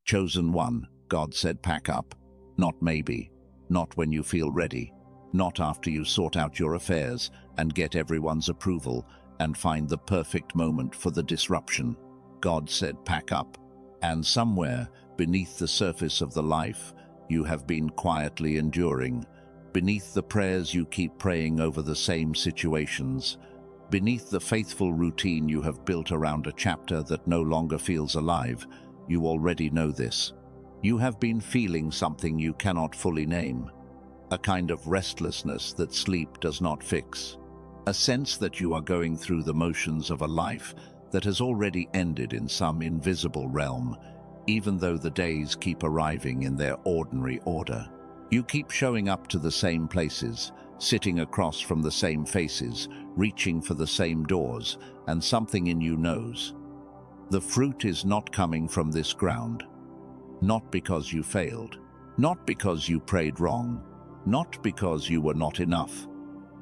Chosen one, God said, pack up. Not maybe. Not when you feel ready. Not after you sort out your affairs and get everyone's approval and find the perfect moment for the disruption. God said, pack up. And somewhere beneath the surface of the life you have been quietly enduring, beneath the prayers you keep praying over the same situations, beneath the faithful routine you have built around a chapter that no longer feels alive, you already know this. You have been feeling something you cannot fully name, a kind of restlessness that sleep does not fix, a sense that you are going through the motions of a life that has already ended in some invisible realm, even though the days keep arriving in their ordinary order. You keep showing up to the same places, sitting across from the same faces, reaching for the same doors, and something in you knows. The fruit is not coming from this ground. Not because you failed, not because you prayed wrong, not because you were not enough,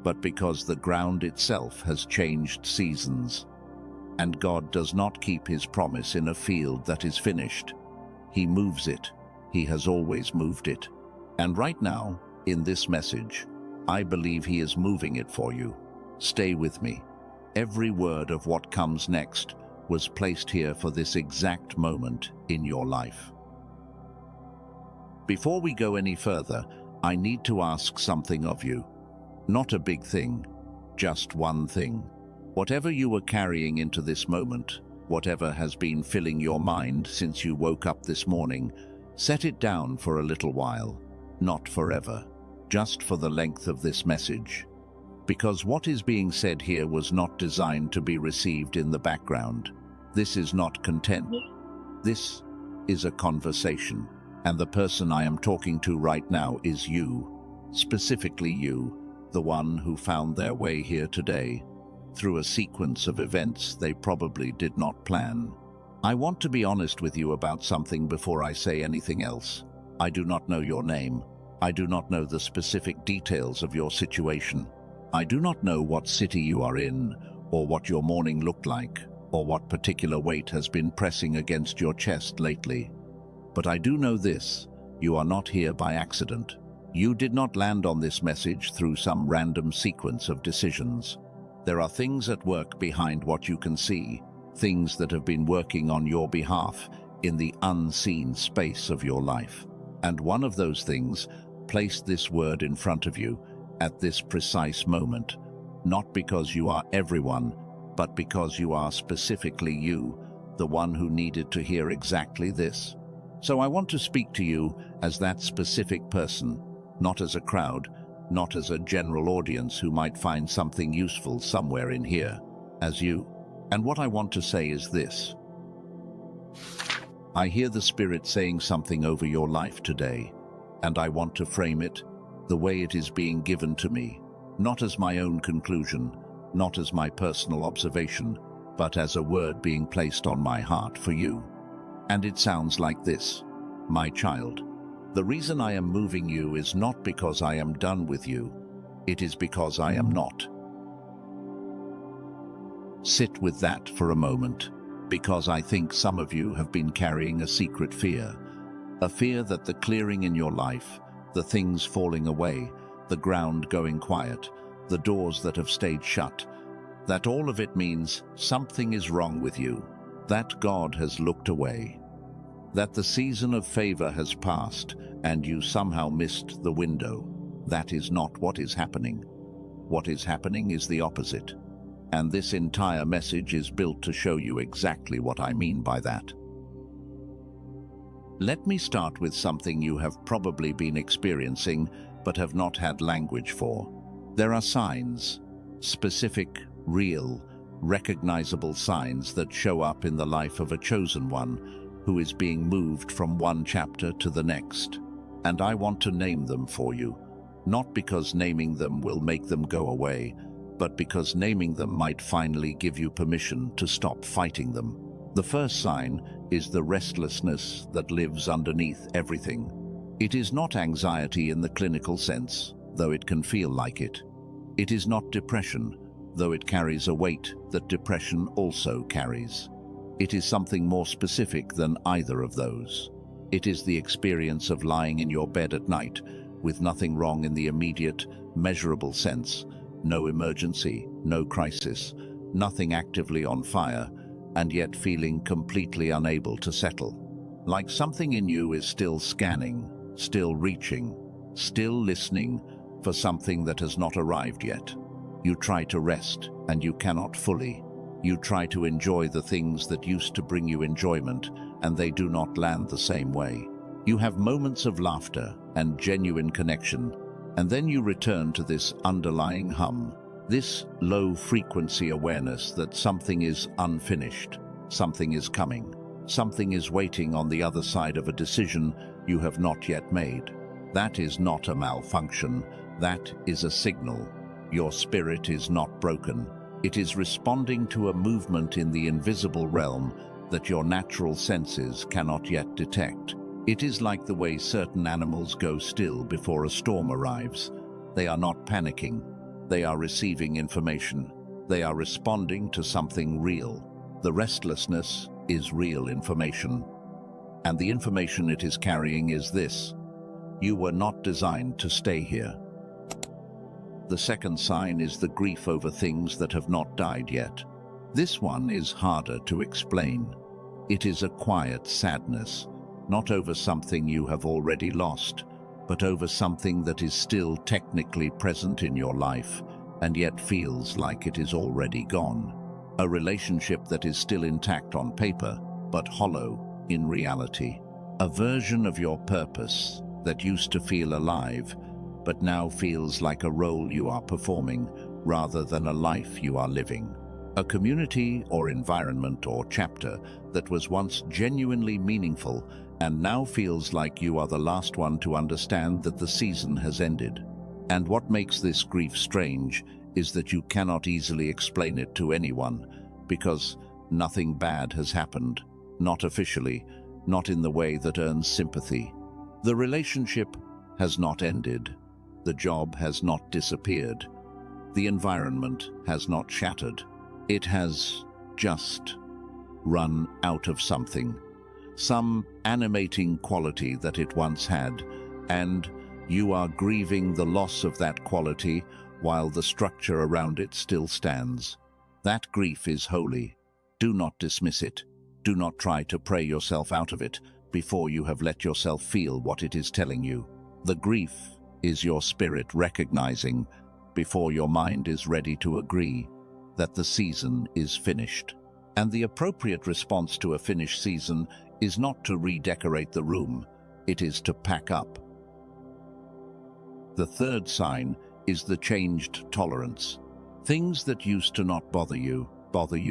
but because the ground itself has changed seasons. And God does not keep his promise in a field that is finished. He moves it. He has always moved it. And right now, in this message, I believe he is moving it for you. Stay with me. Every word of what comes next was placed here for this exact moment in your life. Before we go any further, I need to ask something of you. Not a big thing, just one thing. Whatever you were carrying into this moment, whatever has been filling your mind since you woke up this morning, set it down for a little while, not forever, just for the length of this message. Because what is being said here was not designed to be received in the background. This is not content. This is a conversation. And the person I am talking to right now is you, specifically you, the one who found their way here today, through a sequence of events they probably did not plan. I want to be honest with you about something before I say anything else. I do not know your name. I do not know the specific details of your situation. I do not know what city you are in, or what your morning looked like, or what particular weight has been pressing against your chest lately. But I do know this: you are not here by accident. You did not land on this message through some random sequence of decisions. There are things at work behind what you can see, things that have been working on your behalf in the unseen space of your life. And one of those things placed this word in front of you at this precise moment, not because you are everyone, but because you are specifically you, the one who needed to hear exactly this. So I want to speak to you as that specific person, not as a crowd, not as a general audience who might find something useful somewhere in here, as you. And what I want to say is this. I hear the Spirit saying something over your life today, and I want to frame it the way it is being given to me, not as my own conclusion, not as my personal observation, but as a word being placed on my heart for you. And it sounds like this: my child, the reason I am moving you is not because I am done with you. It is because I am not. Sit with that for a moment, because I think some of you have been carrying a secret fear. A fear that the clearing in your life, the things falling away, the ground going quiet, the doors that have stayed shut, that all of it means something is wrong with you, that God has looked away, that the season of favor has passed and you somehow missed the window. That is not what is happening. What is happening is the opposite. And this entire message is built to show you exactly what I mean by that. Let me start with something you have probably been experiencing but have not had language for. There are signs, specific, real, recognizable signs that show up in the life of a chosen one who is being moved from one chapter to the next. And I want to name them for you, not because naming them will make them go away, but because naming them might finally give you permission to stop fighting them. The first sign is the restlessness that lives underneath everything. It is not anxiety in the clinical sense, though it can feel like it. It is not depression, though it carries a weight that depression also carries. It is something more specific than either of those. It is the experience of lying in your bed at night with nothing wrong in the immediate, measurable sense, no emergency, no crisis, nothing actively on fire, and yet feeling completely unable to settle. Like something in you is still scanning, still reaching, still listening for something that has not arrived yet. You try to rest, and you cannot fully. You try to enjoy the things that used to bring you enjoyment, and they do not land the same way. You have moments of laughter and genuine connection, and then you return to this underlying hum, this low-frequency awareness that something is unfinished, something is coming, something is waiting on the other side of a decision you have not yet made. That is not a malfunction, that is a signal. Your spirit is not broken. It is responding to a movement in the invisible realm that your natural senses cannot yet detect. It is like the way certain animals go still before a storm arrives. They are not panicking. They are receiving information. They are responding to something real. The restlessness is real information. And the information it is carrying is this: you were not designed to stay here. The second sign is the grief over things that have not died yet. This one is harder to explain. It is a quiet sadness, not over something you have already lost, but over something that is still technically present in your life and yet feels like it is already gone. A relationship that is still intact on paper, but hollow in reality. A version of your purpose that used to feel alive, but now feels like a role you are performing rather than a life you are living. A community or environment or chapter that was once genuinely meaningful and now feels like you are the last one to understand that the season has ended. And what makes this grief strange is that you cannot easily explain it to anyone, because nothing bad has happened, not officially, not in the way that earns sympathy. The relationship has not ended. The job has not disappeared. The environment has not shattered. It has just run out of something, some animating quality that it once had, and you are grieving the loss of that quality while the structure around it still stands. That grief is holy. Do not dismiss it. Do not try to pray yourself out of it before you have let yourself feel what it is telling you. The grief is your spirit recognizing, before your mind is ready to agree, that the season is finished. And the appropriate response to a finished season is not to redecorate the room, it is to pack up. The third sign is the changed tolerance. Things that used to not bother you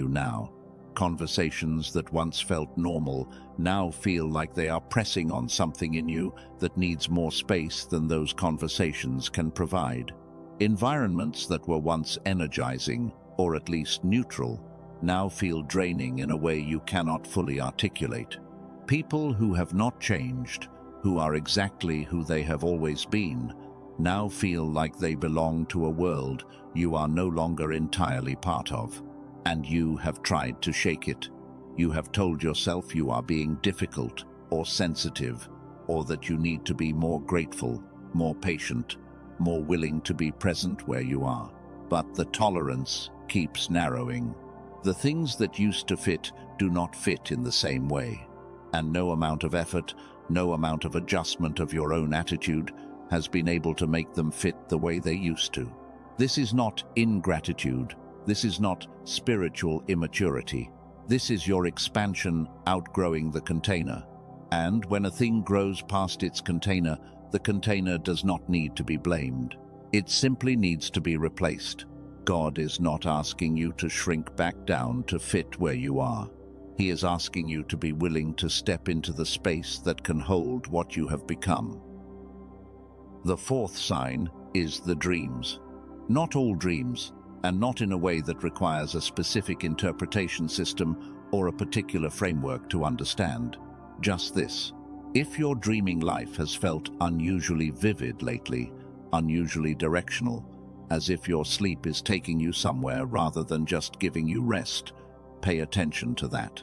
now. Conversations that once felt normal now feel like they are pressing on something in you that needs more space than those conversations can provide. Environments that were once energizing, or at least neutral, now feel draining in a way you cannot fully articulate. People who have not changed, who are exactly who they have always been, now feel like they belong to a world you are no longer entirely part of. And you have tried to shake it. You have told yourself you are being difficult or sensitive, or that you need to be more grateful, more patient, more willing to be present where you are. But the tolerance keeps narrowing. The things that used to fit do not fit in the same way. And no amount of effort, no amount of adjustment of your own attitude has been able to make them fit the way they used to. This is not ingratitude. This is not spiritual immaturity. This is your expansion outgrowing the container. And when a thing grows past its container, the container does not need to be blamed. It simply needs to be replaced. God is not asking you to shrink back down to fit where you are. He is asking you to be willing to step into the space that can hold what you have become. The fourth sign is the dreams. Not all dreams, and not in a way that requires a specific interpretation system or a particular framework to understand. Just this: if your dreaming life has felt unusually vivid lately, unusually directional, as if your sleep is taking you somewhere rather than just giving you rest, pay attention to that.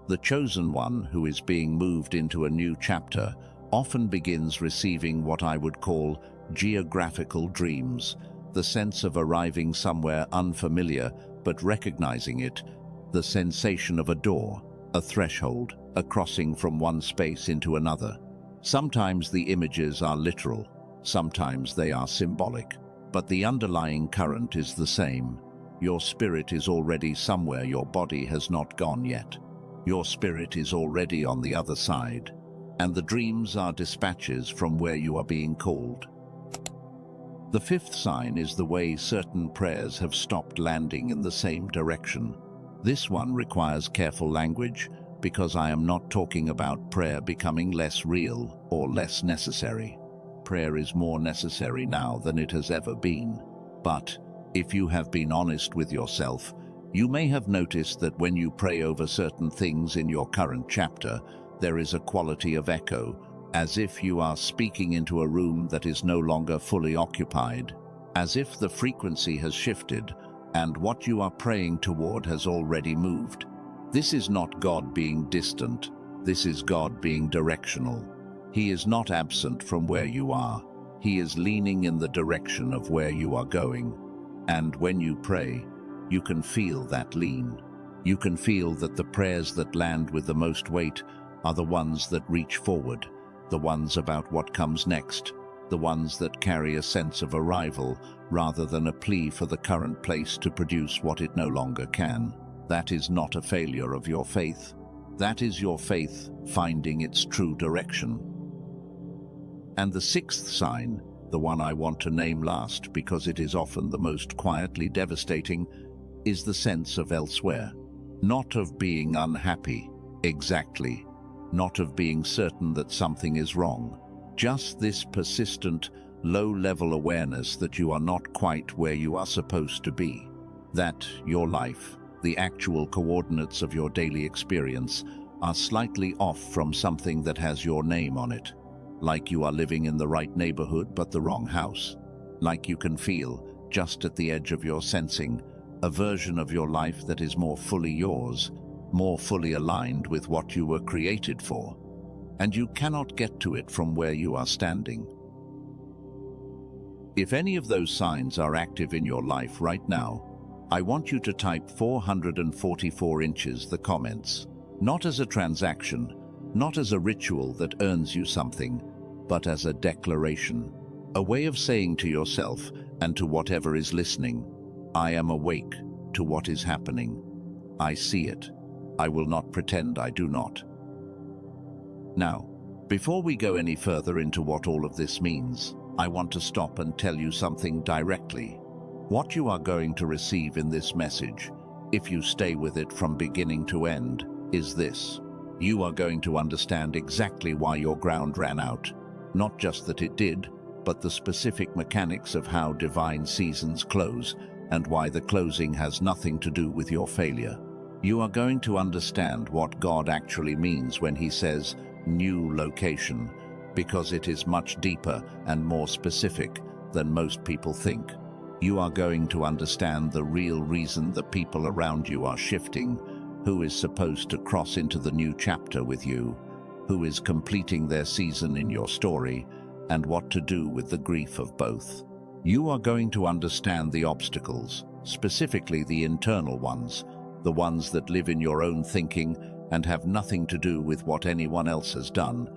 The chosen one who is being moved into a new chapter often begins receiving what I would call geographical dreams, the sense of arriving somewhere unfamiliar but recognizing it, the sensation of a door, a threshold, a crossing from one space into another. Sometimes the images are literal, sometimes they are symbolic, but the underlying current is the same. Your spirit is already somewhere your body has not gone yet. Your spirit is already on the other side, and the dreams are dispatches from where you are being called. The fifth sign is the way certain prayers have stopped landing in the same direction. This one requires careful language because I am not talking about prayer becoming less real or less necessary. Prayer is more necessary now than it has ever been. But if you have been honest with yourself, you may have noticed that when you pray over certain things in your current chapter, there is a quality of echo, as if you are speaking into a room that is no longer fully occupied, as if the frequency has shifted and what you are praying toward has already moved. This is not God being distant, this is God being directional. He is not absent from where you are. He is leaning in the direction of where you are going. And when you pray, you can feel that lean. You can feel that the prayers that land with the most weight are the ones that reach forward, the ones about what comes next, the ones that carry a sense of arrival rather than a plea for the current place to produce what it no longer can. That is not a failure of your faith. That is your faith finding its true direction. And the sixth sign, the one I want to name last because it is often the most quietly devastating, is the sense of elsewhere. Not of being unhappy, exactly. Not of being certain that something is wrong. Just this persistent, low-level awareness that you are not quite where you are supposed to be. That your life, the actual coordinates of your daily experience, are slightly off from something that has your name on it. Like you are living in the right neighborhood but the wrong house. Like you can feel, just at the edge of your sensing, a version of your life that is more fully yours, more fully aligned with what you were created for, and you cannot get to it from where you are standing. If any of those signs are active in your life right now, I want you to type 444 inches the comments, not as a transaction, not as a ritual that earns you something, but as a declaration, a way of saying to yourself and to whatever is listening, I am awake to what is happening. I see it. I will not pretend I do not. Now, before we go any further into what all of this means, I want to stop and tell you something directly. What you are going to receive in this message, if you stay with it from beginning to end, is this. You are going to understand exactly why your ground ran out. Not just that it did, but the specific mechanics of how divine seasons close and why the closing has nothing to do with your failure. You are going to understand what God actually means when he says new location, because it is much deeper and more specific than most people think. You are going to understand the real reason the people around you are shifting, who is supposed to cross into the new chapter with you, who is completing their season in your story, and what to do with the grief of both. You are going to understand the obstacles, specifically the internal ones, the ones that live in your own thinking and have nothing to do with what anyone else has done,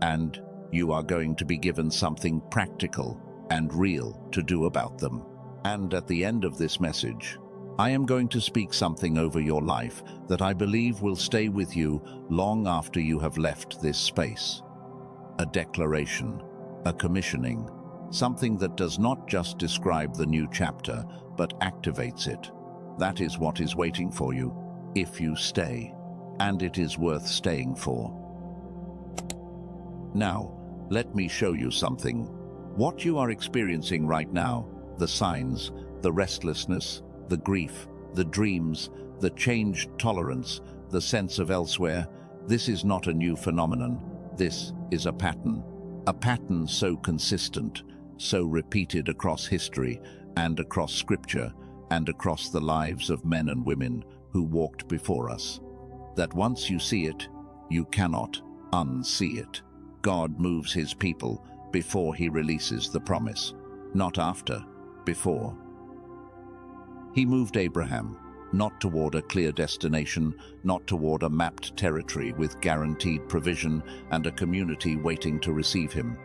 and you are going to be given something practical and real to do about them. And at the end of this message, I am going to speak something over your life that I believe will stay with you long after you have left this space. A declaration, a commissioning, something that does not just describe the new chapter, but activates it. That is what is waiting for you, if you stay, and it is worth staying for. Now, let me show you something. What you are experiencing right now, the signs, the restlessness, the grief, the dreams, the changed tolerance, the sense of elsewhere, this is not a new phenomenon. This is a pattern so consistent, so repeated across history and across scripture and across the lives of men and women who walked before us. that once you see it, you cannot unsee it. God moves his people before he releases the promise, not after, before. He moved Abraham, not toward a clear destination, not toward a mapped territory with guaranteed provision and a community waiting to receive him.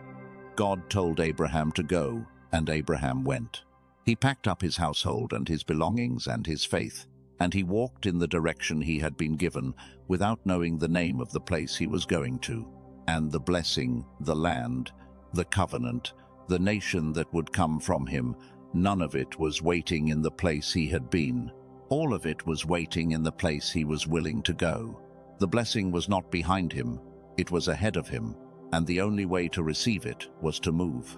God told Abraham to go, and Abraham went. He packed up his household and his belongings and his faith, and he walked in the direction he had been given without knowing the name of the place he was going to. And the blessing, the land, the covenant, the nation that would come from him, none of it was waiting in the place he had been. All of it was waiting in the place he was willing to go. The blessing was not behind him, it was ahead of him, and the only way to receive it was to move.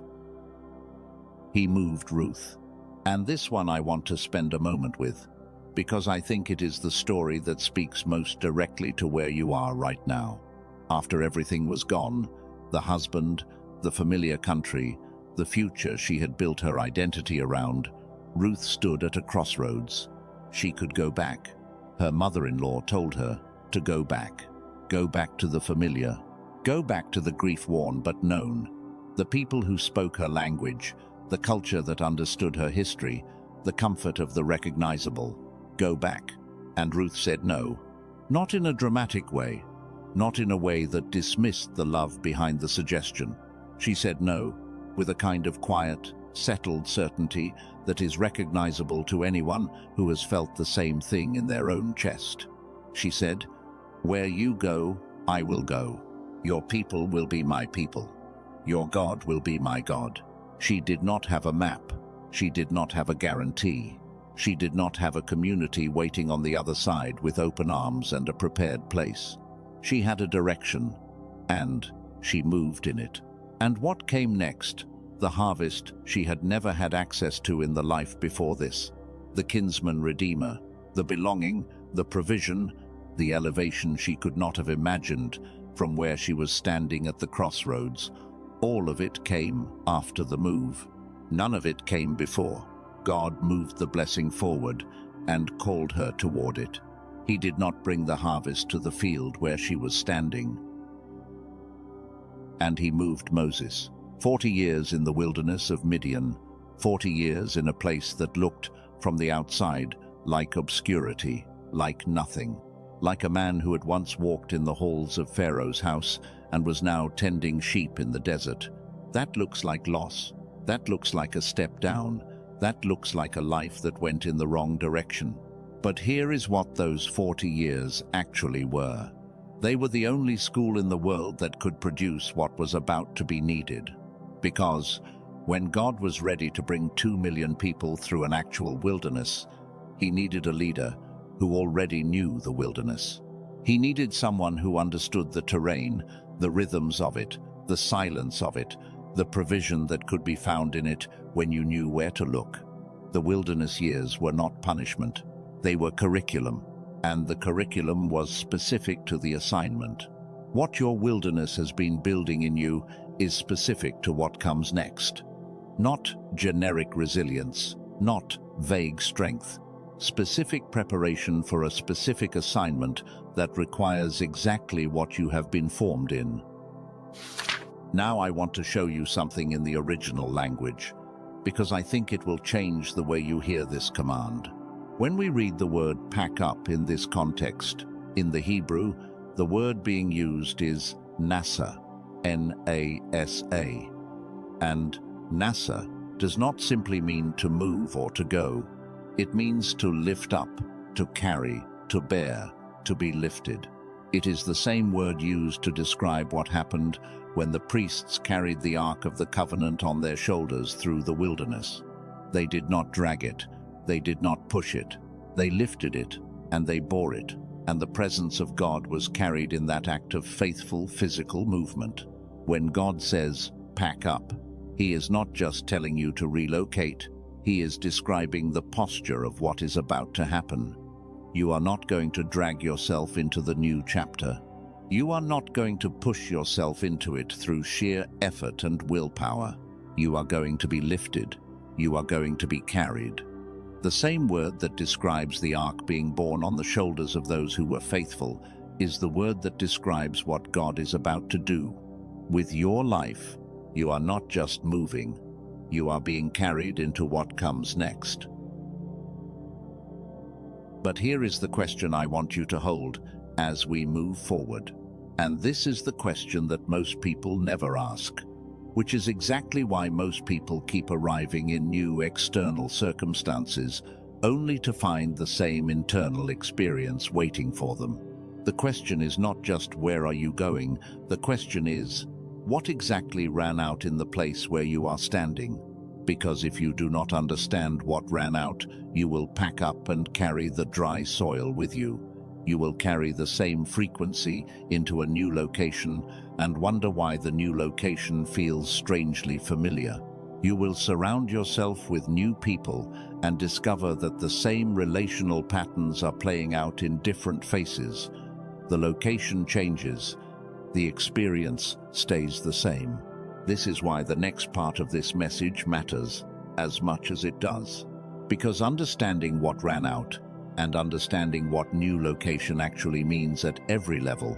He moved Ruth. And this one I want to spend a moment with, because I think it is the story that speaks most directly to where you are right now. After everything was gone, the husband, the familiar country, the future she had built her identity around, Ruth stood at a crossroads. She could go back. Her mother-in-law told her to go back. Go back to the familiar. Go back to the grief-worn but known. The people who spoke her language, the culture that understood her history, the comfort of the recognizable. Go back. And Ruth said no. Not in a dramatic way. Not in a way that dismissed the love behind the suggestion. She said no, with a kind of quiet, settled certainty that is recognizable to anyone who has felt the same thing in their own chest. She said, "Where you go, I will go. Your people will be my people. Your God will be my God." She did not have a map. She did not have a guarantee. She did not have a community waiting on the other side with open arms and a prepared place. She had a direction, and she moved in it. And what came next? The harvest she had never had access to in the life before this. The kinsman redeemer, the belonging, the provision, the elevation she could not have imagined from where she was standing at the crossroads. All of it came after the move. None of it came before. God moved the blessing forward and called her toward it. He did not bring the harvest to the field where she was standing. And he moved Moses. 40 years in the wilderness of Midian, 40 years in a place that looked, from the outside, like obscurity, like nothing, like a man who had once walked in the halls of Pharaoh's house and was now tending sheep in the desert. That looks like loss. That looks like a step down. That looks like a life that went in the wrong direction. But here is what those 40 years actually were. They were the only school in the world that could produce what was about to be needed. Because when God was ready to bring 2 million people through an actual wilderness, he needed a leader who already knew the wilderness. He needed someone who understood the terrain, the rhythms of it, the silence of it, the provision that could be found in it when you knew where to look. The wilderness years were not punishment. They were curriculum, and the curriculum was specific to the assignment. What your wilderness has been building in you is specific to what comes next. Not generic resilience, not vague strength. Specific preparation for a specific assignment that requires exactly what you have been formed in. Now I want to show you something in the original language, because I think it will change the way you hear this command. When we read the word pack up in this context, in the Hebrew, the word being used is nasa, N-A-S-A. And nasa does not simply mean to move or to go. It means to lift up, to carry, to bear, to be lifted. It is the same word used to describe what happened when the priests carried the Ark of the Covenant on their shoulders through the wilderness. They did not drag it. They did not push it. They lifted it, and they bore it, and the presence of God was carried in that act of faithful physical movement. When God says, pack up, he is not just telling you to relocate, he is describing the posture of what is about to happen. You are not going to drag yourself into the new chapter. You are not going to push yourself into it through sheer effort and willpower. You are going to be lifted. You are going to be carried. The same word that describes the ark being borne on the shoulders of those who were faithful is the word that describes what God is about to do. With your life, you are not just moving, you are being carried into what comes next. But here is the question I want you to hold as we move forward. And this is the question that most people never ask, which is exactly why most people keep arriving in new external circumstances only to find the same internal experience waiting for them. The question is not just where are you going, the question is, what exactly ran out in the place where you are standing? Because if you do not understand what ran out, you will pack up and carry the dry soil with you. You will carry the same frequency into a new location and wonder why the new location feels strangely familiar. You will surround yourself with new people and discover that the same relational patterns are playing out in different faces. The location changes, the experience stays the same. This is why the next part of this message matters as much as it does. Because understanding what ran out and understanding what new location actually means at every level,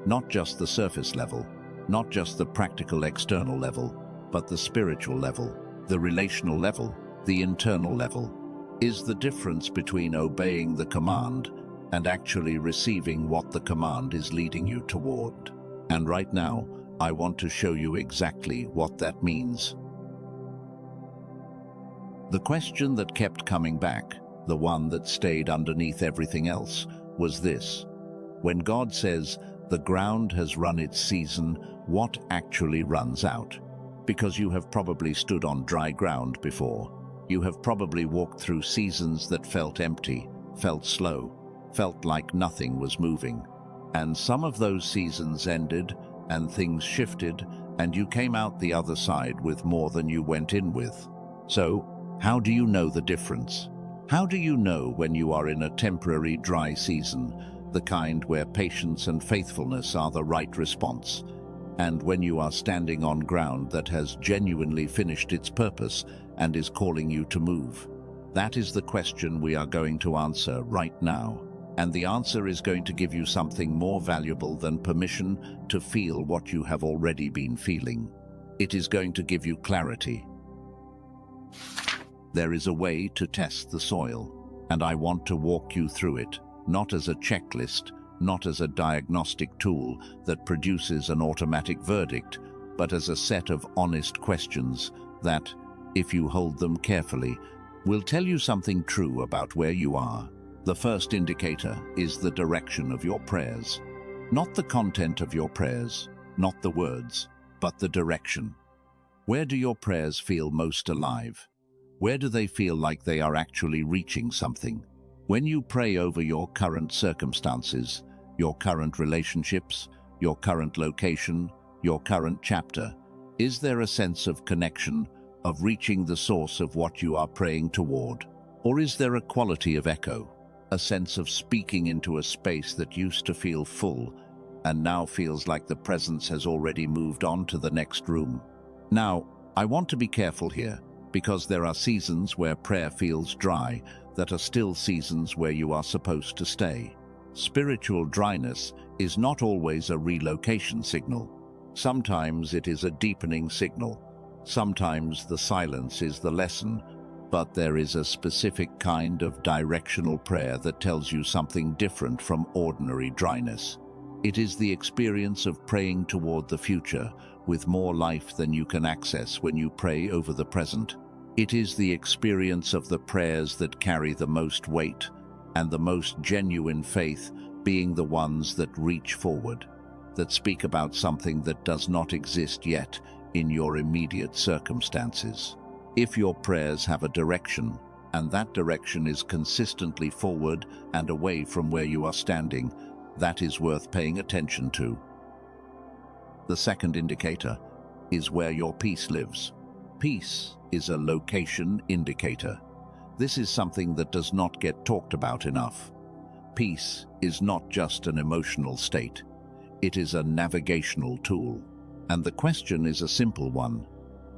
not just the surface level, not just the practical external level, but the spiritual level, the relational level, the internal level, is the difference between obeying the command and actually receiving what the command is leading you toward. And right now, I want to show you exactly what that means. The question that kept coming back, the one that stayed underneath everything else, was this. When God says, the ground has run its season, what actually runs out? Because you have probably stood on dry ground before. You have probably walked through seasons that felt empty, felt slow, felt like nothing was moving. And some of those seasons ended, and things shifted, and you came out the other side with more than you went in with. So, how do you know the difference? How do you know when you are in a temporary dry season, the kind where patience and faithfulness are the right response, and when you are standing on ground that has genuinely finished its purpose and is calling you to move? That is the question we are going to answer right now. And the answer is going to give you something more valuable than permission to feel what you have already been feeling. It is going to give you clarity. There is a way to test the soil, and I want to walk you through it, not as a checklist, not as a diagnostic tool that produces an automatic verdict, but as a set of honest questions that, if you hold them carefully, will tell you something true about where you are. The first indicator is the direction of your prayers. Not the content of your prayers, not the words, but the direction. Where do your prayers feel most alive? Where do they feel like they are actually reaching something? When you pray over your current circumstances, your current relationships, your current location, your current chapter, is there a sense of connection, of reaching the source of what you are praying toward? Or is there a quality of echo? A sense of speaking into a space that used to feel full and now feels like the presence has already moved on to the next room. Now, I want to be careful here, because there are seasons where prayer feels dry that are still seasons where you are supposed to stay. Spiritual dryness is not always a relocation signal. Sometimes it is a deepening signal. Sometimes the silence is the lesson. But there is a specific kind of directional prayer that tells you something different from ordinary dryness. It is the experience of praying toward the future with more life than you can access when you pray over the present. It is the experience of the prayers that carry the most weight, and the most genuine faith being the ones that reach forward, that speak about something that does not exist yet in your immediate circumstances. If your prayers have a direction, and that direction is consistently forward and away from where you are standing, that is worth paying attention to. The second indicator is where your peace lives. Peace is a location indicator. This is something that does not get talked about enough. Peace is not just an emotional state. It is a navigational tool. And the question is a simple one.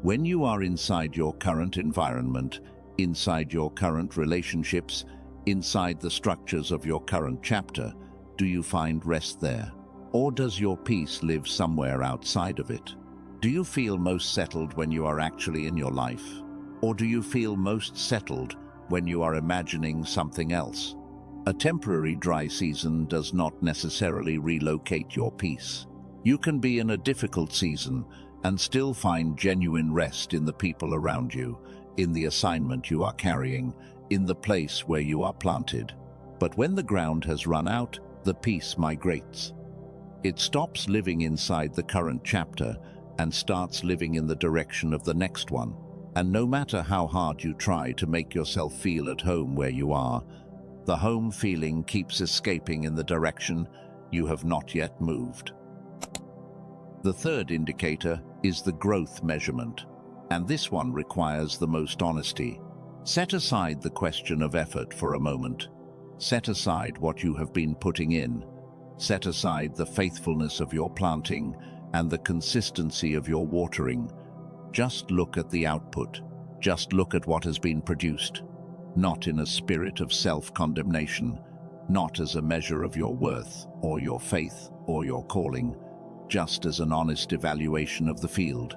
When you are inside your current environment, inside your current relationships, inside the structures of your current chapter, Do you find rest there? Or does your peace live somewhere outside of it? Do you feel most settled when you are actually in your life? Or do you feel most settled when you are imagining something else? A temporary dry season does not necessarily relocate your peace. You can be in a difficult season and still find genuine rest in the people around you, in the assignment you are carrying, in the place where you are planted. But when the ground has run out, the peace migrates. It stops living inside the current chapter and starts living in the direction of the next one. And no matter how hard you try to make yourself feel at home where you are, the home feeling keeps escaping in the direction you have not yet moved. The third indicator is the growth measurement, and this one requires the most honesty. Set aside the question of effort for a moment. Set aside what you have been putting in. Set aside the faithfulness of your planting and the consistency of your watering. Just look at the output. Just look at what has been produced. Not in a spirit of self-condemnation, not as a measure of your worth or your faith or your calling, just as an honest evaluation of the field.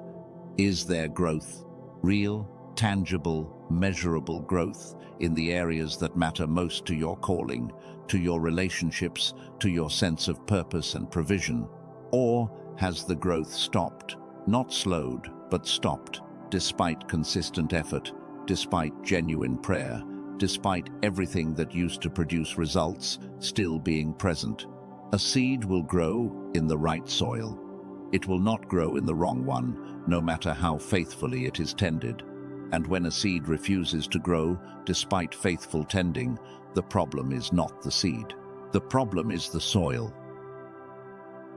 Is there growth? Real, tangible, measurable growth in the areas that matter most to your calling, to your relationships, to your sense of purpose and provision? Or has the growth stopped, not slowed, but stopped, despite consistent effort, despite genuine prayer, despite everything that used to produce results still being present? A seed will grow in the right soil. It will not grow in the wrong one, no matter how faithfully it is tended. And when a seed refuses to grow despite faithful tending, the problem is not the seed. The problem is the soil.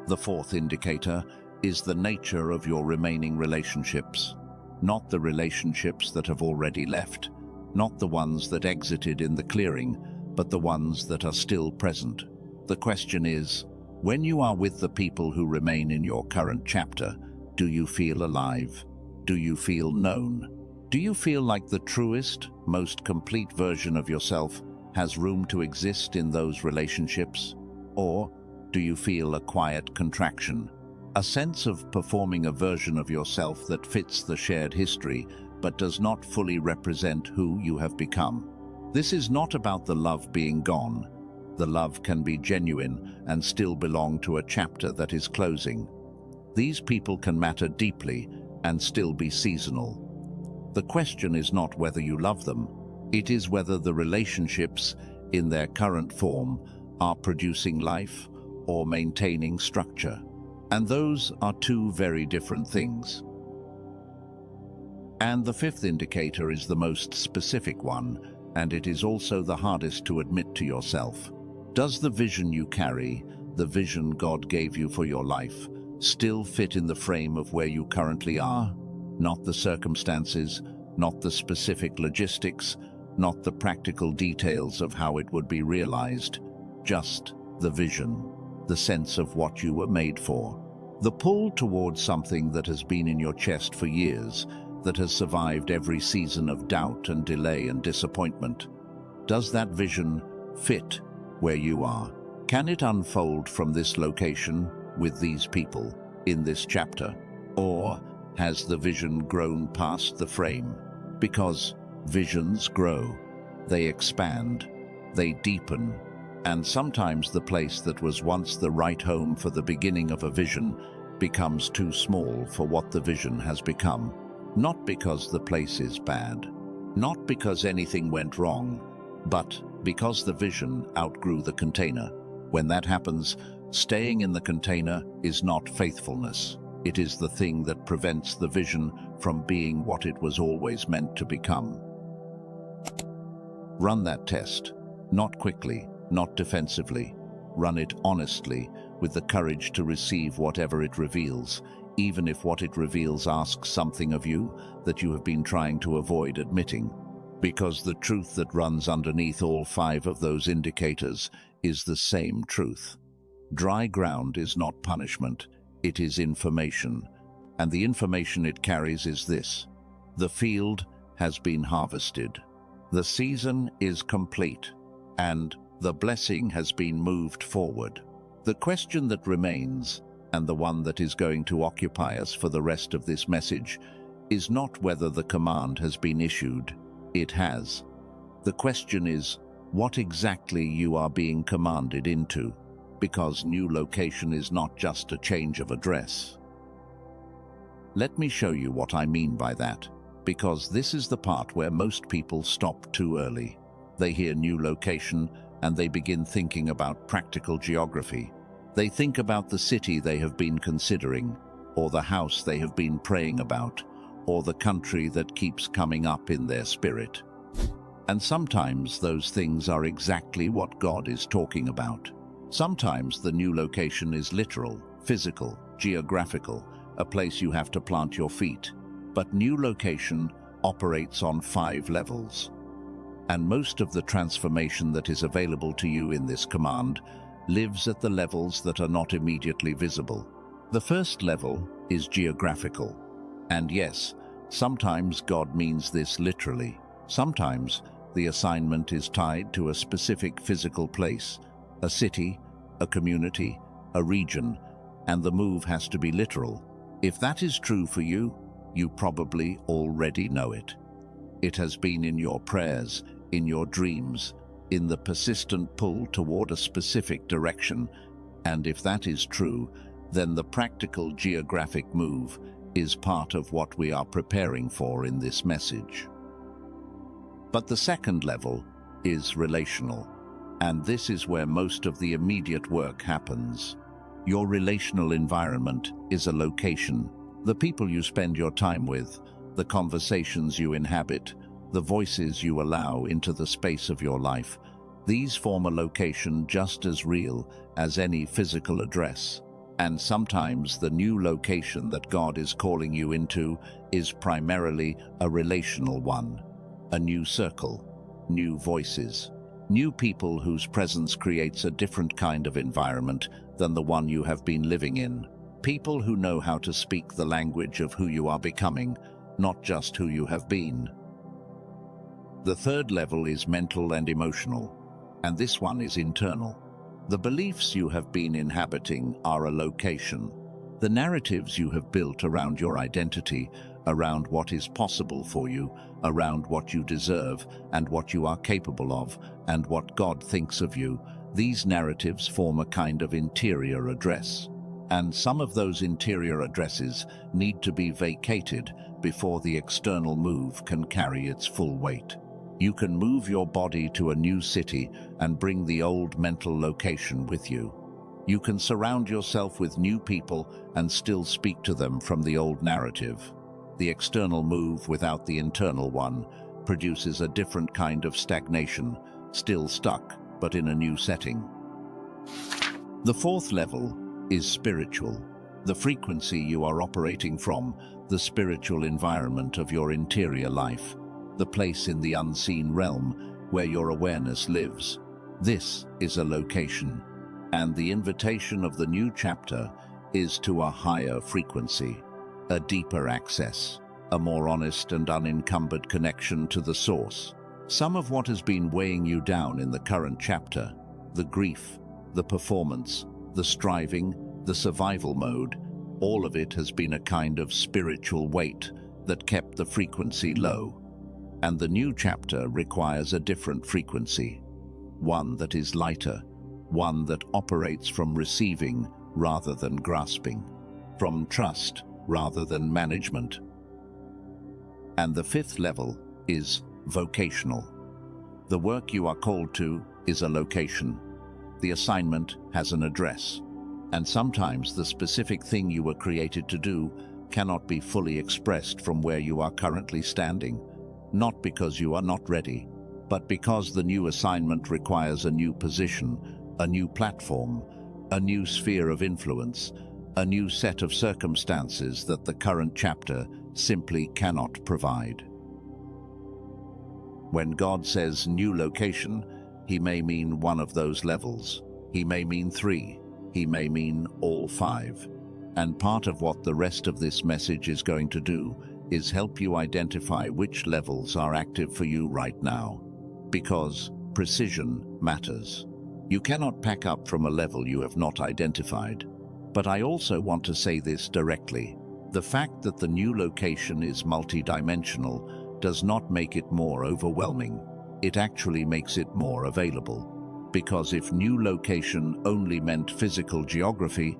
The fourth indicator is the nature of your remaining relationships. Not the relationships that have already left, not the ones that exited in the clearing, but the ones that are still present. The question is, when you are with the people who remain in your current chapter, do you feel alive? Do you feel known? Do you feel like the truest, most complete version of yourself has room to exist in those relationships? Or do you feel a quiet contraction, a sense of performing a version of yourself that fits the shared history but does not fully represent who you have become? This is not about the love being gone. The love can be genuine and still belong to a chapter that is closing. These people can matter deeply and still be seasonal. The question is not whether you love them, it is whether the relationships in their current form are producing life or maintaining structure. And those are two very different things. And the fifth indicator is the most specific one, and it is also the hardest to admit to yourself. Does the vision you carry, the vision God gave you for your life, still fit in the frame of where you currently are? Not the circumstances, not the specific logistics, not the practical details of how it would be realized, just the vision, the sense of what you were made for. The pull towards something that has been in your chest for years, that has survived every season of doubt and delay and disappointment. Does that vision fit where you are? Can it unfold from this location, with these people, in this chapter? Or has the vision grown past the frame? Because visions grow, they expand, they deepen, and sometimes the place that was once the right home for the beginning of a vision becomes too small for what the vision has become. Not because the place is bad, not because anything went wrong, but because the vision outgrew the container. When that happens, staying in the container is not faithfulness. It is the thing that prevents the vision from being what it was always meant to become. Run that test, not quickly, not defensively. Run it honestly, with the courage to receive whatever it reveals, even if what it reveals asks something of you that you have been trying to avoid admitting. Because the truth that runs underneath all 5 of those indicators is the same truth. Dry ground is not punishment, it is information. And the information it carries is this: the field has been harvested. The season is complete, and The blessing has been moved forward. The question that remains, and the one that is going to occupy us for the rest of this message, is not whether the command has been issued. It has. The question is what exactly you are being commanded into, because new location is not just a change of address. Let me show you what I mean by that, because this is the part where most people stop too early. They hear new location and they begin thinking about practical geography. They think about the city they have been considering, or the house they have been praying about, or the country that keeps coming up in their spirit. And sometimes those things are exactly what God is talking about. Sometimes the new location is literal, physical, geographical, a place you have to plant your feet. But new location operates on 5 levels. And most of the transformation that is available to you in this command lives at the levels that are not immediately visible. The first level is geographical. And yes, sometimes God means this literally. Sometimes the assignment is tied to a specific physical place, a city, a community, a region, and the move has to be literal. If that is true for you, you probably already know it. It has been in your prayers, in your dreams, in the persistent pull toward a specific direction, and if that is true, then the practical geographic move is part of what we are preparing for in this message. But the second level is relational, and this is where most of the immediate work happens. Your relational environment is a location. The people you spend your time with, the conversations you inhabit, the voices you allow into the space of your life, these form a location just as real as any physical address. And sometimes the new location that God is calling you into is primarily a relational one. A new circle, new voices, new people whose presence creates a different kind of environment than the one you have been living in. People who know how to speak the language of who you are becoming, not just who you have been. The third level is mental and emotional, and this one is internal. The beliefs you have been inhabiting are a location. The narratives you have built around your identity, around what is possible for you, around what you deserve and what you are capable of, and what God thinks of you, these narratives form a kind of interior address. And some of those interior addresses need to be vacated before the external move can carry its full weight. You can move your body to a new city and bring the old mental location with you. You can surround yourself with new people and still speak to them from the old narrative. The external move without the internal one produces a different kind of stagnation, still stuck, but in a new setting. The fourth level is spiritual. The frequency you are operating from, the spiritual environment of your interior life, the place in the unseen realm where your awareness lives. This is a location, and the invitation of the new chapter is to a higher frequency, a deeper access, a more honest and unencumbered connection to the source. Some of what has been weighing you down in the current chapter, the grief, the performance, the striving, the survival mode, all of it has been a kind of spiritual weight that kept the frequency low. And the new chapter requires a different frequency, one that is lighter, one that operates from receiving rather than grasping, from trust rather than management. And the fifth level is vocational. The work you are called to is a location. The assignment has an address. And sometimes the specific thing you were created to do cannot be fully expressed from where you are currently standing, not because you are not ready, but because the new assignment requires a new position, a new platform, a new sphere of influence, a new set of circumstances that the current chapter simply cannot provide. When God says new location, He may mean one of those levels. He may mean 3. He may mean all 5. And part of what the rest of this message is going to do is help you identify which levels are active for you right now. Because precision matters. You cannot pack up from a level you have not identified. But I also want to say this directly. The fact that the new location is multidimensional does not make it more overwhelming. It actually makes it more available. Because if new location only meant physical geography,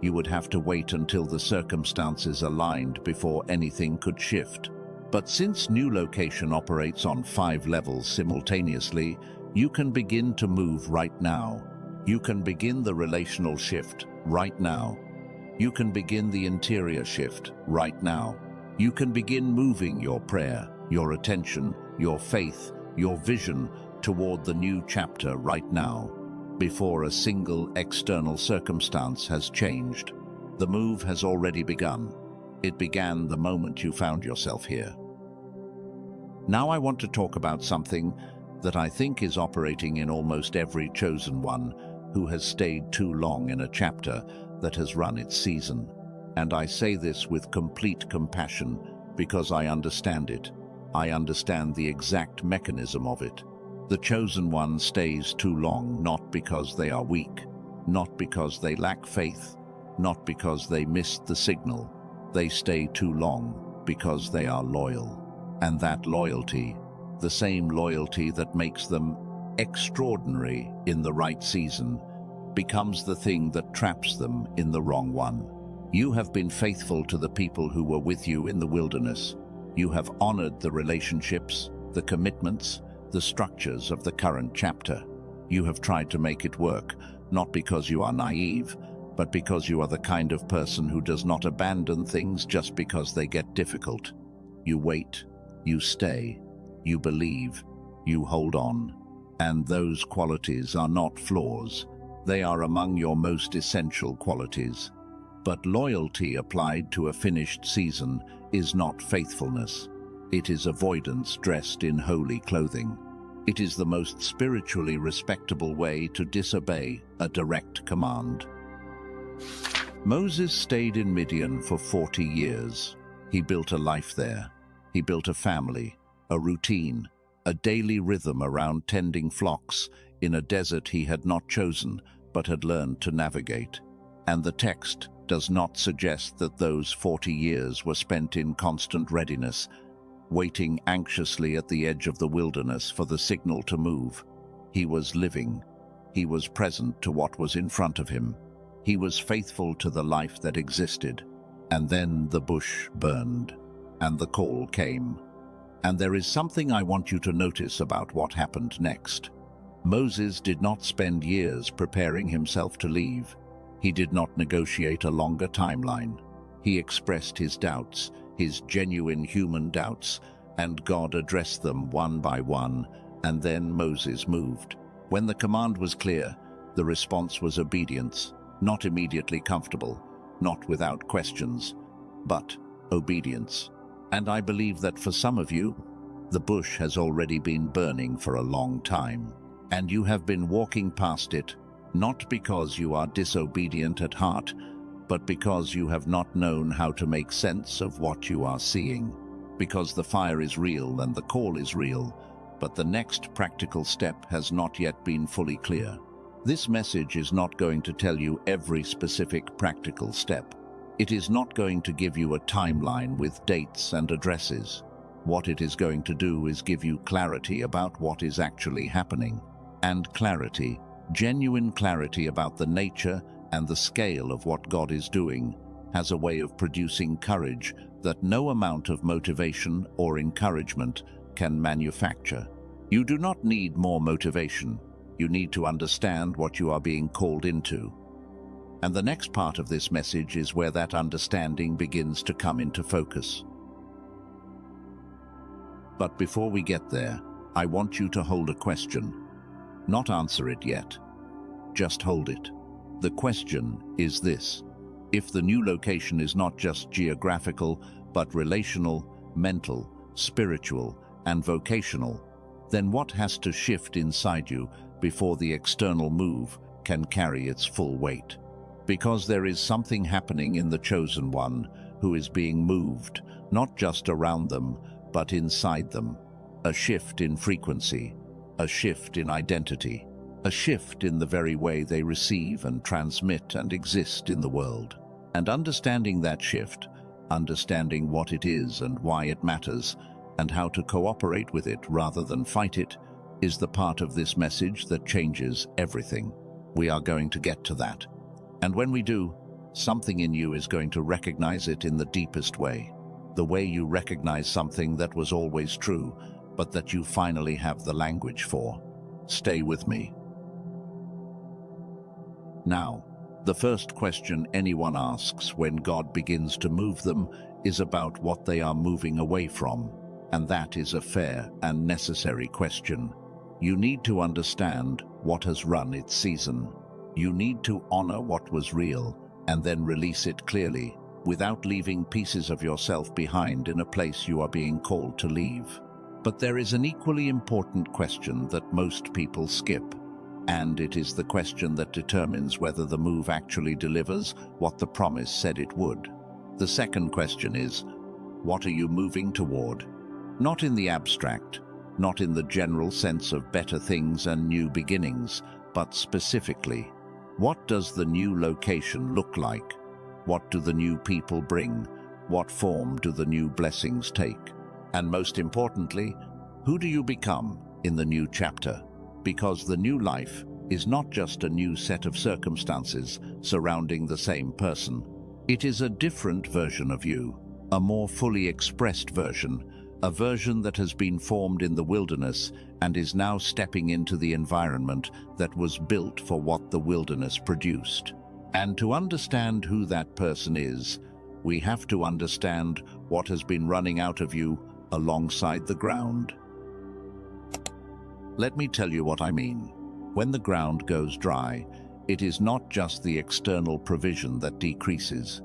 you would have to wait until the circumstances aligned before anything could shift. But since new location operates on 5 levels simultaneously, you can begin to move right now. You can begin the relational shift right now. You can begin the interior shift right now. You can begin moving your prayer, your attention, your faith, your vision toward the new chapter right now, before a single external circumstance has changed. The move has already begun. It began the moment you found yourself here. Now I want to talk about something that I think is operating in almost every chosen one who has stayed too long in a chapter that has run its season. And I say this with complete compassion because I understand it. I understand the exact mechanism of it. The chosen one stays too long not because they are weak, not because they lack faith, not because they missed the signal. They stay too long because they are loyal. And that loyalty, the same loyalty that makes them extraordinary in the right season, becomes the thing that traps them in the wrong one. You have been faithful to the people who were with you in the wilderness. You have honored the relationships, the commitments, the structures of the current chapter. You have tried to make it work, not because you are naive, but because you are the kind of person who does not abandon things just because they get difficult. You wait, you stay, you believe, you hold on. And those qualities are not flaws. They are among your most essential qualities. But loyalty applied to a finished season is not faithfulness. It is avoidance dressed in holy clothing. It is the most spiritually respectable way to disobey a direct command. Moses stayed in Midian for 40 years. He built a life there. He built a family, a routine, a daily rhythm around tending flocks in a desert he had not chosen but had learned to navigate. And the text does not suggest that those 40 years were spent in constant readiness, waiting anxiously at the edge of the wilderness for the signal to move. He was living. He was present to what was in front of him. He was faithful to the life that existed. And then the bush burned, and the call came. And there is something I want you to notice about what happened next. Moses did not spend years preparing himself to leave. He did not negotiate a longer timeline. He expressed his doubts, his genuine human doubts, and God addressed them one by one, and then Moses moved. When the command was clear, the response was obedience, not immediately comfortable, not without questions, but obedience. And I believe that for some of you, the bush has already been burning for a long time, and you have been walking past it, not because you are disobedient at heart, but because you have not known how to make sense of what you are seeing. Because the fire is real and the call is real, but the next practical step has not yet been fully clear. This message is not going to tell you every specific practical step. It is not going to give you a timeline with dates and addresses. What it is going to do is give you clarity about what is actually happening. And clarity, genuine clarity about the nature and the scale of what God is doing, has a way of producing courage that no amount of motivation or encouragement can manufacture. You do not need more motivation. You need to understand what you are being called into. And the next part of this message is where that understanding begins to come into focus. But before we get there, I want you to hold a question. Not answer it yet. Just hold it. The question is this: if the new location is not just geographical, but relational, mental, spiritual, and vocational, then what has to shift inside you before the external move can carry its full weight? Because there is something happening in the chosen one who is being moved, not just around them, but inside them. A shift in frequency, a shift in identity, a shift in the very way they receive and transmit and exist in the world. And understanding that shift, understanding what it is and why it matters, and how to cooperate with it rather than fight it, is the part of this message that changes everything. We are going to get to that. And when we do, something in you is going to recognize it in the deepest way. The way you recognize something that was always true, but that you finally have the language for. Stay with me. Now, the first question anyone asks when God begins to move them is about what they are moving away from, and that is a fair and necessary question. You need to understand what has run its season. You need to honor what was real and then release it clearly, without leaving pieces of yourself behind in a place you are being called to leave. But there is an equally important question that most people skip, and it is the question that determines whether the move actually delivers what the promise said it would. The second question is, what are you moving toward? Not in the abstract, not in the general sense of better things and new beginnings, but specifically, what does the new location look like? What do the new people bring? What form do the new blessings take? And most importantly, who do you become in the new chapter? Because the new life is not just a new set of circumstances surrounding the same person. It is a different version of you, a more fully expressed version, a version that has been formed in the wilderness and is now stepping into the environment that was built for what the wilderness produced. And to understand who that person is, we have to understand what has been running out of you alongside the ground. Let me tell you what I mean. When the ground goes dry, it is not just the external provision that decreases.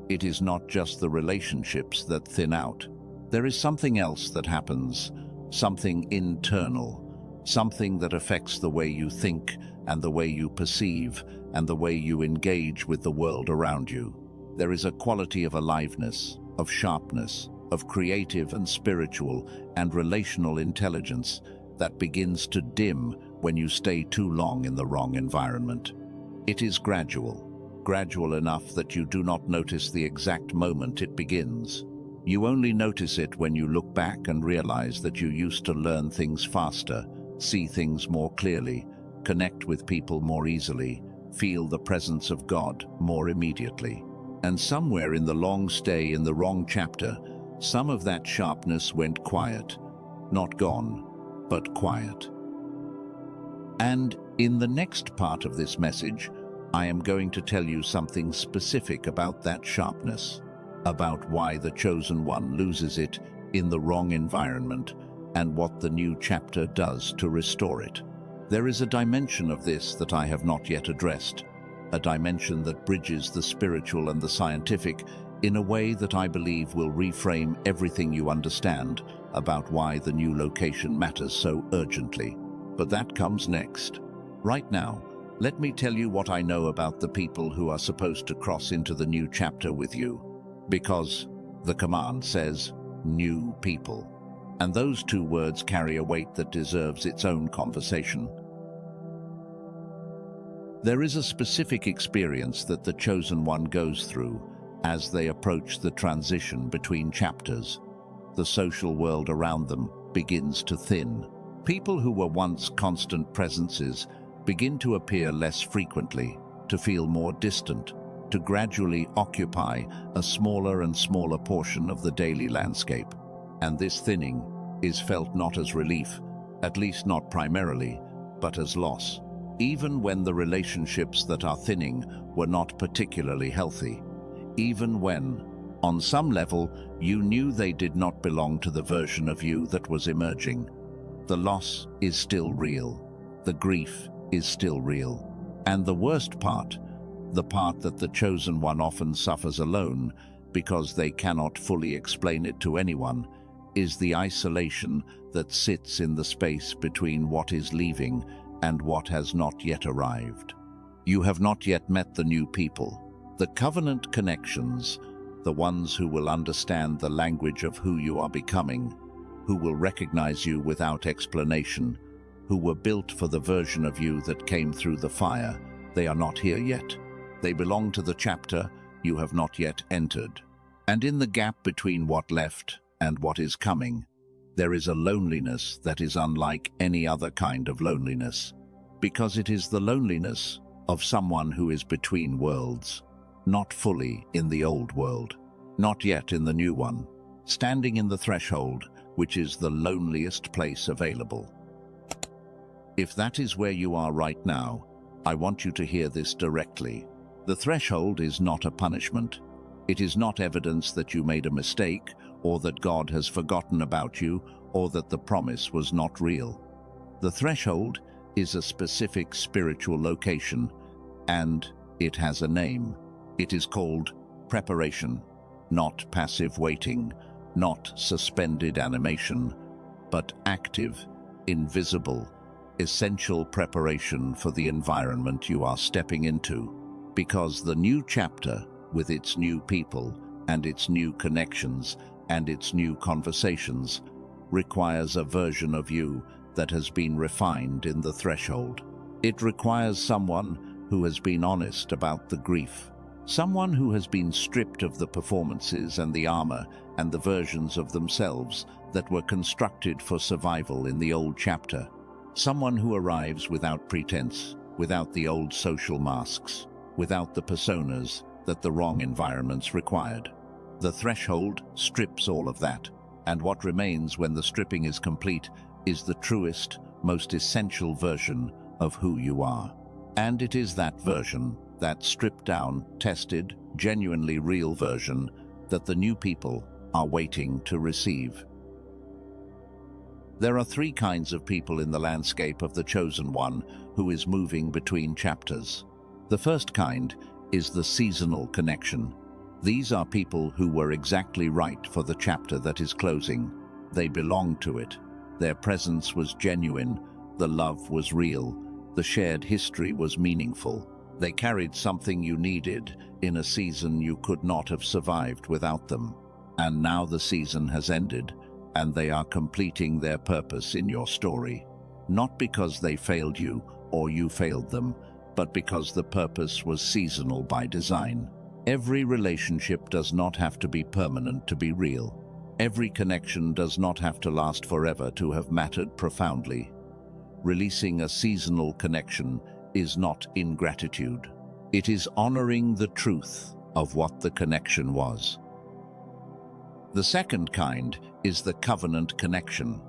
It is not just the relationships that thin out. There is something else that happens, something internal, something that affects the way you think and the way you perceive and the way you engage with the world around you. There is a quality of aliveness, of sharpness, of creative and spiritual and relational intelligence that begins to dim when you stay too long in the wrong environment. It is gradual enough that you do not notice the exact moment it begins. You only notice it when you look back and realize that you used to learn things faster, see things more clearly, connect with people more easily, feel the presence of God more immediately. And somewhere in the long stay in the wrong chapter, some of that sharpness went quiet, not gone, but quiet. And in the next part of this message, I am going to tell you something specific about that sharpness, about why the chosen one loses it in the wrong environment and what the new chapter does to restore it. There is a dimension of this that I have not yet addressed, a dimension that bridges the spiritual and the scientific in a way that I believe will reframe everything you understand about why the new location matters so urgently. But that comes next. Right now, let me tell you what I know about the people who are supposed to cross into the new chapter with you. Because the command says, new people. And those two words carry a weight that deserves its own conversation. There is a specific experience that the chosen one goes through as they approach the transition between chapters. The social world around them begins to thin. People who were once constant presences begin to appear less frequently, to feel more distant, to gradually occupy a smaller and smaller portion of the daily landscape. And this thinning is felt not as relief, at least not primarily, but as loss, even when the relationships that are thinning were not particularly healthy, even when, on some level, you knew they did not belong to the version of you that was emerging. The loss is still real. The grief is still real. And the worst part, the part that the chosen one often suffers alone because they cannot fully explain it to anyone, is the isolation that sits in the space between what is leaving and what has not yet arrived. You have not yet met the new people, the covenant connections, the ones who will understand the language of who you are becoming, who will recognize you without explanation, who were built for the version of you that came through the fire. They are not here yet. They belong to the chapter you have not yet entered. And in the gap between what left and what is coming, there is a loneliness that is unlike any other kind of loneliness, because it is the loneliness of someone who is between worlds, not fully in the old world, not yet in the new one, standing in the threshold, which is the loneliest place available. If that is where you are right now, I want you to hear this directly. The threshold is not a punishment. It is not evidence that you made a mistake, or that God has forgotten about you, or that the promise was not real. The threshold is a specific spiritual location, and it has a name. It is called preparation, not passive waiting, not suspended animation, but active, invisible, essential preparation for the environment you are stepping into. Because the new chapter, with its new people and its new connections and its new conversations, requires a version of you that has been refined in the threshold. It requires someone who has been honest about the grief, someone who has been stripped of the performances and the armor and the versions of themselves that were constructed for survival in the old chapter, someone who arrives without pretense, without the old social masks, without the personas that the wrong environments required. The threshold strips all of that, and what remains when the stripping is complete is the truest, most essential version of who you are. And it is that version, that stripped-down, tested, genuinely real version, that the new people are waiting to receive. There are three kinds of people in the landscape of the chosen one who is moving between chapters. The first kind is the seasonal connection. These are people who were exactly right for the chapter that is closing. They belonged to it. Their presence was genuine. The love was real. The shared history was meaningful. They carried something you needed in a season you could not have survived without them. And now the season has ended, and they are completing their purpose in your story. Not because they failed you or you failed them, but because the purpose was seasonal by design. Every relationship does not have to be permanent to be real. Every connection does not have to last forever to have mattered profoundly. Releasing a seasonal connection is not ingratitude. It is honoring the truth of what the connection was. The second kind is the covenant connection.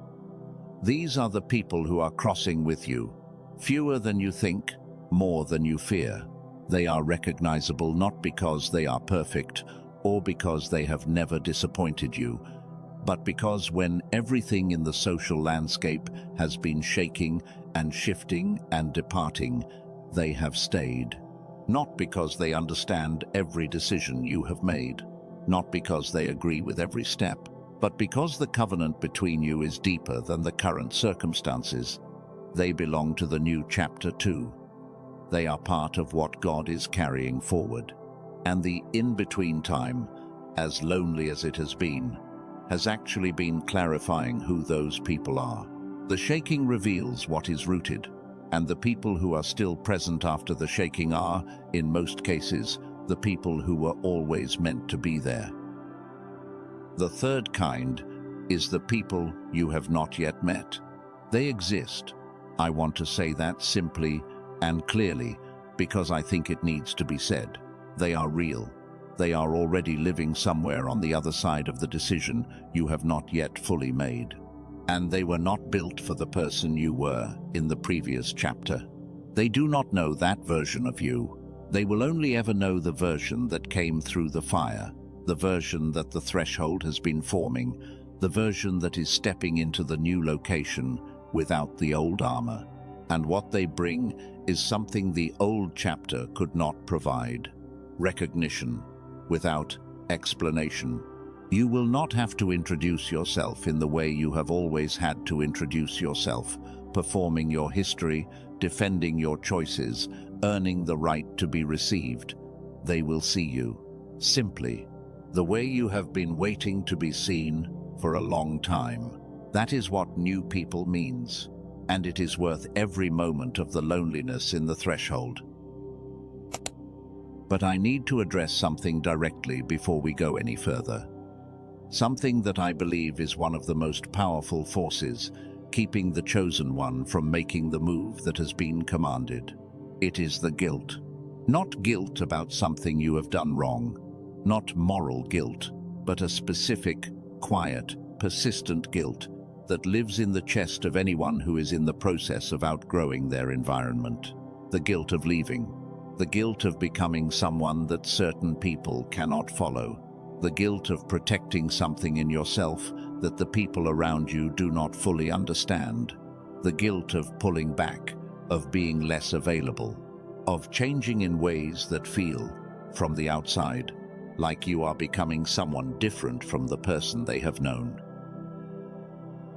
These are the people who are crossing with you. Fewer than you think, more than you fear. They are recognizable not because they are perfect or because they have never disappointed you, but because when everything in the social landscape has been shaking and shifting and departing, they have stayed. Not because they understand every decision you have made, not because they agree with every step, but because the covenant between you is deeper than the current circumstances. They belong to the new chapter too. They are part of what God is carrying forward. And the in-between time, as lonely as it has been, has actually been clarifying who those people are. The shaking reveals what is rooted, and the people who are still present after the shaking are, in most cases, the people who were always meant to be there. The third kind is the people you have not yet met. They exist. I want to say that simply and clearly because I think it needs to be said. They are real. They are already living somewhere on the other side of the decision you have not yet fully made. And they were not built for the person you were in the previous chapter. They do not know that version of you. They will only ever know the version that came through the fire, the version that the threshold has been forming, the version that is stepping into the new location without the old armor. And what they bring is something the old chapter could not provide: recognition without explanation. You will not have to introduce yourself in the way you have always had to introduce yourself, performing your history, defending your choices, earning the right to be received. They will see you, simply, the way you have been waiting to be seen for a long time. That is what new people means. and it is worth every moment of the loneliness in the threshold. But I need to address something directly before we go any further. Something that I believe is one of the most powerful forces keeping the chosen one from making the move that has been commanded. It is the guilt. Not guilt about something you have done wrong, not moral guilt, but a specific, quiet, persistent guilt that lives in the chest of anyone who is in the process of outgrowing their environment. The guilt of leaving. The guilt of becoming someone that certain people cannot follow. The guilt of protecting something in yourself that the people around you do not fully understand. The guilt of pulling back, of being less available, of changing in ways that feel, from the outside, like you are becoming someone different from the person they have known.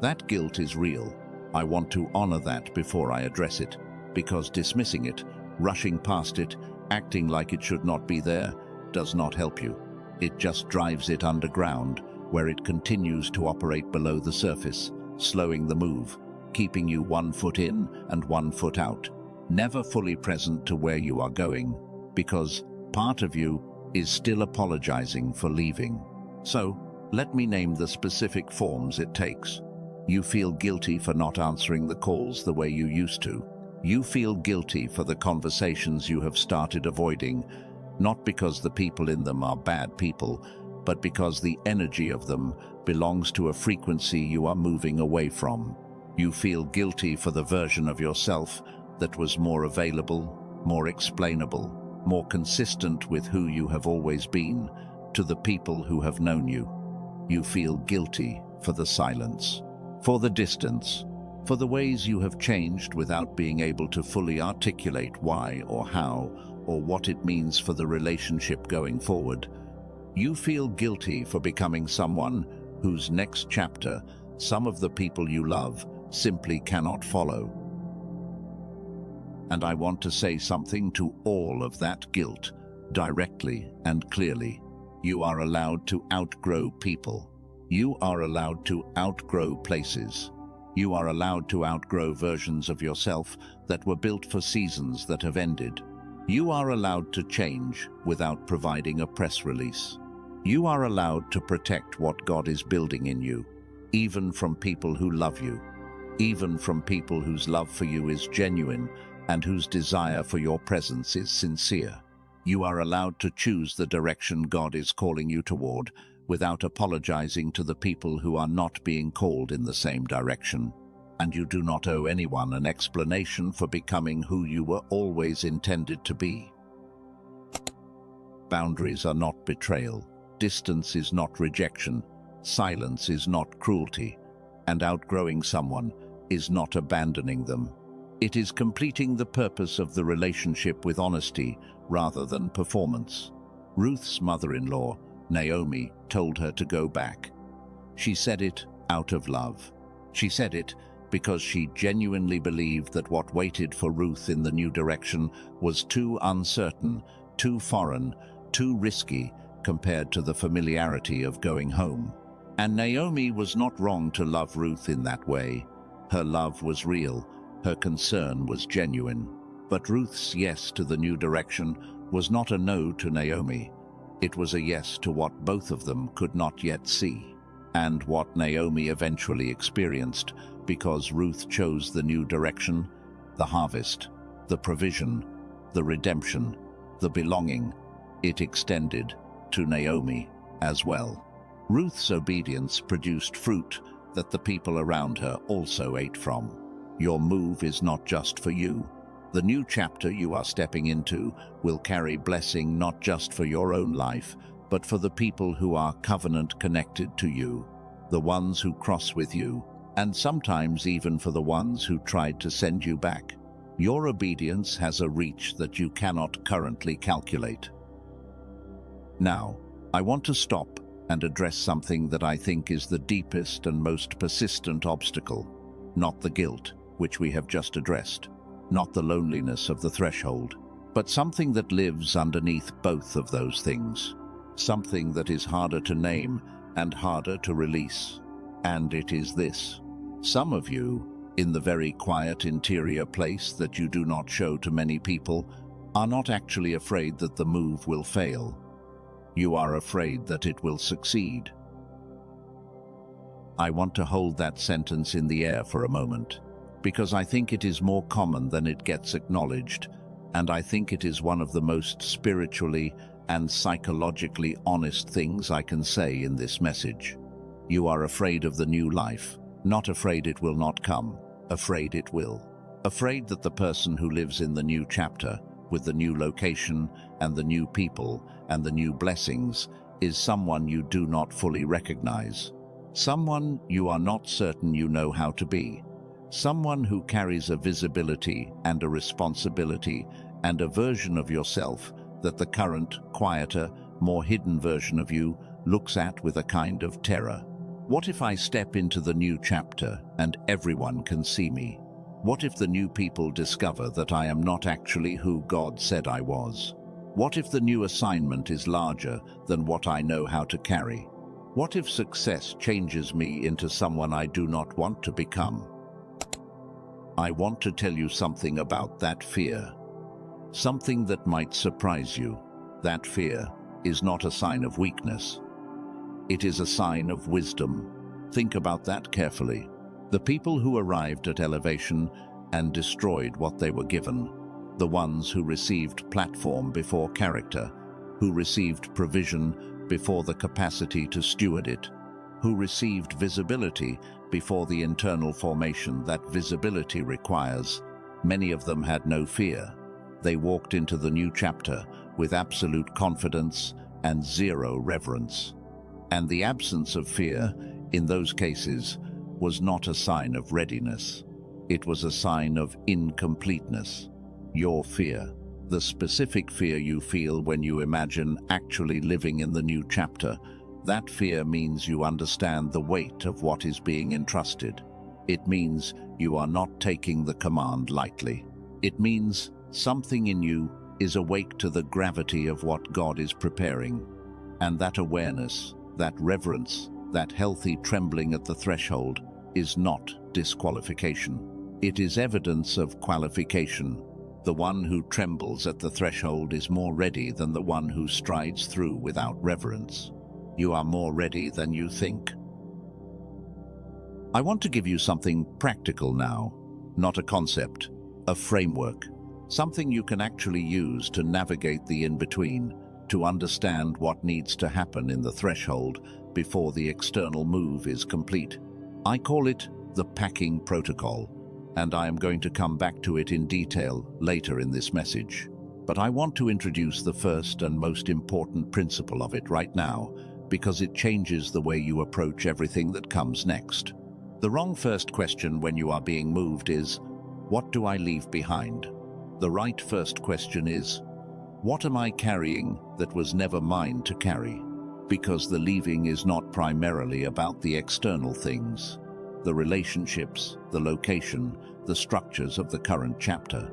That guilt is real. I want to honor that before I address it, because dismissing it, rushing past it, acting like it should not be there, does not help you. It just drives it underground, where it continues to operate below the surface, slowing the move, keeping you 1 foot in and 1 foot out, never fully present to where you are going, because part of you is still apologizing for leaving. So, let me name the specific forms it takes. You feel guilty for not answering the calls the way you used to. You feel guilty for the conversations you have started avoiding, not because the people in them are bad people, but because the energy of them belongs to a frequency you are moving away from. You feel guilty for the version of yourself that was more available, more explainable, more consistent with who you have always been, to the people who have known you. You feel guilty for the silence, for the distance, for the ways you have changed without being able to fully articulate why or how or what it means for the relationship going forward. You feel guilty for becoming someone whose next chapter some of the people you love simply cannot follow. And I want to say something to all of that guilt, directly and clearly. You are allowed to outgrow people. You are allowed to outgrow places. You are allowed to outgrow versions of yourself that were built for seasons that have ended. You are allowed to change without providing a press release. You are allowed to protect what God is building in you, even from people who love you, even from people whose love for you is genuine and whose desire for your presence is sincere. You are allowed to choose the direction God is calling you toward without apologizing to the people who are not being called in the same direction. And you do not owe anyone an explanation for becoming who you were always intended to be. Boundaries are not betrayal. Distance is not rejection. Silence is not cruelty. And outgrowing someone is not abandoning them. It is completing the purpose of the relationship with honesty rather than performance. Ruth's mother-in-law, Naomi, told her to go back. She said it out of love. She said it because she genuinely believed that what waited for Ruth in the new direction was too uncertain, too foreign, too risky compared to the familiarity of going home. And Naomi was not wrong to love Ruth in that way. Her love was real, her concern was genuine. But Ruth's yes to the new direction was not a no to Naomi. It was a yes to what both of them could not yet see, and what Naomi eventually experienced because Ruth chose the new direction: the harvest, the provision, the redemption, the belonging. It extended to Naomi as well. Ruth's obedience produced fruit that the people around her also ate from. Your move is not just for you. The new chapter you are stepping into will carry blessing not just for your own life, but for the people who are covenant connected to you, the ones who cross with you, and sometimes even for the ones who tried to send you back. Your obedience has a reach that you cannot currently calculate. Now, I want to stop and address something that I think is the deepest and most persistent obstacle, not the guilt, which we have just addressed, not the loneliness of the threshold, but something that lives underneath both of those things, something that is harder to name and harder to release. And it is this. Some of you, in the very quiet interior place that you do not show to many people, are not actually afraid that the move will fail. You are afraid that it will succeed. I want to hold that sentence in the air for a moment, because I think it is more common than it gets acknowledged, and I think it is one of the most spiritually and psychologically honest things I can say in this message. You are afraid of the new life, not afraid it will not come, afraid it will. Afraid that the person who lives in the new chapter, with the new location and the new people and the new blessings, is someone you do not fully recognize. Someone you are not certain you know how to be. Someone who carries a visibility and a responsibility and a version of yourself that the current, quieter, more hidden version of you looks at with a kind of terror. What if I step into the new chapter and everyone can see me? What if the new people discover that I am not actually who God said I was? What if the new assignment is larger than what I know how to carry? What if success changes me into someone I do not want to become? I want to tell you something about that fear. Something that might surprise you. That fear is not a sign of weakness. It is a sign of wisdom. Think about that carefully. The people who arrived at elevation and destroyed what they were given, the ones who received platform before character, who received provision before the capacity to steward it, who received visibility before the internal formation that visibility requires, many of them had no fear. They walked into the new chapter with absolute confidence and zero reverence. And the absence of fear, in those cases, was not a sign of readiness. It was a sign of incompleteness. Your fear, the specific fear you feel when you imagine actually living in the new chapter, that fear means you understand the weight of what is being entrusted. It means you are not taking the command lightly. It means something in you is awake to the gravity of what God is preparing. And that awareness, that reverence, that healthy trembling at the threshold is not disqualification. It is evidence of qualification. The one who trembles at the threshold is more ready than the one who strides through without reverence. You are more ready than you think. I want to give you something practical now, not a concept, a framework, something you can actually use to navigate the in-between, to understand what needs to happen in the threshold before the external move is complete. I call it the packing protocol, and I am going to come back to it in detail later in this message. But I want to introduce the first and most important principle of it right now, because it changes the way you approach everything that comes next. The wrong first question when you are being moved is, what do I leave behind? The right first question is, what am I carrying that was never mine to carry? Because the leaving is not primarily about the external things, the relationships, the location, the structures of the current chapter.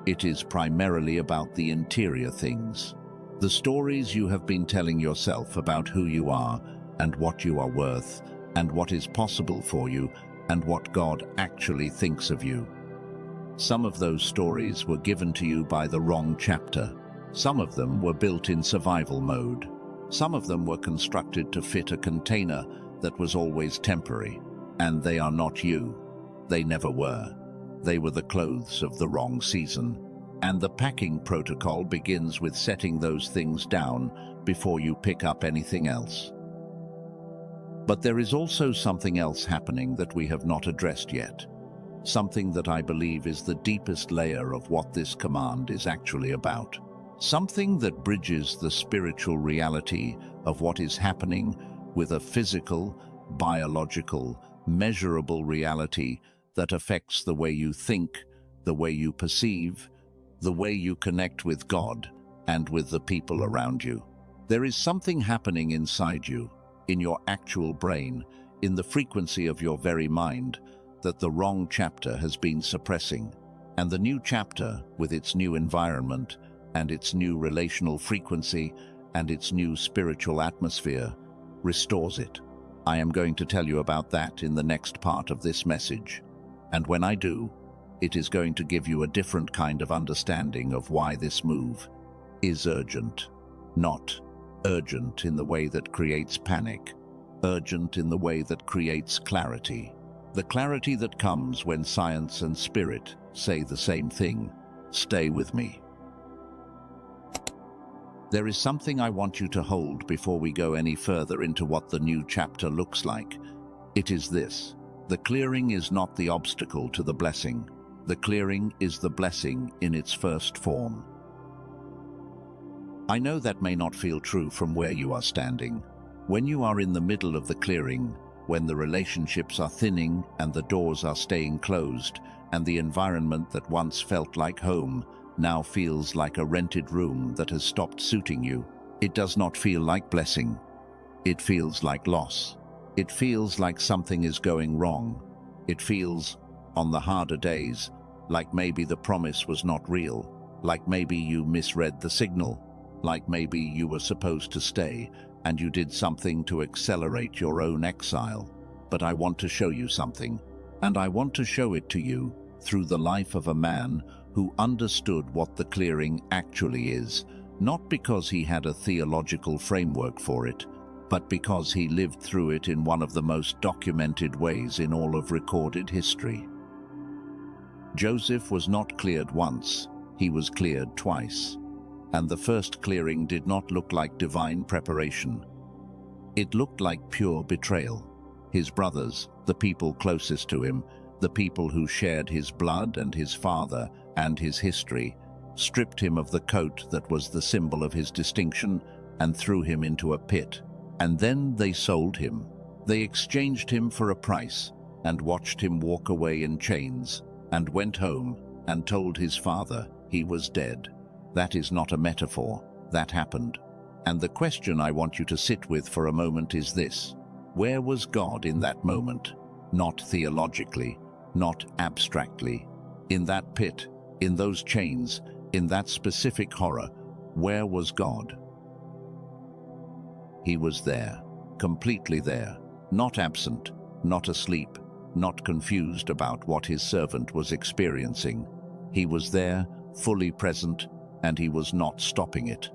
It is primarily about the interior things, the stories you have been telling yourself about who you are and what you are worth and what is possible for you and what God actually thinks of you. Some of those stories were given to you by the wrong chapter. Some of them were built in survival mode. Some of them were constructed to fit a container that was always temporary. And they are not you. They never were. They were the clothes of the wrong season. And the packing protocol begins with setting those things down before you pick up anything else. But there is also something else happening that we have not addressed yet. Something that I believe is the deepest layer of what this command is actually about. Something that bridges the spiritual reality of what is happening with a physical, biological, measurable reality that affects the way you think, the way you perceive, the way you connect with God and with the people around you. There is something happening inside you, in your actual brain, in the frequency of your very mind, that the wrong chapter has been suppressing. And the new chapter, with its new environment, and its new relational frequency, and its new spiritual atmosphere, restores it. I am going to tell you about that in the next part of this message. And when I do, it is going to give you a different kind of understanding of why this move is urgent. Not urgent in the way that creates panic, urgent in the way that creates clarity. The clarity that comes when science and spirit say the same thing. Stay with me. There is something I want you to hold before we go any further into what the new chapter looks like. It is this: the clearing is not the obstacle to the blessing. The clearing is the blessing in its first form. I know that may not feel true from where you are standing. When you are in the middle of the clearing, when the relationships are thinning and the doors are staying closed, and the environment that once felt like home now feels like a rented room that has stopped suiting you, it does not feel like blessing. It feels like loss. It feels like something is going wrong. It feels, on the harder days, like maybe the promise was not real, like maybe you misread the signal, like maybe you were supposed to stay and you did something to accelerate your own exile. But I want to show you something, and I want to show it to you through the life of a man who understood what the clearing actually is, not because he had a theological framework for it, but because he lived through it in one of the most documented ways in all of recorded history. Joseph was not cleared once, he was cleared twice. And the first clearing did not look like divine preparation. It looked like pure betrayal. His brothers, the people closest to him, the people who shared his blood and his father and his history, stripped him of the coat that was the symbol of his distinction and threw him into a pit. And then they sold him. They exchanged him for a price and watched him walk away in chains, and went home and told his father he was dead. That is not a metaphor. That happened. And the question I want you to sit with for a moment is this: where was God in that moment? Not theologically, not abstractly. In that pit, in those chains, in that specific horror, where was God? He was there, completely there, not absent, not asleep, not confused about what his servant was experiencing. He was there, fully present, and he was not stopping it.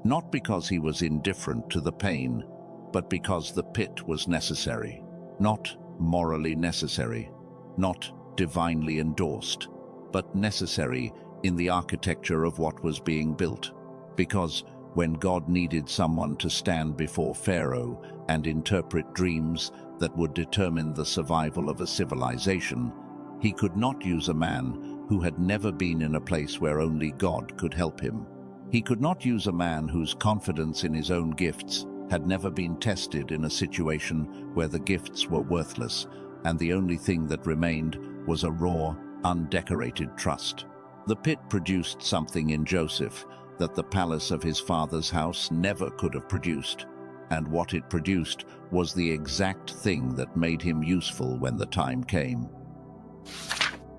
Not because he was indifferent to the pain, but because the pit was necessary. Not morally necessary, not divinely endorsed, but necessary in the architecture of what was being built. Because when God needed someone to stand before Pharaoh and interpret dreams that would determine the survival of a civilization, he could not use a man who had never been in a place where only God could help him. He could not use a man whose confidence in his own gifts had never been tested in a situation where the gifts were worthless, and the only thing that remained was a raw, undecorated trust. The pit produced something in Joseph that the palace of his father's house never could have produced, and what it produced was the exact thing that made him useful when the time came.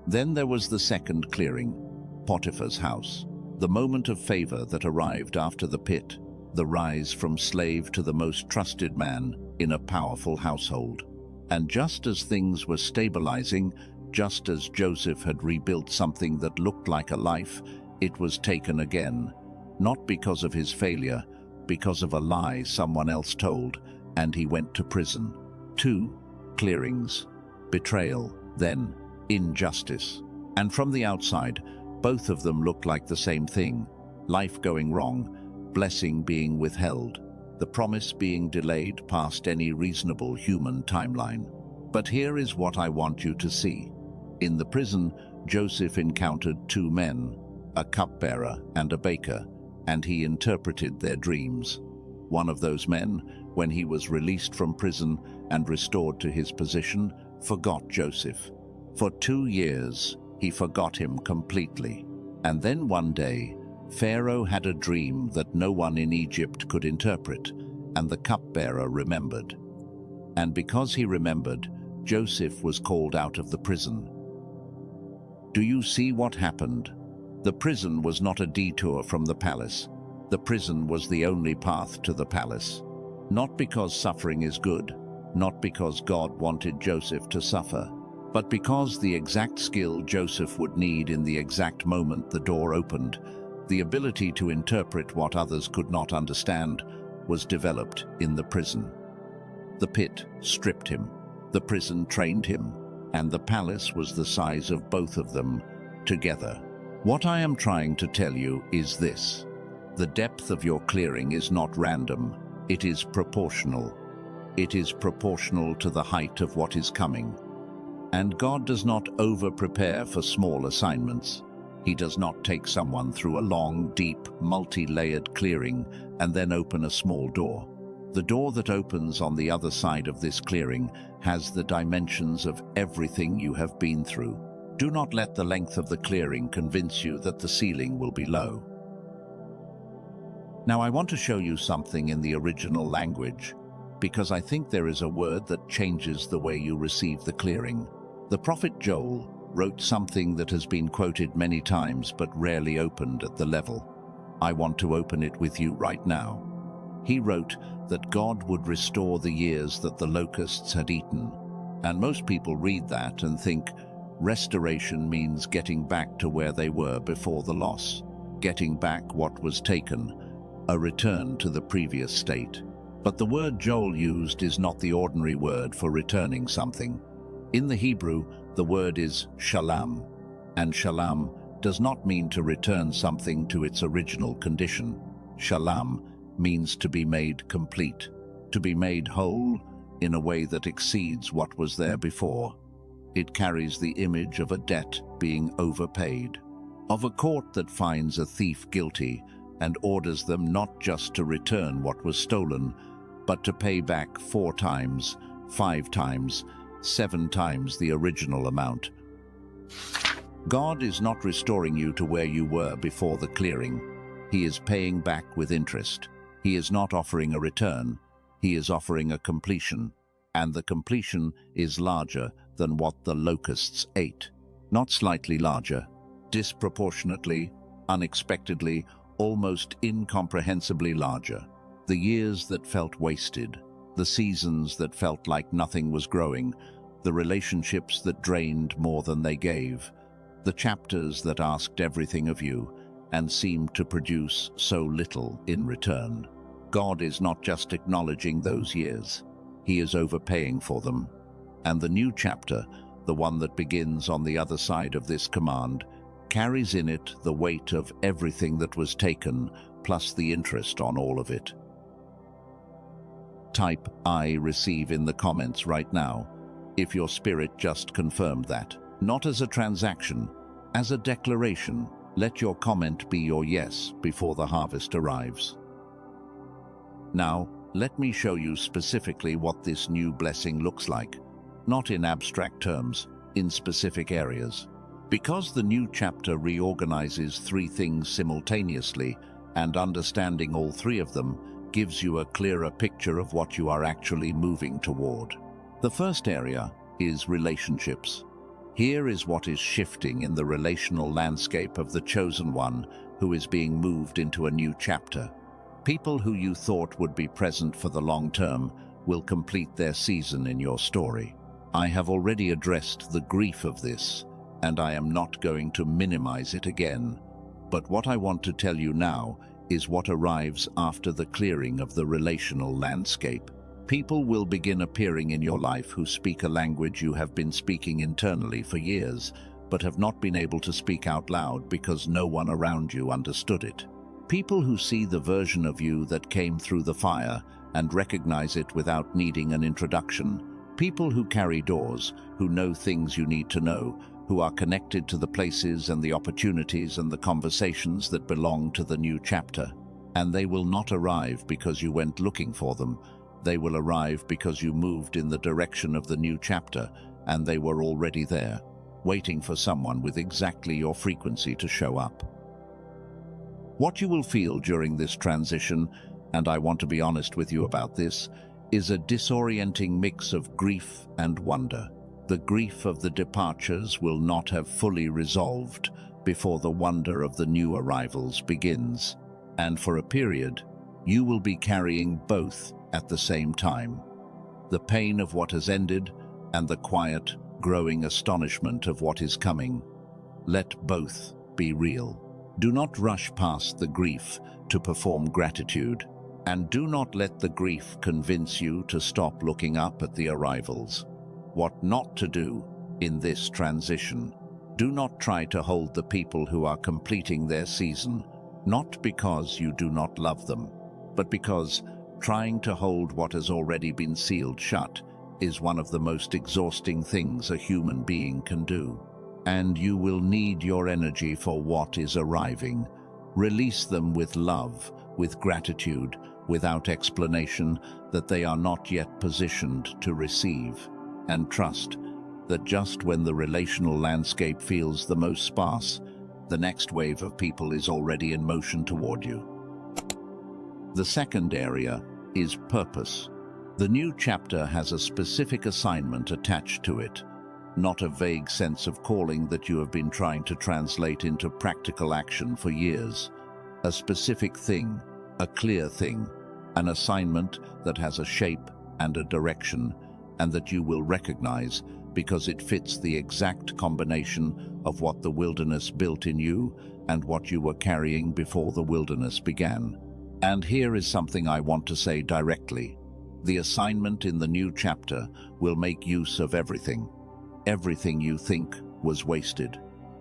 Then there was the second clearing, Potiphar's house, the moment of favor that arrived after the pit, the rise from slave to the most trusted man in a powerful household. And just as things were stabilizing, just as Joseph had rebuilt something that looked like a life, it was taken again, not because of his failure, because of a lie someone else told, and he went to prison. 2 clearings, betrayal, then injustice. And from the outside, both of them looked like the same thing: life going wrong, blessing being withheld, the promise being delayed past any reasonable human timeline. But here is what I want you to see. In the prison, Joseph encountered 2 men, a cupbearer and a baker, and he interpreted their dreams. One of those men, when he was released from prison and restored to his position, forgot Joseph. For 2 years, he forgot him completely. And then one day, Pharaoh had a dream that no one in Egypt could interpret, and the cupbearer remembered. And because he remembered, Joseph was called out of the prison. Do you see what happened? The prison was not a detour from the palace. The prison was the only path to the palace. Not because suffering is good, not because God wanted Joseph to suffer, But because the exact skill Joseph would need in the exact moment the door opened, the ability to interpret what others could not understand was developed in the prison. The pit stripped him, the prison trained him, and the palace was the size of both of them together. What I am trying to tell you is this: the depth of your clearing is not random, it is proportional. It is proportional to the height of what is coming. And God does not over-prepare for small assignments. He does not take someone through a long, deep, multi-layered clearing and then open a small door. The door that opens on the other side of this clearing has the dimensions of everything you have been through. Do not let the length of the clearing convince you that the ceiling will be low. Now I want to show you something in the original language, because I think there is a word that changes the way you receive the clearing. The prophet Joel wrote something that has been quoted many times but rarely opened at the level. I want to open it with you right now. He wrote that God would restore the years that the locusts had eaten. And most people read that and think restoration means getting back to where they were before the loss, getting back what was taken, a return to the previous state. But the word Joel used is not the ordinary word for returning something. In the Hebrew, the word is shalom, and shalom does not mean to return something to its original condition. Shalom means to be made complete, to be made whole in a way that exceeds what was there before. It carries the image of a debt being overpaid, of a court that finds a thief guilty and orders them not just to return what was stolen, but to pay back 4 times, 5 times, 7 times the original amount. God is not restoring you to where you were before the clearing. He is paying back with interest. He is not offering a return. He is offering a completion, and the completion is larger than what the locusts ate. Not slightly larger, disproportionately, unexpectedly, almost incomprehensibly larger. The years that felt wasted, the seasons that felt like nothing was growing, the relationships that drained more than they gave, the chapters that asked everything of you and seemed to produce so little in return. God is not just acknowledging those years, He is overpaying for them. And the new chapter, the one that begins on the other side of this command, carries in it the weight of everything that was taken, plus the interest on all of it. Type "I receive" in the comments right now, if your spirit just confirmed that. Not as a transaction, as a declaration. Let your comment be your yes before the harvest arrives. Now, let me show you specifically what this new blessing looks like, not in abstract terms, in specific areas. Because the new chapter reorganizes 3 things simultaneously, and understanding all 3 of them gives you a clearer picture of what you are actually moving toward. The first area is relationships. Here is what is shifting in the relational landscape of the chosen one who is being moved into a new chapter. People who you thought would be present for the long term will complete their season in your story. I have already addressed the grief of this, and I am not going to minimize it again. But what I want to tell you now is what arrives after the clearing of the relational landscape. People will begin appearing in your life who speak a language you have been speaking internally for years, but have not been able to speak out loud because no one around you understood it. People who see the version of you that came through the fire and recognize it without needing an introduction. People who carry doors, who know things you need to know, who are connected to the places and the opportunities and the conversations that belong to the new chapter. And they will not arrive because you went looking for them. They will arrive because you moved in the direction of the new chapter, and they were already there, waiting for someone with exactly your frequency to show up. What you will feel during this transition, and I want to be honest with you about this, is a disorienting mix of grief and wonder. The grief of the departures will not have fully resolved before the wonder of the new arrivals begins. And for a period, you will be carrying both at the same time. The pain of what has ended and the quiet, growing astonishment of what is coming. Let both be real. Do not rush past the grief to perform gratitude, and do not let the grief convince you to stop looking up at the arrivals. What not to do in this transition. Do not try to hold the people who are completing their season, not because you do not love them, but because trying to hold what has already been sealed shut is one of the most exhausting things a human being can do. And you will need your energy for what is arriving. Release them with love, with gratitude, without explanation that they are not yet positioned to receive. And trust that just when the relational landscape feels the most sparse, the next wave of people is already in motion toward you. The second area is purpose. The new chapter has a specific assignment attached to it, not a vague sense of calling that you have been trying to translate into practical action for years. A specific thing, a clear thing, an assignment that has a shape and a direction, and that you will recognize because it fits the exact combination of what the wilderness built in you and what you were carrying before the wilderness began. And here is something I want to say directly. The assignment in the new chapter will make use of everything. Everything you think was wasted.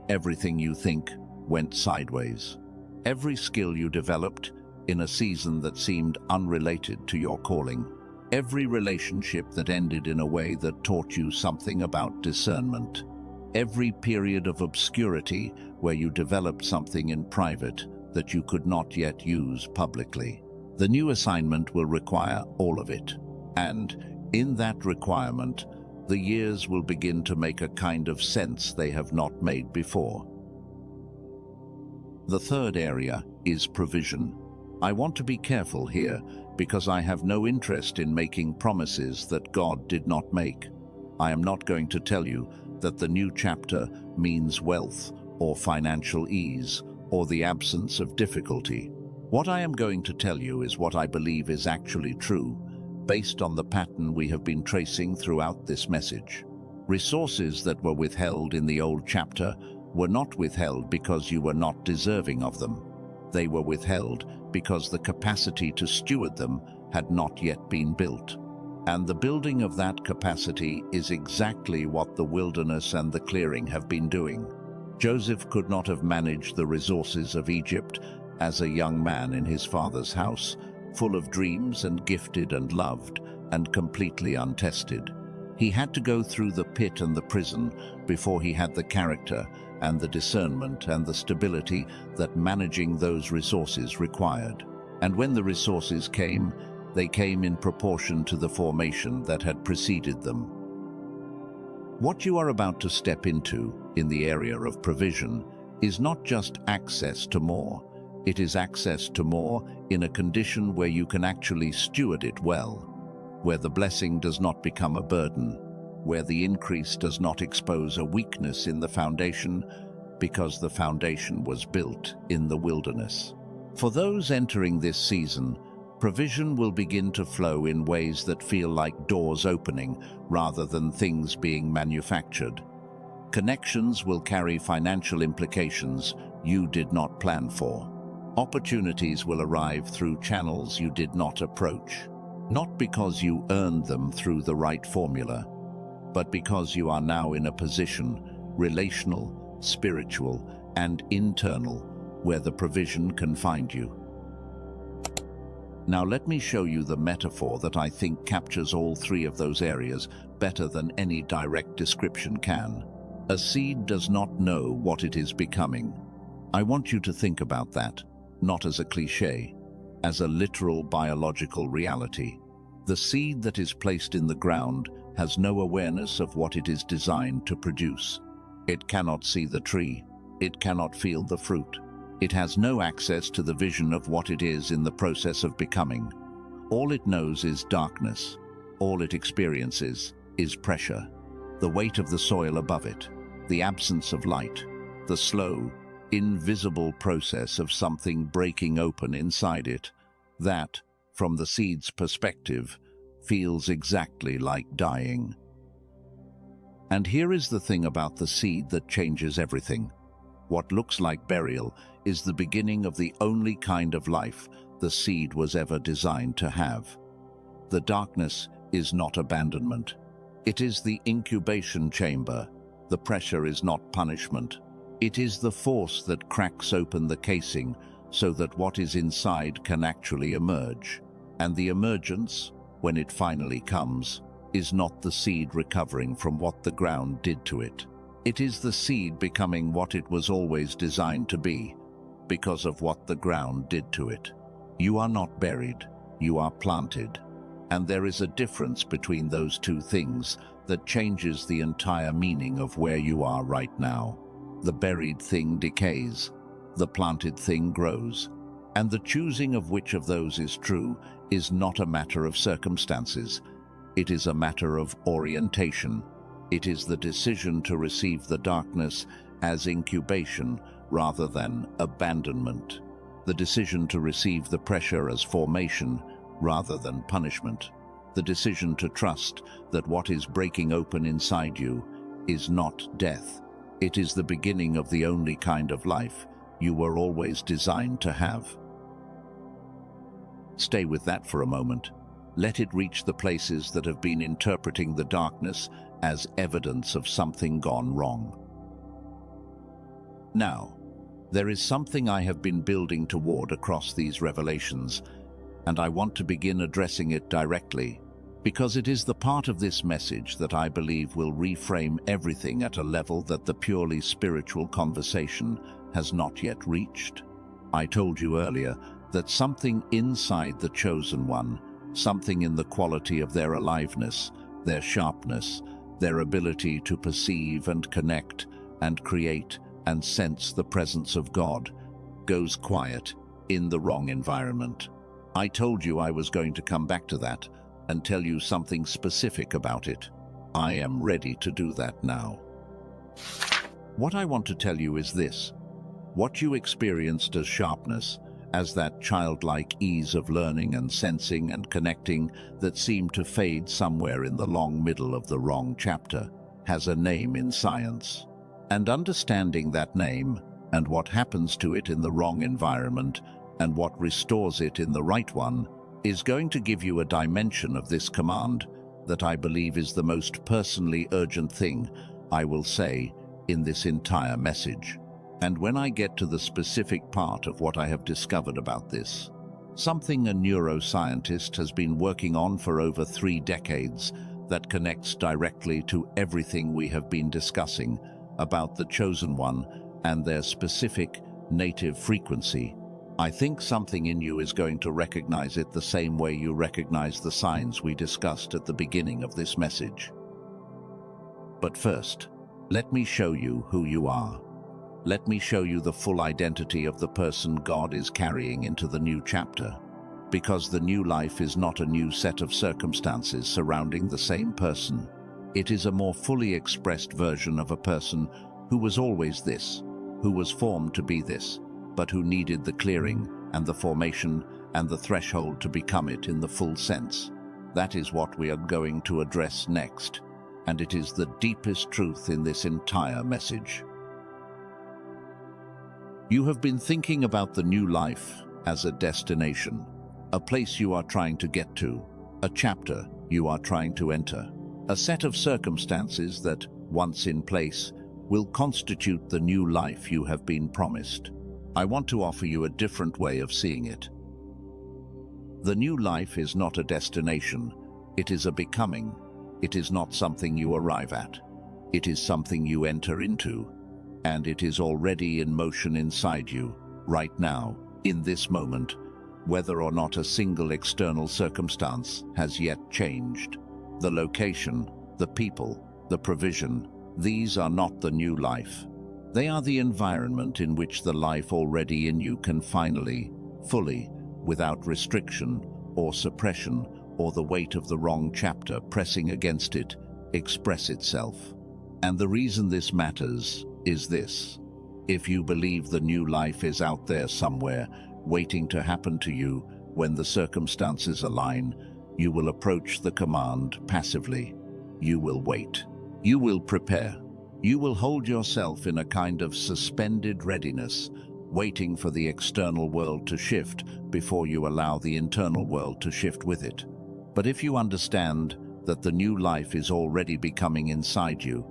Everything you think went sideways. Every skill you developed in a season that seemed unrelated to your calling. Every relationship that ended in a way that taught you something about discernment. Every period of obscurity where you developed something in private that you could not yet use publicly. The new assignment will require all of it. And in that requirement, the years will begin to make a kind of sense they have not made before. The third area is provision. I want to be careful here because I have no interest in making promises that God did not make. I am not going to tell you that the new chapter means wealth or financial ease or the absence of difficulty. What I am going to tell you is what I believe is actually true, based on the pattern we have been tracing throughout this message. Resources that were withheld in the old chapter were not withheld because you were not deserving of them. They were withheld because the capacity to steward them had not yet been built. And the building of that capacity is exactly what the wilderness and the clearing have been doing. Joseph could not have managed the resources of Egypt as a young man in his father's house, full of dreams and gifted and loved and completely untested. He had to go through the pit and the prison before he had the character and the discernment and the stability that managing those resources required. And when the resources came, they came in proportion to the formation that had preceded them. What you are about to step into in the area of provision is not just access to more. It is access to more in a condition where you can actually steward it well, where the blessing does not become a burden, where the increase does not expose a weakness in the foundation because the foundation was built in the wilderness. For those entering this season, provision will begin to flow in ways that feel like doors opening rather than things being manufactured. Connections will carry financial implications you did not plan for. Opportunities will arrive through channels you did not approach, not because you earned them through the right formula, but because you are now in a position, relational, spiritual, and internal, where the provision can find you. Now let me show you the metaphor that I think captures all three of those areas better than any direct description can. A seed does not know what it is becoming. I want you to think about that, not as a cliché, as a literal biological reality. The seed that is placed in the ground has no awareness of what it is designed to produce. It cannot see the tree. It cannot feel the fruit. It has no access to the vision of what it is in the process of becoming. All it knows is darkness. All it experiences is pressure, the weight of the soil above it, the absence of light, the slow, invisible process of something breaking open inside it that, from the seed's perspective, feels exactly like dying. And here is the thing about the seed that changes everything. What looks like burial is the beginning of the only kind of life the seed was ever designed to have. The darkness is not abandonment. It is the incubation chamber. The pressure is not punishment. It is the force that cracks open the casing so that what is inside can actually emerge. And the emergence, when it finally comes, is not the seed recovering from what the ground did to it. It is the seed becoming what it was always designed to be, because of what the ground did to it. You are not buried, you are planted. And there is a difference between those two things that changes the entire meaning of where you are right now. The buried thing decays, the planted thing grows. And the choosing of which of those is true is not a matter of circumstances. It is a matter of orientation. It is the decision to receive the darkness as incubation rather than abandonment. The decision to receive the pressure as formation rather than punishment. The decision to trust that what is breaking open inside you is not death. It is the beginning of the only kind of life you were always designed to have. Stay with that for a moment. Let it reach the places that have been interpreting the darkness as evidence of something gone wrong. Now, there is something I have been building toward across these revelations, and I want to begin addressing it directly, because it is the part of this message that I believe will reframe everything at a level that the purely spiritual conversation has not yet reached. I told you earlier that something inside the chosen one, something in the quality of their aliveness, their sharpness, their ability to perceive and connect and create and sense the presence of God, goes quiet in the wrong environment. I told you I was going to come back to that and tell you something specific about it. I am ready to do that now. What I want to tell you is this. What you experienced as sharpness, as that childlike ease of learning and sensing and connecting that seemed to fade somewhere in the long middle of the wrong chapter, has a name in science. And understanding that name and what happens to it in the wrong environment and what restores it in the right one is going to give you a dimension of this command that I believe is the most personally urgent thing I will say in this entire message. And when I get to the specific part of what I have discovered about this, something a neuroscientist has been working on for over 3 decades that connects directly to everything we have been discussing about the chosen one and their specific native frequency, I think something in you is going to recognize it the same way you recognize the signs we discussed at the beginning of this message. But first, let me show you who you are. Let me show you the full identity of the person God is carrying into the new chapter. Because the new life is not a new set of circumstances surrounding the same person. It is a more fully expressed version of a person who was always this, who was formed to be this, but who needed the clearing and the formation and the threshold to become it in the full sense. That is what we are going to address next, and it is the deepest truth in this entire message. You have been thinking about the new life as a destination, a place you are trying to get to, a chapter you are trying to enter, a set of circumstances that, once in place, will constitute the new life you have been promised. I want to offer you a different way of seeing it. The new life is not a destination, it is a becoming. It is not something you arrive at. It is something you enter into. And it is already in motion inside you, right now, in this moment, whether or not a single external circumstance has yet changed. The location, the people, the provision, these are not the new life. They are the environment in which the life already in you can finally, fully, without restriction or suppression or the weight of the wrong chapter pressing against it, express itself. And the reason this matters is this. If you believe the new life is out there somewhere, waiting to happen to you when the circumstances align, you will approach the command passively. You will wait. You will prepare. You will hold yourself in a kind of suspended readiness, waiting for the external world to shift before you allow the internal world to shift with it. But if you understand that the new life is already becoming inside you,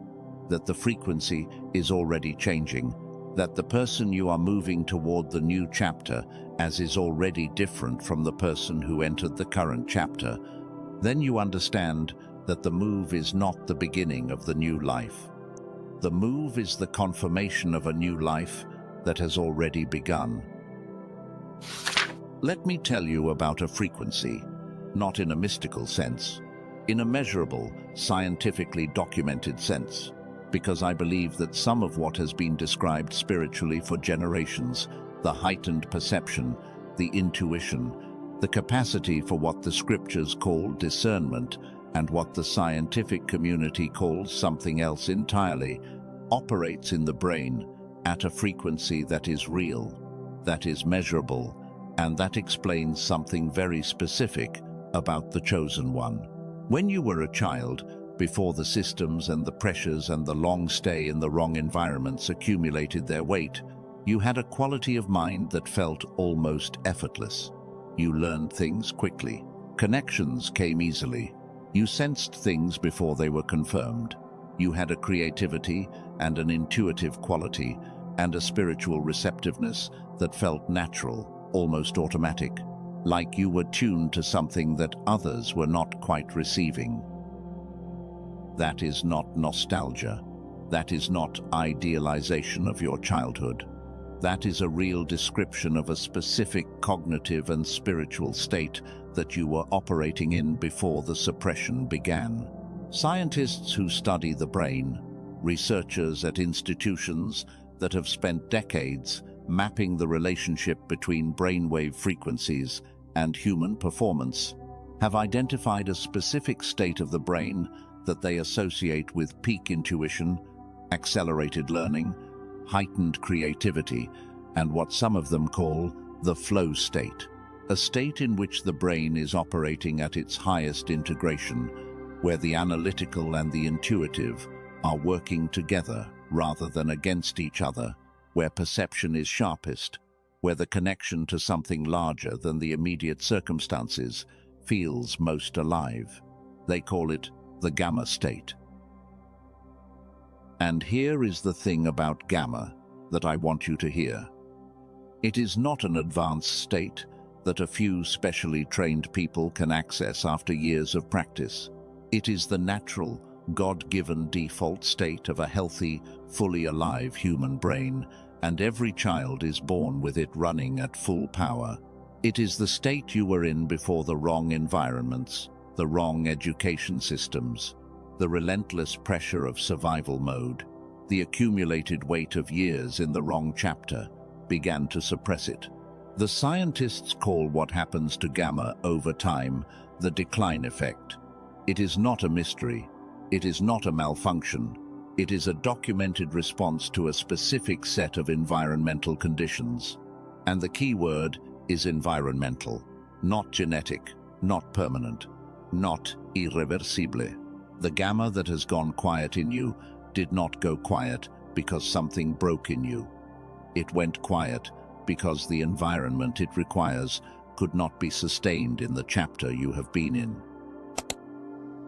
that the frequency is already changing, that the person you are moving toward the new chapter as is already different from the person who entered the current chapter, then you understand that the move is not the beginning of the new life. The move is the confirmation of a new life that has already begun. Let me tell you about a frequency, not in a mystical sense, in a measurable, scientifically documented sense, because I believe that some of what has been described spiritually for generations, the heightened perception, the intuition, the capacity for what the scriptures call discernment, and what the scientific community calls something else entirely, operates in the brain at a frequency that is real, that is measurable, and that explains something very specific about the chosen one. When you were a child, before the systems and the pressures and the long stay in the wrong environments accumulated their weight, you had a quality of mind that felt almost effortless. You learned things quickly. Connections came easily. You sensed things before they were confirmed. You had a creativity and an intuitive quality and a spiritual receptiveness that felt natural, almost automatic, like you were tuned to something that others were not quite receiving. That is not nostalgia. That is not idealization of your childhood. That is a real description of a specific cognitive and spiritual state that you were operating in before the suppression began. Scientists who study the brain, researchers at institutions that have spent decades mapping the relationship between brainwave frequencies and human performance, have identified a specific state of the brain that they associate with peak intuition, accelerated learning, heightened creativity, and what some of them call the flow state, a state in which the brain is operating at its highest integration, where the analytical and the intuitive are working together rather than against each other, where perception is sharpest, where the connection to something larger than the immediate circumstances feels most alive. They call it the gamma state. And here is the thing about gamma that I want you to hear. It is not an advanced state that a few specially trained people can access after years of practice. It is the natural, God-given default state of a healthy, fully alive human brain, and every child is born with it running at full power. It is the state you were in before the wrong environments, the wrong education systems, the relentless pressure of survival mode, the accumulated weight of years in the wrong chapter began to suppress it. The scientists call what happens to gamma over time the decline effect. It is not a mystery. It is not a malfunction. It is a documented response to a specific set of environmental conditions. And the key word is environmental, not genetic, not permanent, not irreversible. The gamma that has gone quiet in you did not go quiet because something broke in you. It went quiet because the environment it requires could not be sustained in the chapter you have been in.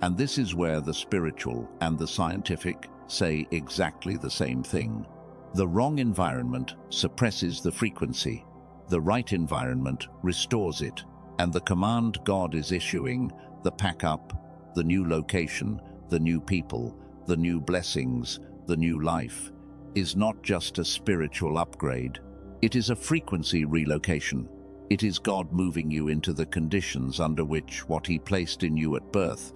And this is where the spiritual and the scientific say exactly the same thing. The wrong environment suppresses the frequency. The right environment restores it. And the command God is issuing, the pack up, the new location, the new people, the new blessings, the new life, is not just a spiritual upgrade. It is a frequency relocation. It is God moving you into the conditions under which what He placed in you at birth,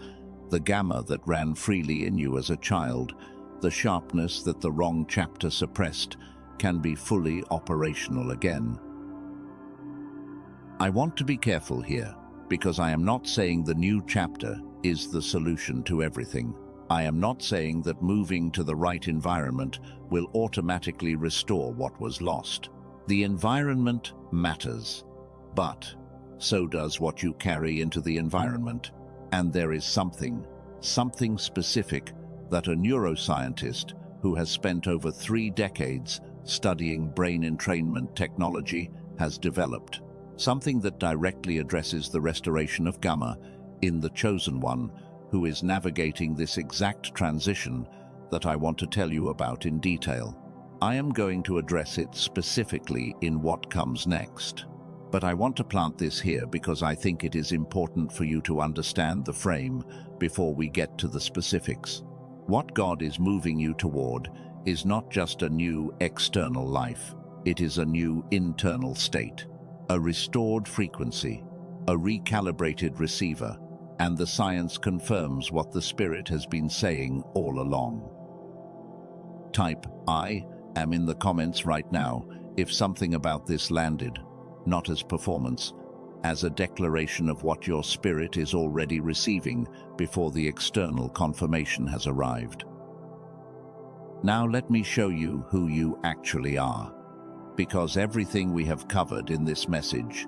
the gamma that ran freely in you as a child, the sharpness that the wrong chapter suppressed, can be fully operational again. I want to be careful here, because I am not saying the new chapter is the solution to everything. I am not saying that moving to the right environment will automatically restore what was lost. The environment matters, but so does what you carry into the environment. And there is something specific that a neuroscientist who has spent over 3 decades studying brain entrainment technology has developed, something that directly addresses the restoration of Gamma in the Chosen One, who is navigating this exact transition that I want to tell you about in detail. I am going to address it specifically in what comes next. But I want to plant this here because I think it is important for you to understand the frame before we get to the specifics. What God is moving you toward is not just a new external life. It is a new internal state, a restored frequency, a recalibrated receiver, and the science confirms what the Spirit has been saying all along. Type I am in the comments right now if something about this landed, not as performance, as a declaration of what your spirit is already receiving before the external confirmation has arrived. Now let me show you who you actually are, because everything we have covered in this message,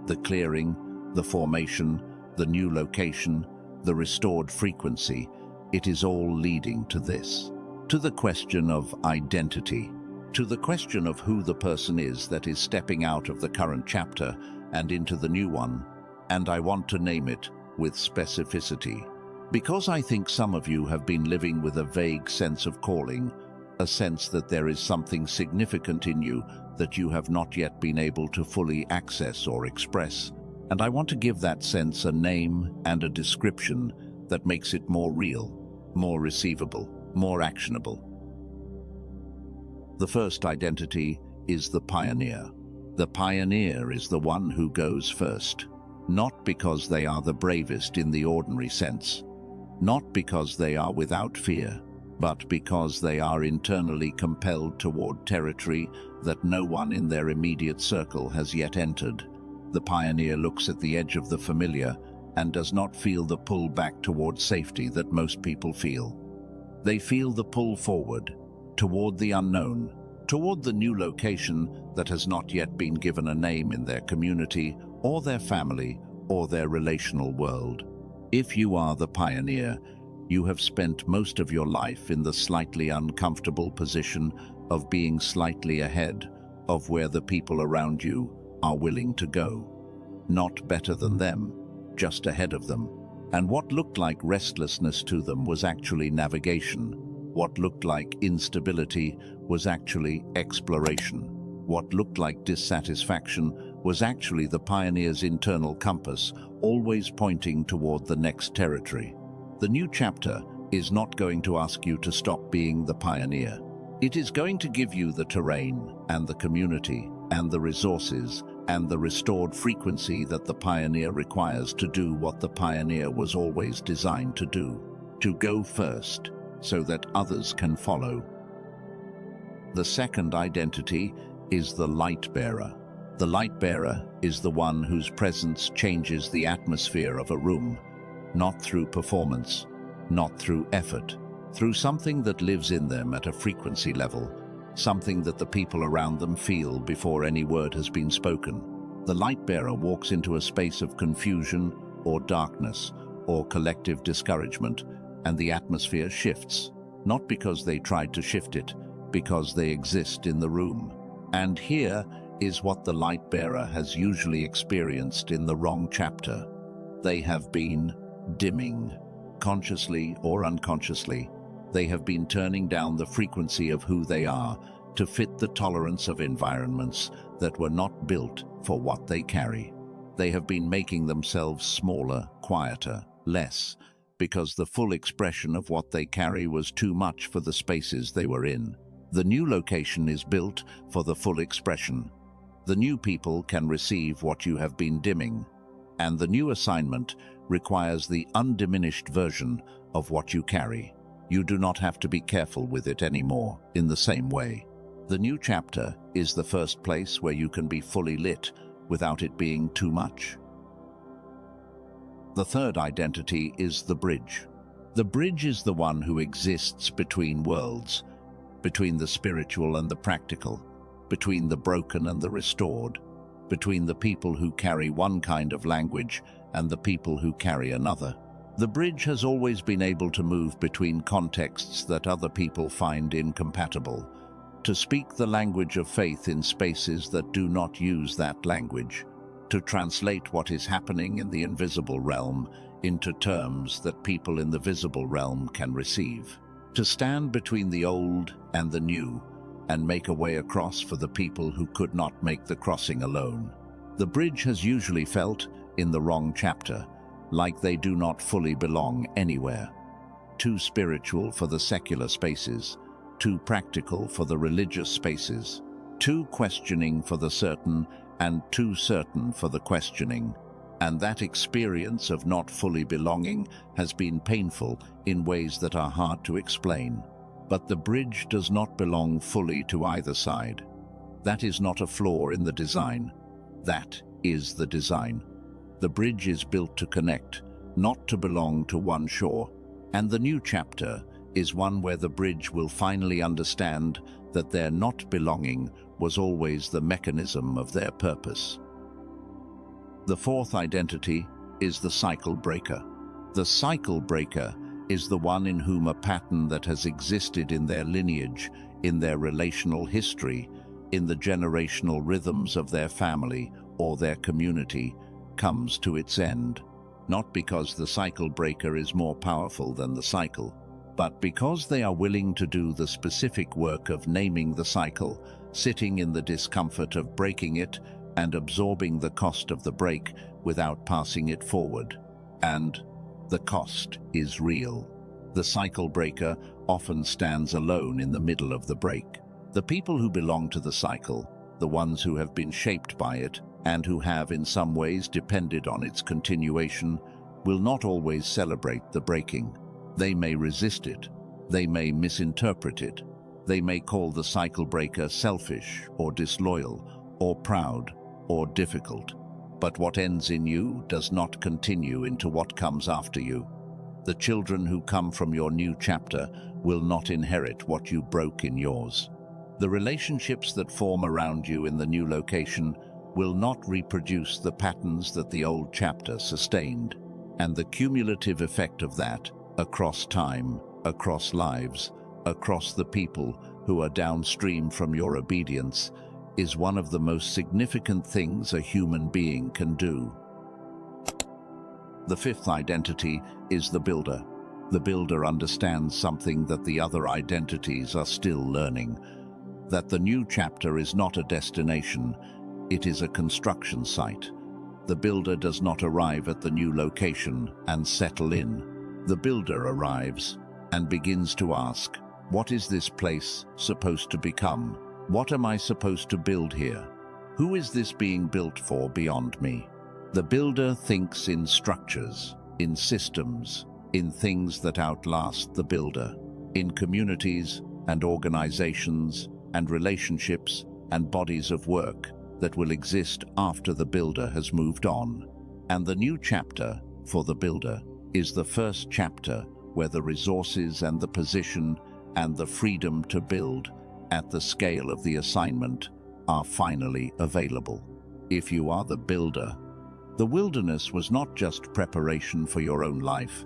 the clearing, the formation, the new location, the restored frequency, it is all leading to this, to the question of identity, to the question of who the person is that is stepping out of the current chapter and into the new one, and I want to name it with specificity. Because I think some of you have been living with a vague sense of calling, a sense that there is something significant in you that you have not yet been able to fully access or express, and I want to give that sense a name and a description that makes it more real, more receivable, more actionable. The first identity is the pioneer. The pioneer is the one who goes first, not because they are the bravest in the ordinary sense, not because they are without fear, but because they are internally compelled toward territory that no one in their immediate circle has yet entered. The pioneer looks at the edge of the familiar and does not feel the pull back toward safety that most people feel. They feel the pull forward, toward the unknown, toward the new location that has not yet been given a name in their community or their family or their relational world. If you are the pioneer, you have spent most of your life in the slightly uncomfortable position of being slightly ahead of where the people around you are willing to go. Not better than them, just ahead of them. And what looked like restlessness to them was actually navigation. What looked like instability was actually exploration. What looked like dissatisfaction was actually the pioneer's internal compass, always pointing toward the next territory. The new chapter is not going to ask you to stop being the pioneer. It is going to give you the terrain and the community and the resources and the restored frequency that the pioneer requires to do what the pioneer was always designed to do, to go first, so that others can follow. The second identity is the light bearer. The light bearer is the one whose presence changes the atmosphere of a room, not through performance, not through effort, through something that lives in them at a frequency level, something that the people around them feel before any word has been spoken. The light bearer walks into a space of confusion or darkness or collective discouragement, and the atmosphere shifts, not because they tried to shift it, because they exist in the room. And here is what the light bearer has usually experienced in the wrong chapter. They have been dimming, consciously or unconsciously. They have been turning down the frequency of who they are to fit the tolerance of environments that were not built for what they carry. They have been making themselves smaller, quieter, less, because the full expression of what they carry was too much for the spaces they were in. The new location is built for the full expression. The new people can receive what you have been dimming, and the new assignment requires the undiminished version of what you carry. You do not have to be careful with it anymore in the same way. The new chapter is the first place where you can be fully lit without it being too much. The third identity is the bridge. The bridge is the one who exists between worlds, between the spiritual and the practical, between the broken and the restored, between the people who carry one kind of language and the people who carry another. The bridge has always been able to move between contexts that other people find incompatible, to speak the language of faith in spaces that do not use that language, to translate what is happening in the invisible realm into terms that people in the visible realm can receive, to stand between the old and the new and make a way across for the people who could not make the crossing alone. The bridge has usually felt, in the wrong chapter, like they do not fully belong anywhere. Too spiritual for the secular spaces, too practical for the religious spaces, too questioning for the certain and too certain for the questioning. And that experience of not fully belonging has been painful in ways that are hard to explain. But the bridge does not belong fully to either side. That is not a flaw in the design. That is the design. The bridge is built to connect, not to belong to one shore. And the new chapter is one where the bridge will finally understand that their not belonging was always the mechanism of their purpose. The fourth identity is the cycle breaker. The cycle breaker is the one in whom a pattern that has existed in their lineage, in their relational history, in the generational rhythms of their family or their community, comes to its end. Not because the cycle breaker is more powerful than the cycle, but because they are willing to do the specific work of naming the cycle, sitting in the discomfort of breaking it, and absorbing the cost of the break without passing it forward. And the cost is real. The cycle breaker often stands alone in the middle of the break. The people who belong to the cycle, the ones who have been shaped by it and who have in some ways depended on its continuation, will not always celebrate the breaking. They may resist it. They may misinterpret it. They may call the cycle breaker selfish or disloyal or proud or difficult. But what ends in you does not continue into what comes after you. The children who come from your new chapter will not inherit what you broke in yours. The relationships that form around you in the new location will not reproduce the patterns that the old chapter sustained. And the cumulative effect of that, across time, across lives, across the people who are downstream from your obedience, is one of the most significant things a human being can do. The fifth identity is the builder. The builder understands something that the other identities are still learning, that the new chapter is not a destination, it is a construction site. The builder does not arrive at the new location and settle in. The builder arrives and begins to ask, what is this place supposed to become? What am I supposed to build here? Who is this being built for beyond me? The builder thinks in structures, in systems, in things that outlast the builder, in communities and organizations and relationships and bodies of work that will exist after the builder has moved on. And the new chapter, for the builder, is the first chapter where the resources and the position and the freedom to build at the scale of the assignment are finally available. If you are the builder, the wilderness was not just preparation for your own life,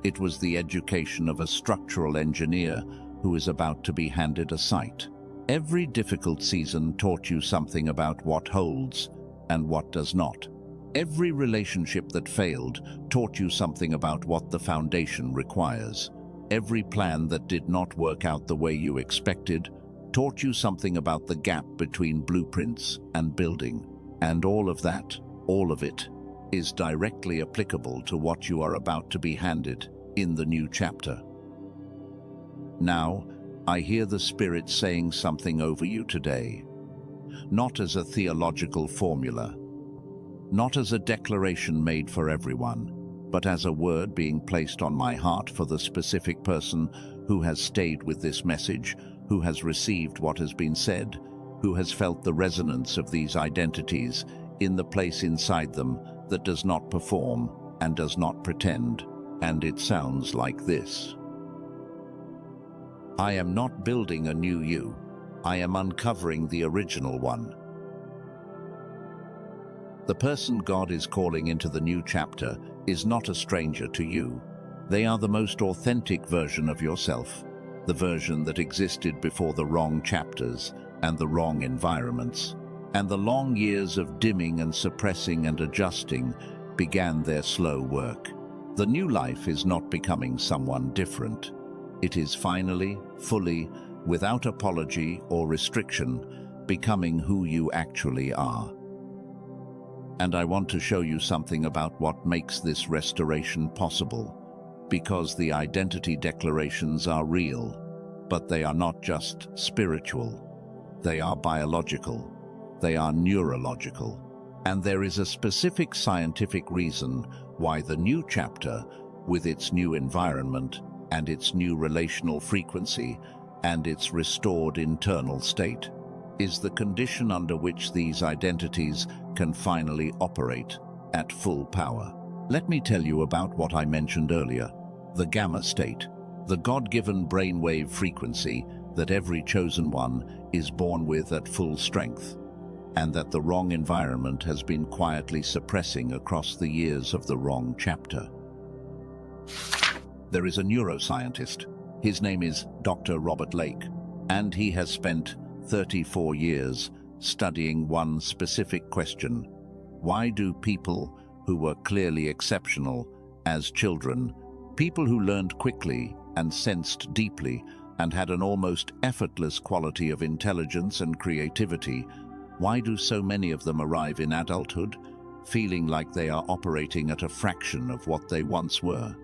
it was the education of a structural engineer who is about to be handed a site. Every difficult season taught you something about what holds and what does not. Every relationship that failed taught you something about what the foundation requires. Every plan that did not work out the way you expected taught you something about the gap between blueprints and building. And all of that, all of it, is directly applicable to what you are about to be handed in the new chapter. Now, I hear the Spirit saying something over you today, not as a theological formula, not as a declaration made for everyone, but as a word being placed on my heart for the specific person who has stayed with this message, who has received what has been said, who has felt the resonance of these identities in the place inside them that does not perform and does not pretend. And it sounds like this. I am not building a new you. I am uncovering the original one. The person God is calling into the new chapter is not a stranger to you. They are the most authentic version of yourself, the version that existed before the wrong chapters and the wrong environments. And the long years of dimming and suppressing and adjusting began their slow work. The new life is not becoming someone different. It is finally, fully, without apology or restriction, becoming who you actually are. And I want to show you something about what makes this restoration possible, because the identity declarations are real, but they are not just spiritual. They are biological. They are neurological. And there is a specific scientific reason why the new chapter, with its new environment and its new relational frequency and its restored internal state, is the condition under which these identities can finally operate at full power. Let me tell you about what I mentioned earlier, the gamma state, the God-given brainwave frequency that every chosen one is born with at full strength, and that the wrong environment has been quietly suppressing across the years of the wrong chapter. There is a neuroscientist. His name is Dr. Robert Lake, and he has spent 34 years studying one specific question. Why do people who were clearly exceptional as children, people who learned quickly and sensed deeply and had an almost effortless quality of intelligence and creativity, why do so many of them arrive in adulthood feeling like they are operating at a fraction of what they once were?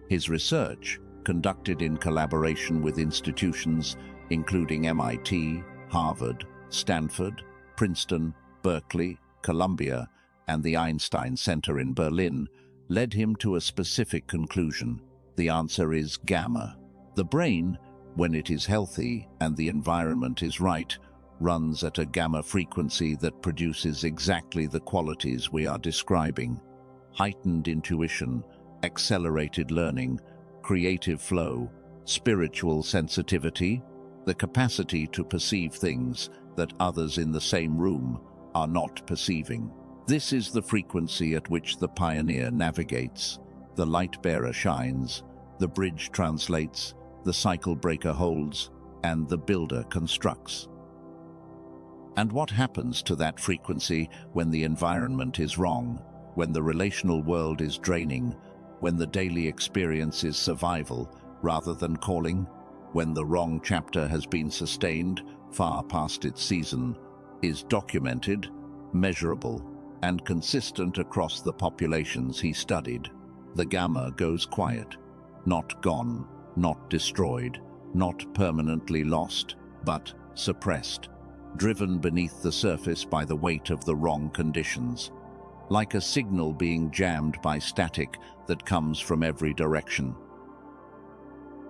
His research, conducted in collaboration with institutions including MIT, Harvard, Stanford, Princeton, Berkeley, Columbia, and the Einstein Center in Berlin, led him to a specific conclusion. The answer is gamma. The brain, when it is healthy and the environment is right, runs at a gamma frequency that produces exactly the qualities we are describing: heightened intuition, accelerated learning, creative flow, spiritual sensitivity, the capacity to perceive things that others in the same room are not perceiving. This is the frequency at which the pioneer navigates, the light bearer shines, the bridge translates, the cycle breaker holds, and the builder constructs. And what happens to that frequency when the environment is wrong, when the relational world is draining, when the daily experience is survival rather than calling, when the wrong chapter has been sustained far past its season, is documented, measurable, and consistent across the populations he studied? The gamma goes quiet, not gone, not destroyed, not permanently lost, but suppressed, driven beneath the surface by the weight of the wrong conditions, like a signal being jammed by static that comes from every direction.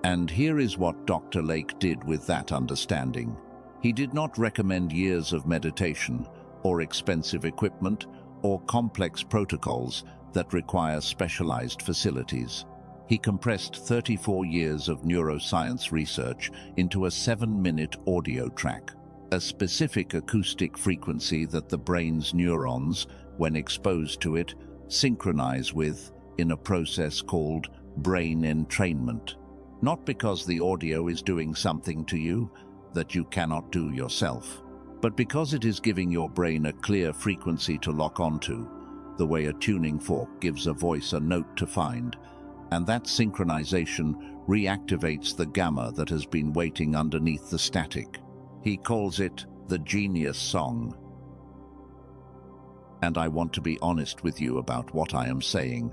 And here is what Dr. Lake did with that understanding. He did not recommend years of meditation, or expensive equipment, or complex protocols that require specialized facilities. He compressed 34 years of neuroscience research into a 7-minute audio track, a specific acoustic frequency that the brain's neurons, when exposed to it, synchronize with in a process called brain entrainment. Not because the audio is doing something to you that you cannot do yourself, but because it is giving your brain a clear frequency to lock onto, the way a tuning fork gives a voice a note to find, and that synchronization reactivates the gamma that has been waiting underneath the static. He calls it the genius song. And I want to be honest with you about what I am saying.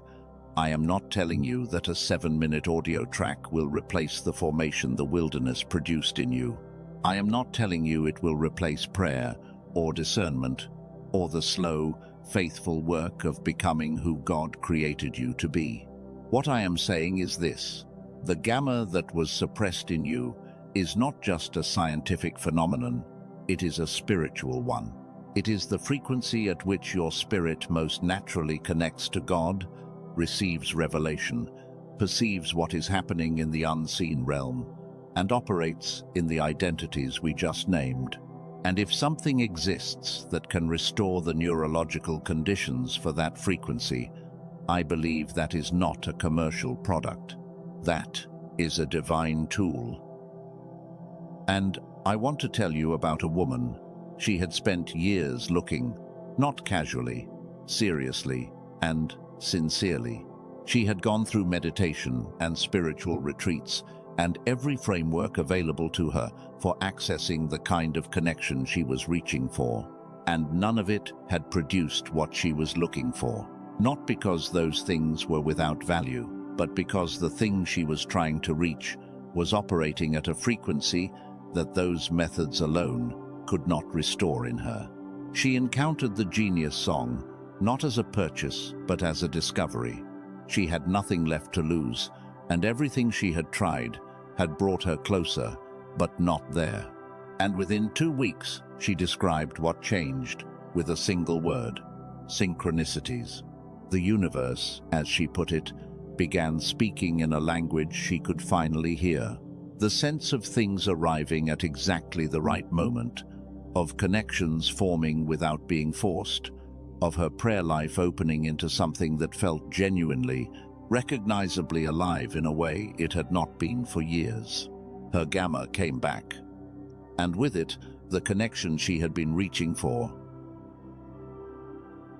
I am not telling you that a 7-minute audio track will replace the formation the wilderness produced in you. I am not telling you it will replace prayer or discernment or the slow, faithful work of becoming who God created you to be. What I am saying is this: the gamma that was suppressed in you is not just a scientific phenomenon, it is a spiritual one. It is the frequency at which your spirit most naturally connects to God, receives revelation, perceives what is happening in the unseen realm, and operates in the identities we just named. And if something exists that can restore the neurological conditions for that frequency, I believe that is not a commercial product. That is a divine tool. And I want to tell you about a woman. She had spent years looking, not casually, seriously, and sincerely. She had gone through meditation and spiritual retreats and every framework available to her for accessing the kind of connection she was reaching for. And none of it had produced what she was looking for. Not because those things were without value, but because the thing she was trying to reach was operating at a frequency that those methods alone could not restore in her. She encountered the Genius Song not as a purchase, but as a discovery. She had nothing left to lose, and everything she had tried had brought her closer, but not there. And within 2 weeks, she described what changed with a single word: synchronicities. The universe, as she put it, began speaking in a language she could finally hear. The sense of things arriving at exactly the right moment, of connections forming without being forced, of her prayer life opening into something that felt genuinely, recognizably alive in a way it had not been for years. Her gamma came back, and with it, the connection she had been reaching for.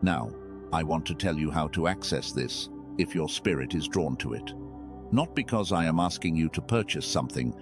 Now, I want to tell you how to access this, if your spirit is drawn to it. Not because I am asking you to purchase something,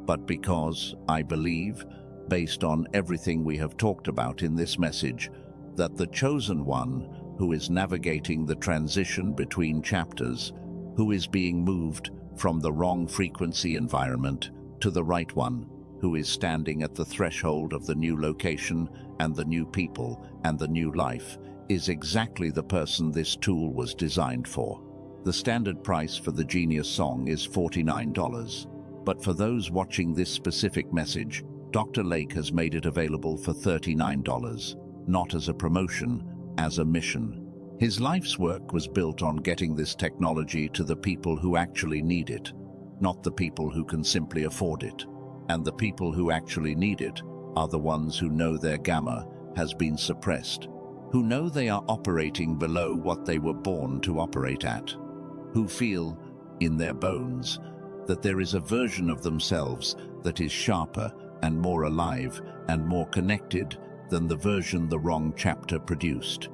but because I believe, based on everything we have talked about in this message, that the chosen one who is navigating the transition between chapters, who is being moved from the wrong frequency environment to the right one, who is standing at the threshold of the new location and the new people and the new life, is exactly the person this tool was designed for. The standard price for the Genius Song is $49, but for those watching this specific message, Dr. Lake has made it available for $39, not as a promotion, as a mission. His life's work was built on getting this technology to the people who actually need it, not the people who can simply afford it. And the people who actually need it are the ones who know their gamma has been suppressed, who know they are operating below what they were born to operate at, who feel, in their bones, that there is a version of themselves that is sharper and more alive and more connected than the version the wrong chapter produced.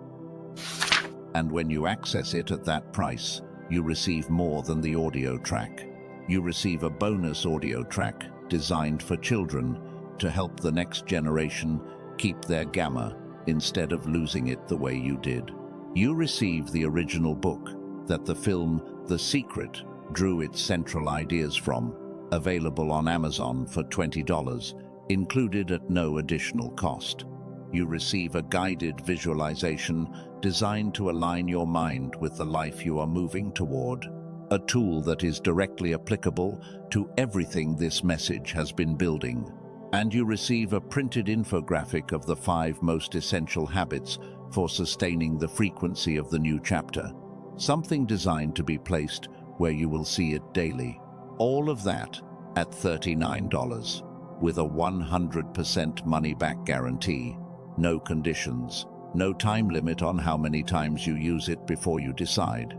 And when you access it at that price, you receive more than the audio track. You receive a bonus audio track designed for children to help the next generation keep their gamma instead of losing it the way you did. You receive the original book that the film The Secret drew its central ideas from, available on Amazon for $20, included at no additional cost. You receive a guided visualization designed to align your mind with the life you are moving toward, a tool that is directly applicable to everything this message has been building. And you receive a printed infographic of the 5 most essential habits for sustaining the frequency of the new chapter, something designed to be placed where you will see it daily. All of that at $39, with a 100% money-back guarantee, no conditions, no time limit on how many times you use it before you decide.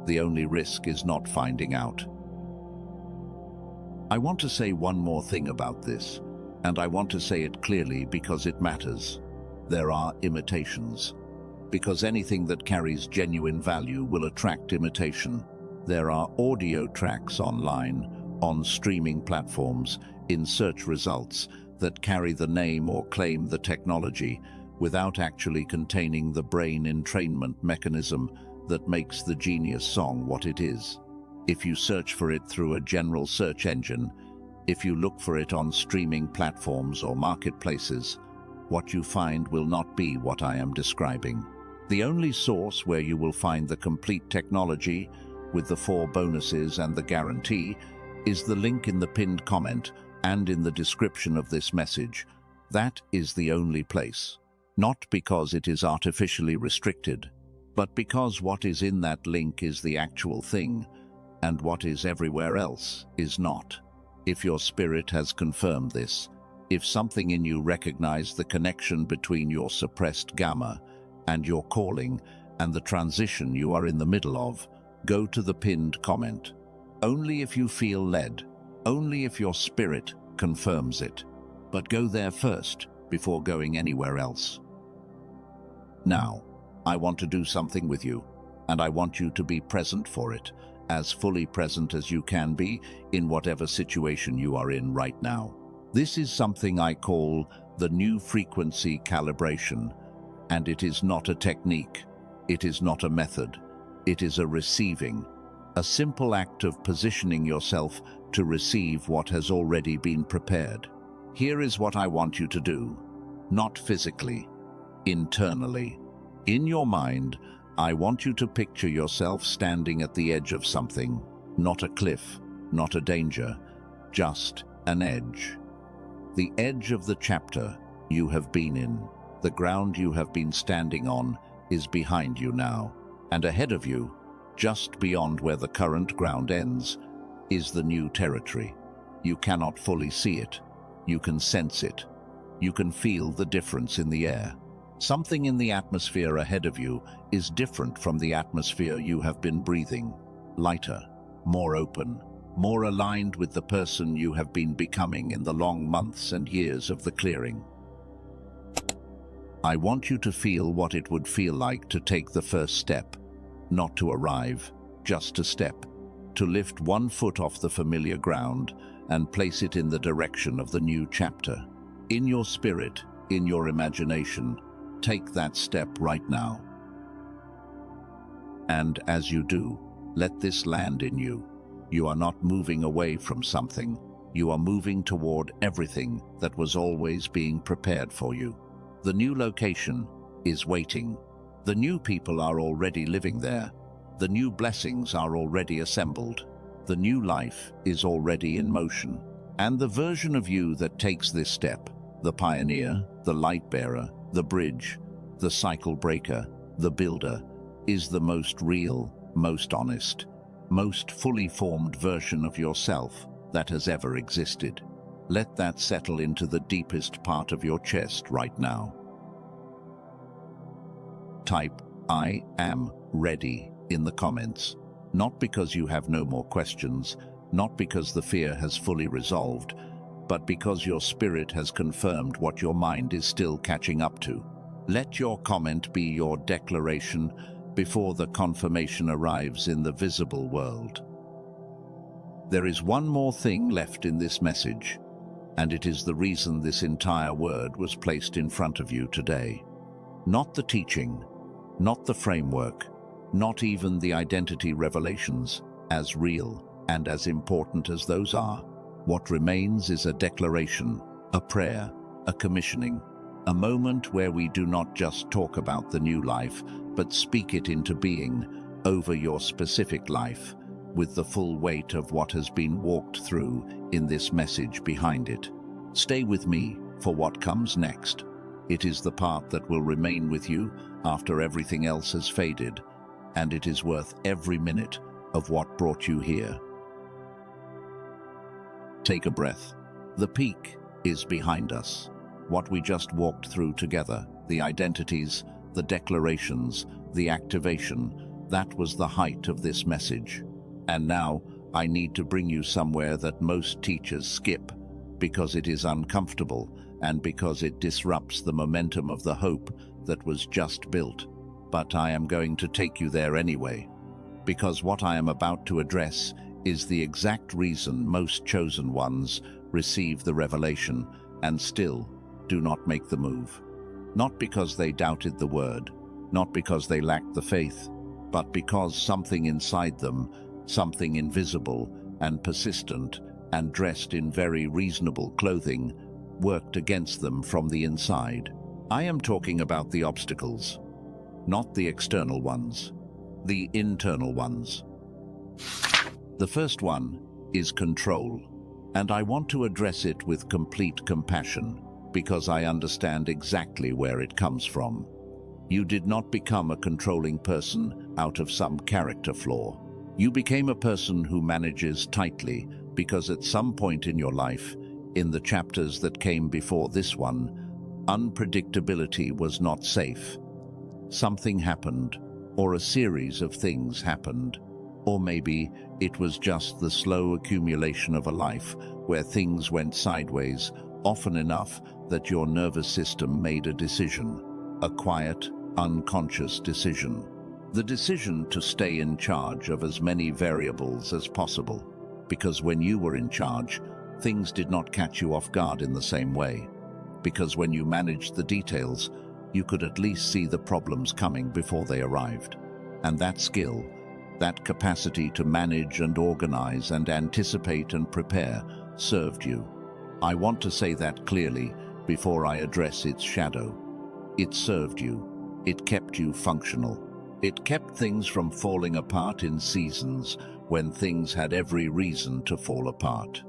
The only risk is not finding out. I want to say one more thing about this, and I want to say it clearly because it matters. There are imitations. Because anything that carries genuine value will attract imitation. There are audio tracks online, on streaming platforms, in search results that carry the name or claim the technology without actually containing the brain entrainment mechanism that makes the Genius Song what it is. If you search for it through a general search engine, if you look for it on streaming platforms or marketplaces, what you find will not be what I am describing. The only source where you will find the complete technology, with the 4 bonuses and the guarantee, is the link in the pinned comment and in the description of this message. That is the only place. Not because it is artificially restricted, but because what is in that link is the actual thing, and what is everywhere else is not. If your spirit has confirmed this, if something in you recognizes the connection between your suppressed gamma and your calling, and the transition you are in the middle of, go to the pinned comment. Only if you feel led, only if your spirit confirms it. But go there first before going anywhere else. Now, I want to do something with you, and I want you to be present for it, as fully present as you can be in whatever situation you are in right now. This is something I call the new frequency calibration, and it is not a technique, it is not a method, it is a receiving, a simple act of positioning yourself to receive what has already been prepared. Here is what I want you to do, not physically, internally. In your mind, I want you to picture yourself standing at the edge of something, not a cliff, not a danger, just an edge. The edge of the chapter you have been in, the ground you have been standing on, is behind you now, and ahead of you, just beyond where the current ground ends, is the new territory. You cannot fully see it. You can sense it. You can feel the difference in the air. Something in the atmosphere ahead of you is different from the atmosphere you have been breathing. Lighter, more open, more aligned with the person you have been becoming in the long months and years of the clearing. I want you to feel what it would feel like to take the first step, not to arrive, just to step, to lift one foot off the familiar ground and place it in the direction of the new chapter. In your spirit, in your imagination, take that step right now. And as you do, let this land in you. You are not moving away from something. You are moving toward everything that was always being prepared for you. The new location is waiting. The new people are already living there. The new blessings are already assembled. The new life is already in motion. And the version of you that takes this step, the pioneer, the light bearer, the bridge, the cycle breaker, the builder, is the most real, most honest, most fully formed version of yourself that has ever existed. Let that settle into the deepest part of your chest right now. Type, "I am ready" in the comments, not because you have no more questions, not because the fear has fully resolved, but because your spirit has confirmed what your mind is still catching up to. Let your comment be your declaration before the confirmation arrives in the visible world. There is one more thing left in this message, and it is the reason this entire word was placed in front of you today. Not the teaching, not the framework, not even the identity revelations, as real and as important as those are. What remains is a declaration, a prayer, a commissioning, a moment where we do not just talk about the new life, but speak it into being over your specific life, with the full weight of what has been walked through in this message behind it. Stay with me for what comes next. It is the part that will remain with you after everything else has faded, and it is worth every minute of what brought you here. Take a breath. The peak is behind us. What we just walked through together, the identities, the declarations, the activation, that was the height of this message. And now I need to bring you somewhere that most teachers skip, because it is uncomfortable and because it disrupts the momentum of the hope that was just built. But I am going to take you there anyway, because what I am about to address is the exact reason most chosen ones receive the revelation and still do not make the move. Not because they doubted the word, not because they lacked the faith, but because something inside them, something invisible and persistent and dressed in very reasonable clothing, worked against them from the inside. I am talking about the obstacles, not the external ones, the internal ones. The first one is control, and I want to address it with complete compassion because I understand exactly where it comes from. You did not become a controlling person out of some character flaw. You became a person who manages tightly because at some point in your life, in the chapters that came before this one, unpredictability was not safe. Something happened, or a series of things happened. Or maybe it was just the slow accumulation of a life where things went sideways often enough that your nervous system made a decision, a quiet, unconscious decision. The decision to stay in charge of as many variables as possible, because when you were in charge, things did not catch you off guard in the same way. Because when you managed the details, you could at least see the problems coming before they arrived. And that skill, that capacity to manage and organize and anticipate and prepare, served you. I want to say that clearly before I address its shadow. It served you. It kept you functional. It kept things from falling apart in seasons when things had every reason to fall apart.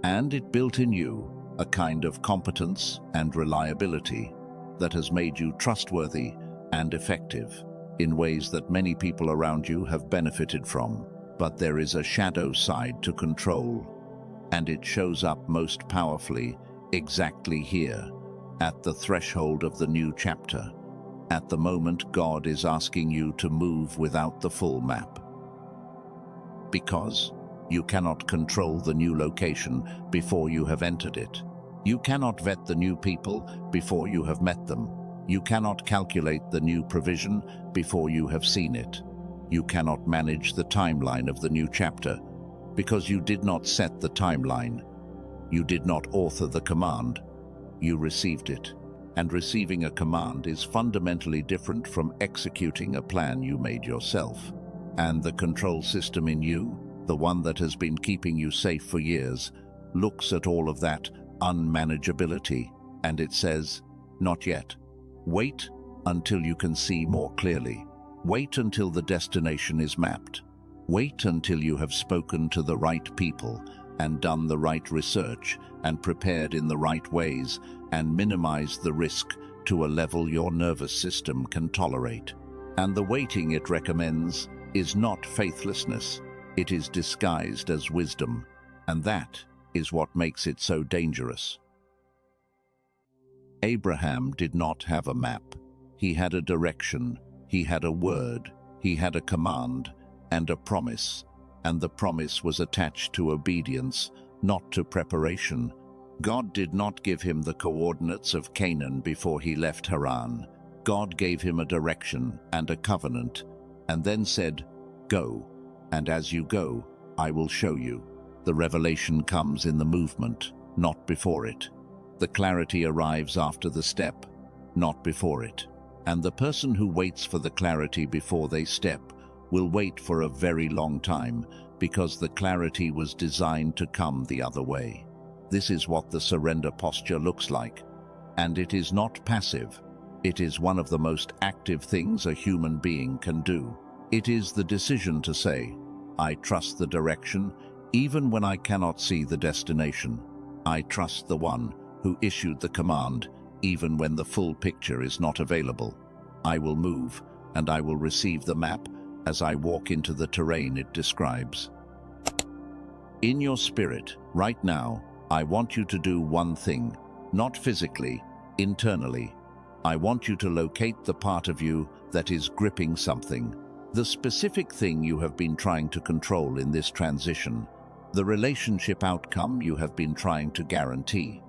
And it built in you a kind of competence and reliability that has made you trustworthy and effective in ways that many people around you have benefited from. But there is a shadow side to control, and it shows up most powerfully exactly here, at the threshold of the new chapter, at the moment God is asking you to move without the full map. Because you cannot control the new location before you have entered it. You cannot vet the new people before you have met them. You cannot calculate the new provision before you have seen it. You cannot manage the timeline of the new chapter because you did not set the timeline. You did not author the command. You received it. And receiving a command is fundamentally different from executing a plan you made yourself. And the control system in you, the one that has been keeping you safe for years, looks at all of that unmanageability and it says, not yet. Wait until you can see more clearly. Wait until the destination is mapped. Wait until you have spoken to the right people and done the right research and prepared in the right ways and minimized the risk to a level your nervous system can tolerate. And the waiting it recommends is not faithlessness. It is disguised as wisdom, and that is what makes it so dangerous. Abraham did not have a map. He had a direction, he had a word, he had a command, and a promise, and the promise was attached to obedience, not to preparation. God did not give him the coordinates of Canaan before he left Haran. God gave him a direction and a covenant, and then said, "Go, and as you go, I will show you." The revelation comes in the movement, not before it. The clarity arrives after the step, not before it. And the person who waits for the clarity before they step will wait for a very long time, because the clarity was designed to come the other way. This is what the surrender posture looks like. And it is not passive. It is one of the most active things a human being can do. It is the decision to say, I trust the direction, even when I cannot see the destination. I trust the one who issued the command, even when the full picture is not available. I will move, and I will receive the map as I walk into the terrain it describes. In your spirit, right now, I want you to do one thing, not physically, internally. I want you to locate the part of you that is gripping something, the specific thing you have been trying to control in this transition, the relationship outcome you have been trying to guarantee,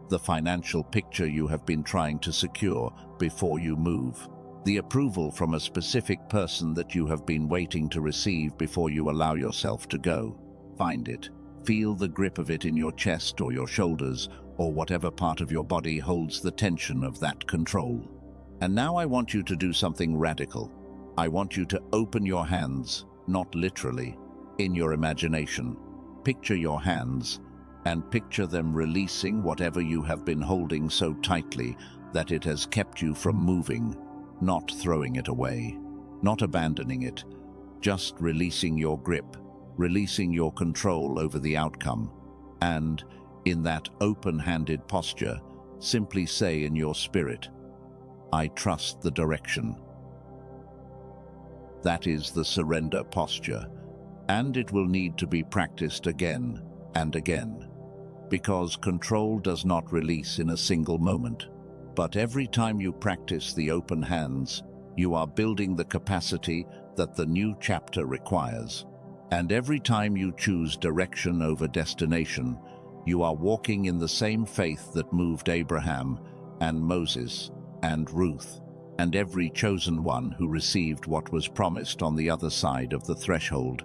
the financial picture you have been trying to secure before you move, the approval from a specific person that you have been waiting to receive before you allow yourself to go. Find it. Feel the grip of it in your chest or your shoulders or whatever part of your body holds the tension of that control. And now I want you to do something radical. I want you to open your hands, not literally, in your imagination. Picture your hands and picture them releasing whatever you have been holding so tightly that it has kept you from moving, not throwing it away, not abandoning it, just releasing your grip, releasing your control over the outcome. And, in that open-handed posture, simply say in your spirit, I trust the direction. That is the surrender posture, and it will need to be practiced again and again, because control does not release in a single moment. But every time you practice the open hands, You are building the capacity that the new chapter requires. And every time you choose direction over destination, you are walking in the same faith that moved Abraham and Moses and Ruth and every chosen one who received what was promised on the other side of the threshold.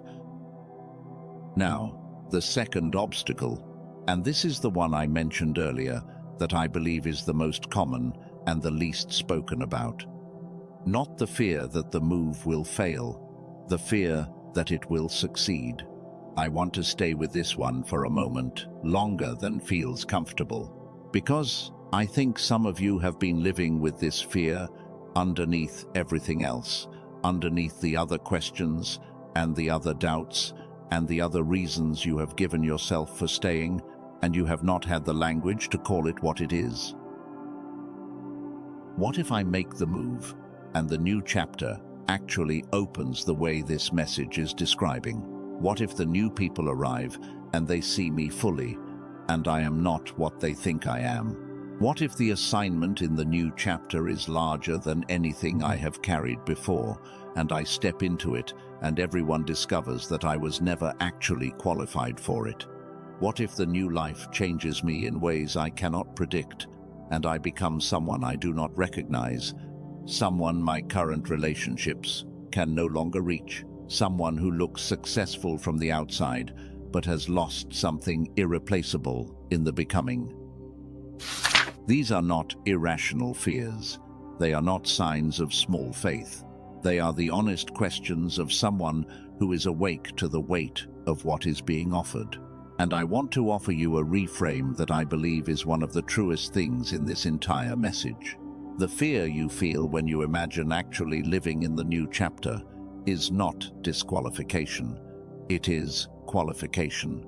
Now, the second obstacle, and this is the one I mentioned earlier, that I believe is the most common and the least spoken about. Not the fear that the move will fail, the fear that it will succeed. I want to stay with this one for a moment, longer than feels comfortable, because I think some of you have been living with this fear underneath everything else, underneath the other questions and the other doubts and the other reasons you have given yourself for staying, and you have not had the language to call it what it is. What if I make the move, and the new chapter actually opens the way this message is describing? What if the new people arrive and they see me fully, and I am not what they think I am? What if the assignment in the new chapter is larger than anything I have carried before, and I step into it and everyone discovers that I was never actually qualified for it? What if the new life changes me in ways I cannot predict, and I become someone I do not recognize, someone my current relationships can no longer reach, someone who looks successful from the outside but has lost something irreplaceable in the becoming? These are not irrational fears. They are not signs of small faith. They are the honest questions of someone who is awake to the weight of what is being offered. And I want to offer you a reframe that I believe is one of the truest things in this entire message. The fear you feel when you imagine actually living in the new chapter is not disqualification. It is qualification.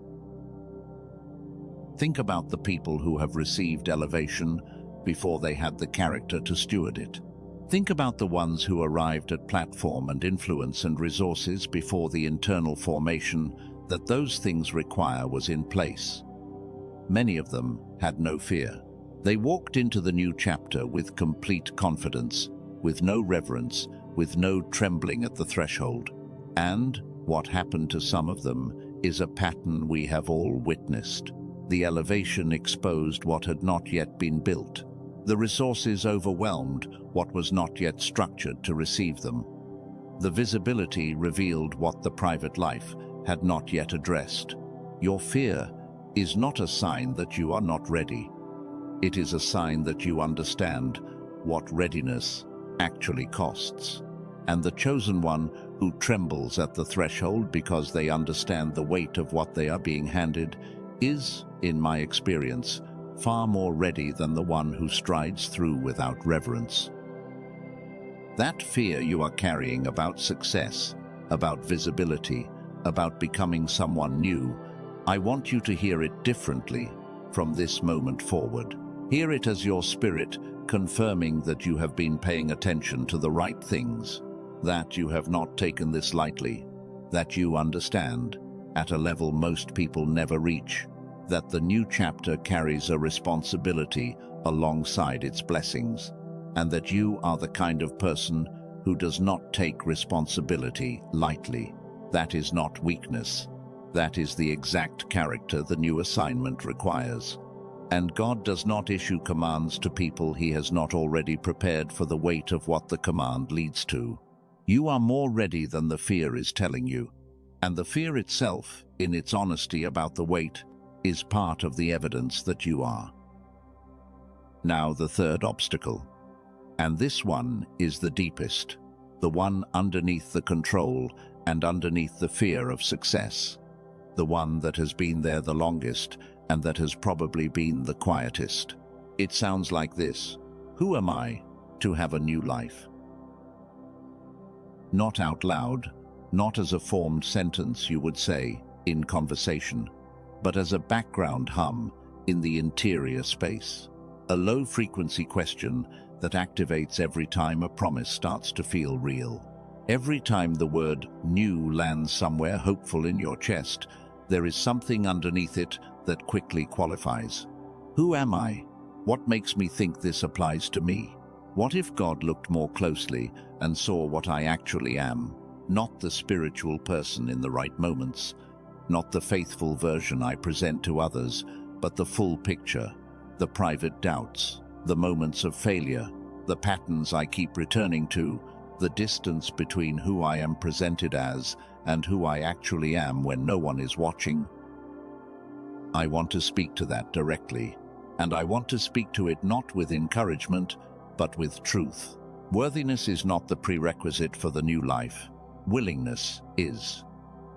Think about the people who have received elevation before they had the character to steward it. Think about the ones who arrived at platform and influence and resources before the internal formation that those things require was in place. Many of them had no fear. They walked into the new chapter with complete confidence, with no reverence, with no trembling at the threshold. And what happened to some of them is a pattern we have all witnessed. The elevation exposed what had not yet been built. The resources overwhelmed what was not yet structured to receive them. The visibility revealed what the private life had not yet addressed. Your fear is not a sign that you are not ready. It is a sign that you understand what readiness actually costs. And the chosen one who trembles at the threshold because they understand the weight of what they are being handed is, in my experience, far more ready than the one who strides through without reverence. That fear you are carrying about success, about visibility, about becoming someone new, I want you to hear it differently from this moment forward. Hear it as your spirit confirming that you have been paying attention to the right things, that you have not taken this lightly, that you understand, at a level most people never reach, that the new chapter carries a responsibility alongside its blessings, and that you are the kind of person who does not take responsibility lightly. That is not weakness. That is the exact character the new assignment requires. And God does not issue commands to people He has not already prepared for the weight of what the command leads to. You are more ready than the fear is telling you, and the fear itself, in its honesty about the weight, is part of the evidence that you are. Now the third obstacle, and this one is the deepest, the one underneath the control and underneath the fear of success, the one that has been there the longest and that has probably been the quietest. It sounds like this: who am I to have a new life? Not out loud, not as a formed sentence you would say in conversation, but as a background hum in the interior space. A low-frequency question that activates every time a promise starts to feel real. Every time the word new lands somewhere hopeful in your chest, there is something underneath it that quickly qualifies. Who am I? What makes me think this applies to me? What if God looked more closely and saw what I actually am? Not the spiritual person in the right moments, not the faithful version I present to others, but the full picture, the private doubts, the moments of failure, the patterns I keep returning to, the distance between who I am presented as and who I actually am when no one is watching. I want to speak to that directly, and I want to speak to it not with encouragement, but with truth. Worthiness is not the prerequisite for the new life. Willingness is.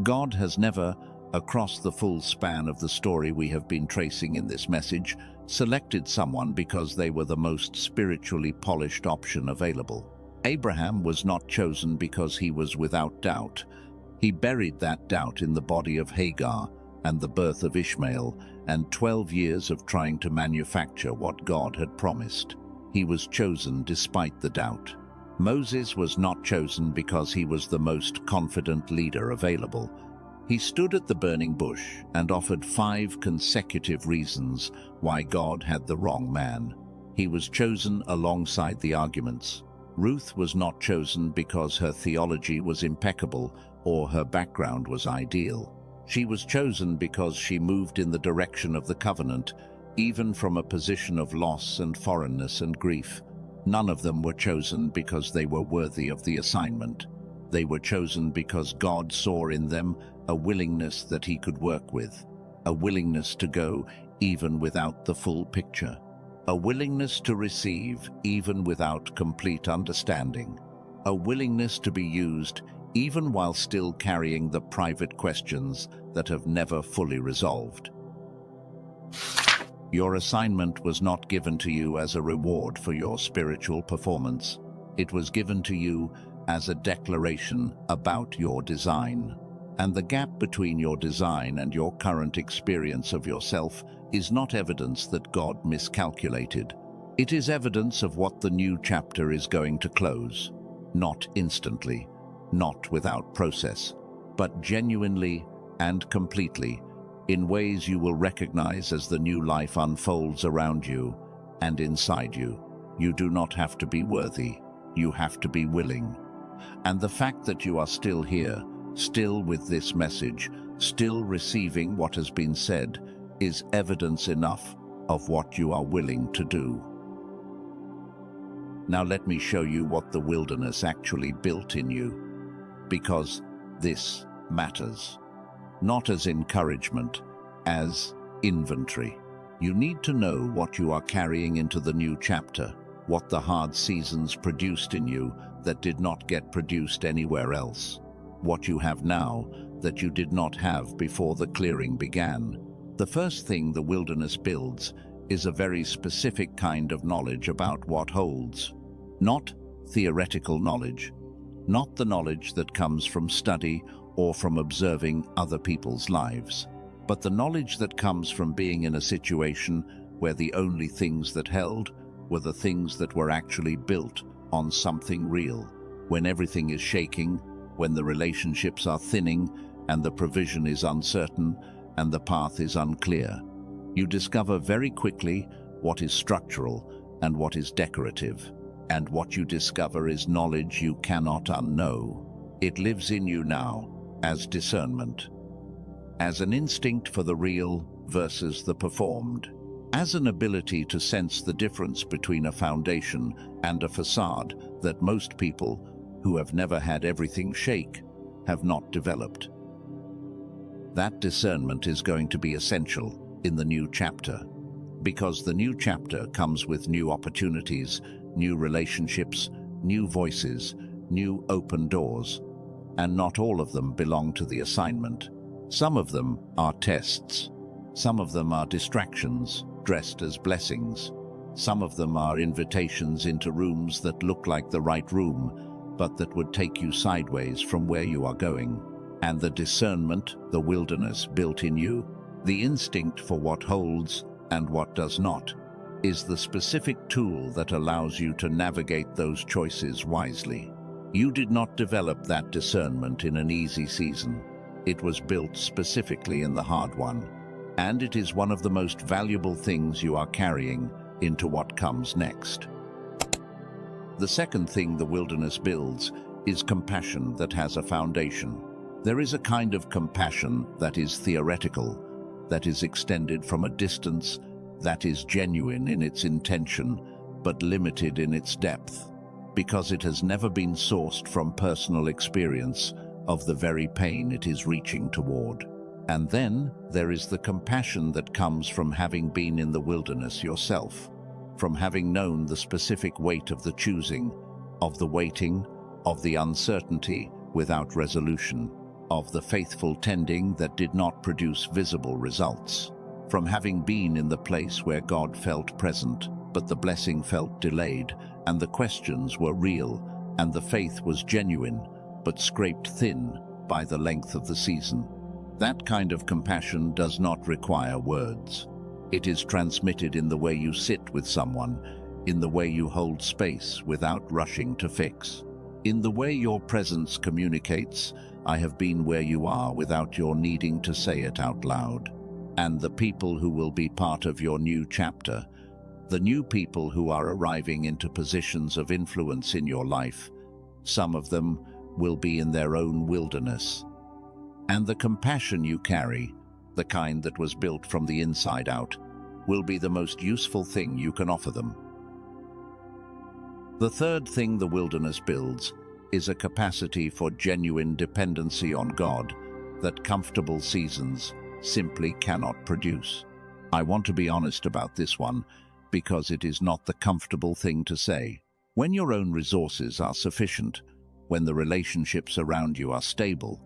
God has never, across the full span of the story we have been tracing in this message, selected someone because they were the most spiritually polished option available. Abraham was not chosen because he was without doubt. He buried that doubt in the body of Hagar and the birth of Ishmael and 12 years of trying to manufacture what God had promised. He was chosen despite the doubt. Moses was not chosen because he was the most confident leader available. He stood at the burning bush and offered 5 consecutive reasons why God had the wrong man. He was chosen alongside the arguments. Ruth was not chosen because her theology was impeccable or her background was ideal. She was chosen because she moved in the direction of the covenant, even from a position of loss and foreignness and grief. None of them were chosen because they were worthy of the assignment. They were chosen because God saw in them a willingness that he could work with, a willingness to go even without the full picture, a willingness to receive even without complete understanding, a willingness to be used even while still carrying the private questions that have never fully resolved. Your assignment was not given to you as a reward for your spiritual performance. It was given to you as a declaration about your design. And the gap between your design and your current experience of yourself is not evidence that God miscalculated. It is evidence of what the new chapter is going to close. Not instantly, not without process, but genuinely and completely, in ways you will recognize as the new life unfolds around you and inside you. You do not have to be worthy, you have to be willing. And the fact that you are still here, still with this message, still receiving what has been said, is evidence enough of what you are willing to do. Now let me show you what the wilderness actually built in you, because this matters. Not as encouragement, as inventory. You need to know what you are carrying into the new chapter, what the hard seasons produced in you that did not get produced anywhere else, what you have now that you did not have before the clearing began. The first thing the wilderness builds is a very specific kind of knowledge about what holds. Not theoretical knowledge, not the knowledge that comes from study or from observing other people's lives, but the knowledge that comes from being in a situation where the only things that held were the things that were actually built on something real. When everything is shaking, when the relationships are thinning and the provision is uncertain and the path is unclear, you discover very quickly what is structural and what is decorative. And what you discover is knowledge you cannot unknow. It lives in you now as discernment, as an instinct for the real versus the performed, as an ability to sense the difference between a foundation and a facade that most people who have never had everything shake have not developed. That discernment is going to be essential in the new chapter, because the new chapter comes with new opportunities, new relationships, new voices, new open doors, and not all of them belong to the assignment. Some of them are tests. Some of them are distractions, dressed as blessings. Some of them are invitations into rooms that look like the right room, but that would take you sideways from where you are going. And the discernment, the wilderness built in you, the instinct for what holds and what does not, is the specific tool that allows you to navigate those choices wisely. You did not develop that discernment in an easy season. It was built specifically in the hard one, and it is one of the most valuable things you are carrying into what comes next. The second thing the wilderness builds is compassion that has a foundation. There is a kind of compassion that is theoretical, that is extended from a distance, that is genuine in its intention, but limited in its depth, because it has never been sourced from personal experience of the very pain it is reaching toward. And then there is the compassion that comes from having been in the wilderness yourself, from having known the specific weight of the choosing, of the waiting, of the uncertainty without resolution, of the faithful tending that did not produce visible results, from having been in the place where God felt present, but the blessing felt delayed, and the questions were real, and the faith was genuine, but scraped thin by the length of the season. That kind of compassion does not require words. It is transmitted in the way you sit with someone, in the way you hold space without rushing to fix, in the way your presence communicates, "I have been where you are," without your needing to say it out loud. And the people who will be part of your new chapter, the new people who are arriving into positions of influence in your life, some of them will be in their own wilderness. And the compassion you carry, the kind that was built from the inside out, will be the most useful thing you can offer them. The third thing the wilderness builds is a capacity for genuine dependency on God that comfortable seasons simply cannot produce. I want to be honest about this one because it is not the comfortable thing to say. When your own resources are sufficient, when the relationships around you are stable,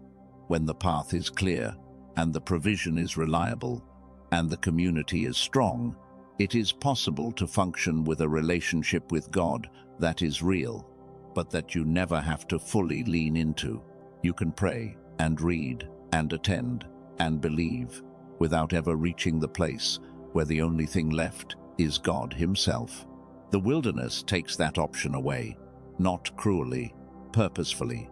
when the path is clear, and the provision is reliable, and the community is strong, it is possible to function with a relationship with God that is real, but that you never have to fully lean into. You can pray and read and attend and believe without ever reaching the place where the only thing left is God Himself. The wilderness takes that option away, not cruelly, purposefully,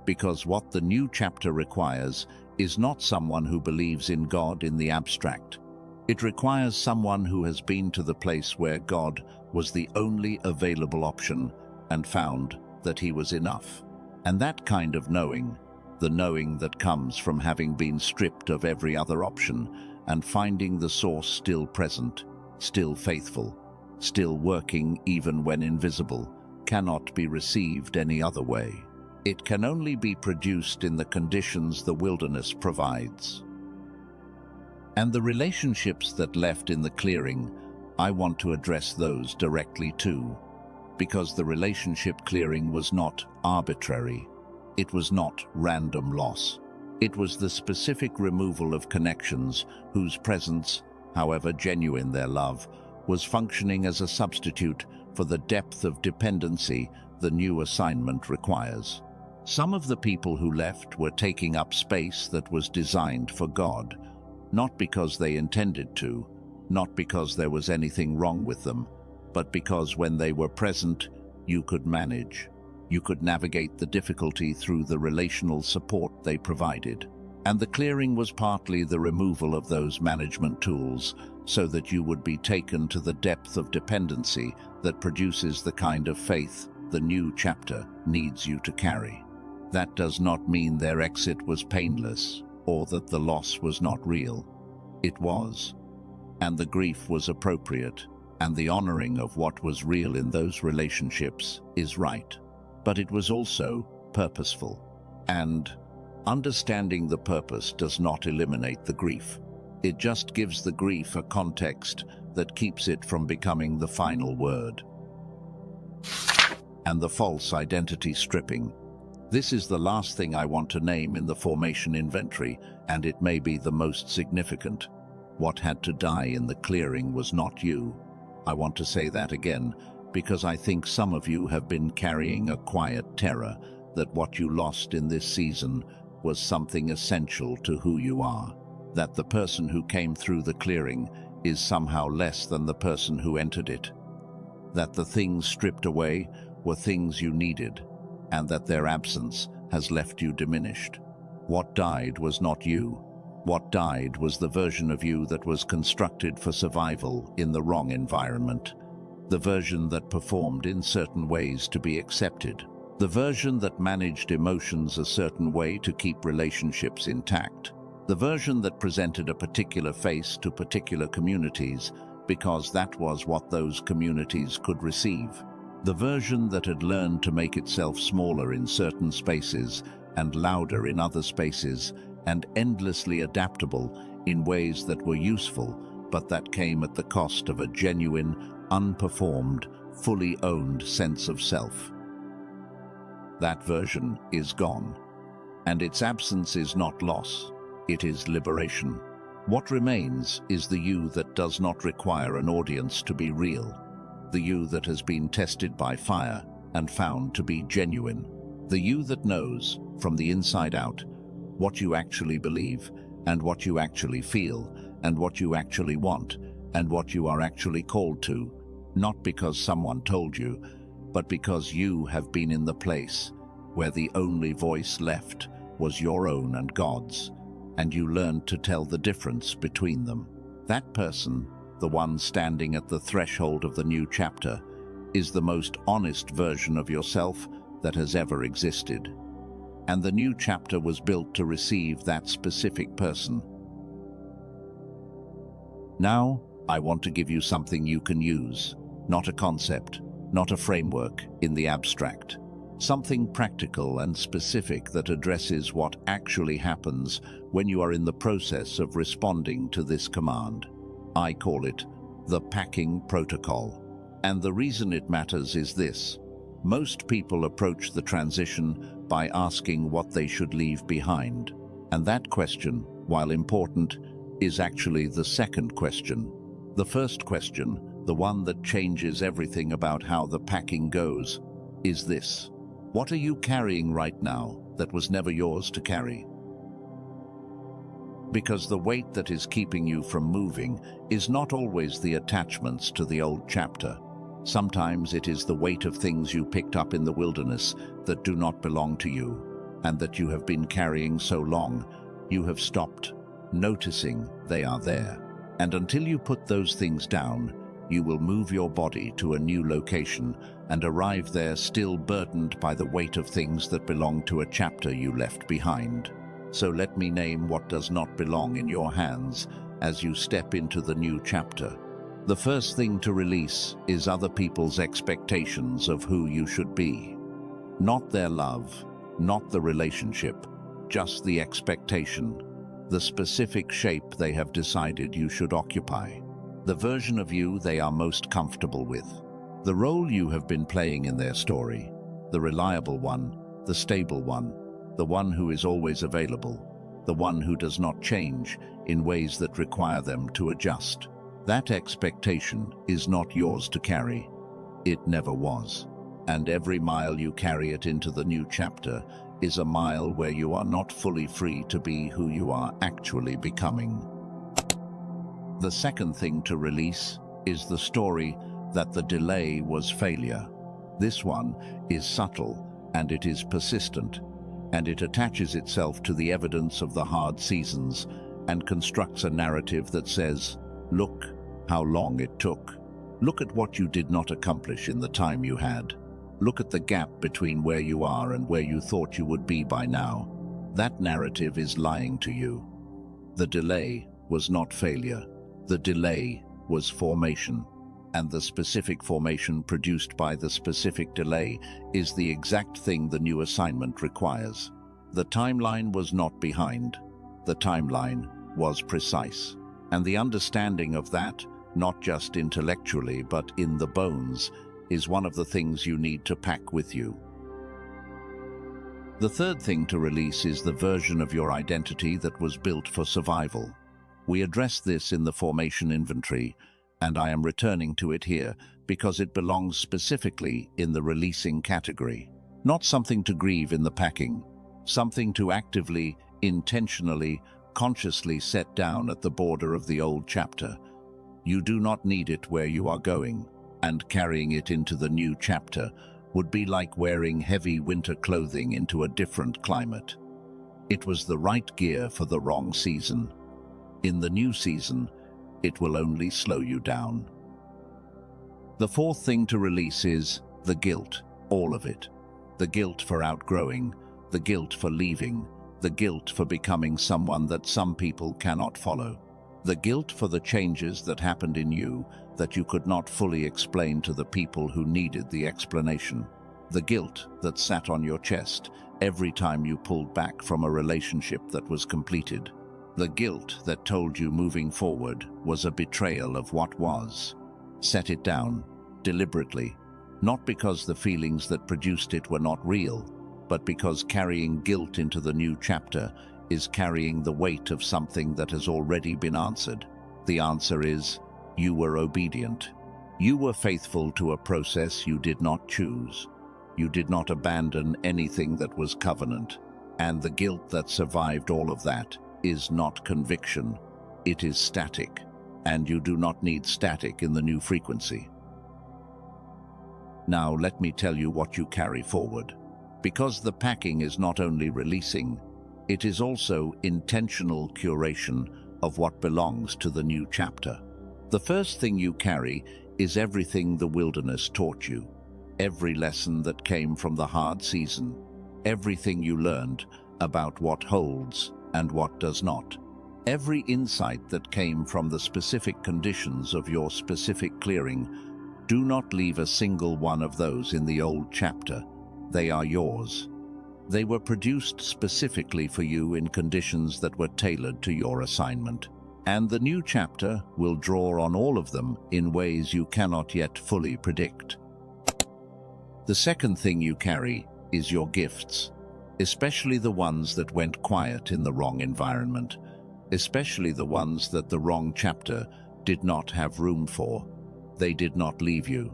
because what the new chapter requires is not someone who believes in God in the abstract. It requires someone who has been to the place where God was the only available option and found that He was enough. And that kind of knowing, the knowing that comes from having been stripped of every other option and finding the source still present, still faithful, still working even when invisible, cannot be received any other way. It can only be produced in the conditions the wilderness provides. And the relationships that left in the clearing, I want to address those directly too, because the relationship clearing was not arbitrary. It was not random loss. It was the specific removal of connections whose presence, however genuine their love, was functioning as a substitute for the depth of dependency the new assignment requires. Some of the people who left were taking up space that was designed for God, not because they intended to, not because there was anything wrong with them, but because when they were present, you could manage. You could navigate the difficulty through the relational support they provided. And the clearing was partly the removal of those management tools so that you would be taken to the depth of dependency that produces the kind of faith the new chapter needs you to carry. That does not mean their exit was painless or that the loss was not real. It was. And the grief was appropriate, and the honoring of what was real in those relationships is right. But it was also purposeful. And understanding the purpose does not eliminate the grief. It just gives the grief a context that keeps it from becoming the final word. And the false identity stripping. This is the last thing I want to name in the formation inventory, and it may be the most significant. What had to die in the clearing was not you. I want to say that again, because I think some of you have been carrying a quiet terror that what you lost in this season was something essential to who you are, that the person who came through the clearing is somehow less than the person who entered it, that the things stripped away were things you needed, and that their absence has left you diminished. What died was not you. What died was the version of you that was constructed for survival in the wrong environment. the version that performed in certain ways to be accepted, the version that managed emotions a certain way to keep relationships intact, the version that presented a particular face to particular communities because that was what those communities could receive, the version that had learned to make itself smaller in certain spaces and louder in other spaces and endlessly adaptable in ways that were useful, but that came at the cost of a genuine, unperformed, fully owned sense of self. That version is gone, and its absence is not loss, it is liberation. What remains is the you that does not require an audience to be real, the you that has been tested by fire and found to be genuine, the you that knows, from the inside out, what you actually believe, and what you actually feel, and what you actually want, and what you are actually called to, not because someone told you, but because you have been in the place where the only voice left was your own and God's, and you learned to tell the difference between them. That person, the one standing at the threshold of the new chapter, is the most honest version of yourself that has ever existed. And the new chapter was built to receive that specific person. Now, I want to give you something you can use, not a concept, not a framework in the abstract. Something practical and specific that addresses what actually happens when you are in the process of responding to this command. I call it the packing protocol. And the reason it matters is this. Most people approach the transition by asking what they should leave behind. And that question, while important, is actually the second question. The first question, the one that changes everything about how the packing goes, is this. What are you carrying right now that was never yours to carry? Because the weight that is keeping you from moving is not always the attachments to the old chapter. Sometimes it is the weight of things you picked up in the wilderness that do not belong to you, and that you have been carrying so long, you have stopped noticing they are there. And until you put those things down, you will move your body to a new location and arrive there still burdened by the weight of things that belong to a chapter you left behind. So let me name what does not belong in your hands as you step into the new chapter. The first thing to release is other people's expectations of who you should be. Not their love, not the relationship, just the expectation, the specific shape they have decided you should occupy, the version of you they are most comfortable with, the role you have been playing in their story, the reliable one, the stable one, the one who is always available, the one who does not change in ways that require them to adjust. That expectation is not yours to carry. It never was. And every mile you carry it into the new chapter is a mile where you are not fully free to be who you are actually becoming. The second thing to release is the story that the delay was failure. This one is subtle and it is persistent, and it attaches itself to the evidence of the hard seasons and constructs a narrative that says, look how long it took. Look at what you did not accomplish in the time you had. Look at the gap between where you are and where you thought you would be by now. That narrative is lying to you. The delay was not failure. The delay was formation. And the specific formation produced by the specific delay is the exact thing the new assignment requires. The timeline was not behind. The timeline was precise. And the understanding of that, not just intellectually but in the bones, is one of the things you need to pack with you. The third thing to release is the version of your identity that was built for survival. We addressed this in the formation inventory, and I am returning to it here because it belongs specifically in the releasing category. Not something to grieve in the packing, something to actively, intentionally, consciously set down at the border of the old chapter. You do not need it where you are going, and carrying it into the new chapter would be like wearing heavy winter clothing into a different climate. It was the right gear for the wrong season. In the new season, it will only slow you down. The fourth thing to release is the guilt, all of it. The guilt for outgrowing, the guilt for leaving, the guilt for becoming someone that some people cannot follow. The guilt for the changes that happened in you that you could not fully explain to the people who needed the explanation. The guilt that sat on your chest every time you pulled back from a relationship that was completed. The guilt that told you moving forward was a betrayal of what was. Set it down, deliberately, not because the feelings that produced it were not real, but because carrying guilt into the new chapter is carrying the weight of something that has already been answered. The answer is, you were obedient. You were faithful to a process you did not choose. You did not abandon anything that was covenant. And the guilt that survived all of that is not conviction. It is static. And you do not need static in the new frequency. Now let me tell you what you carry forward. Because the packing is not only releasing, it is also intentional curation of what belongs to the new chapter. The first thing you carry is everything the wilderness taught you, every lesson that came from the hard season, everything you learned about what holds and what does not, every insight that came from the specific conditions of your specific clearing. Do not leave a single one of those in the old chapter. They are yours. They were produced specifically for you in conditions that were tailored to your assignment. And the new chapter will draw on all of them in ways you cannot yet fully predict. The second thing you carry is your gifts, especially the ones that went quiet in the wrong environment, especially the ones that the wrong chapter did not have room for. They did not leave you.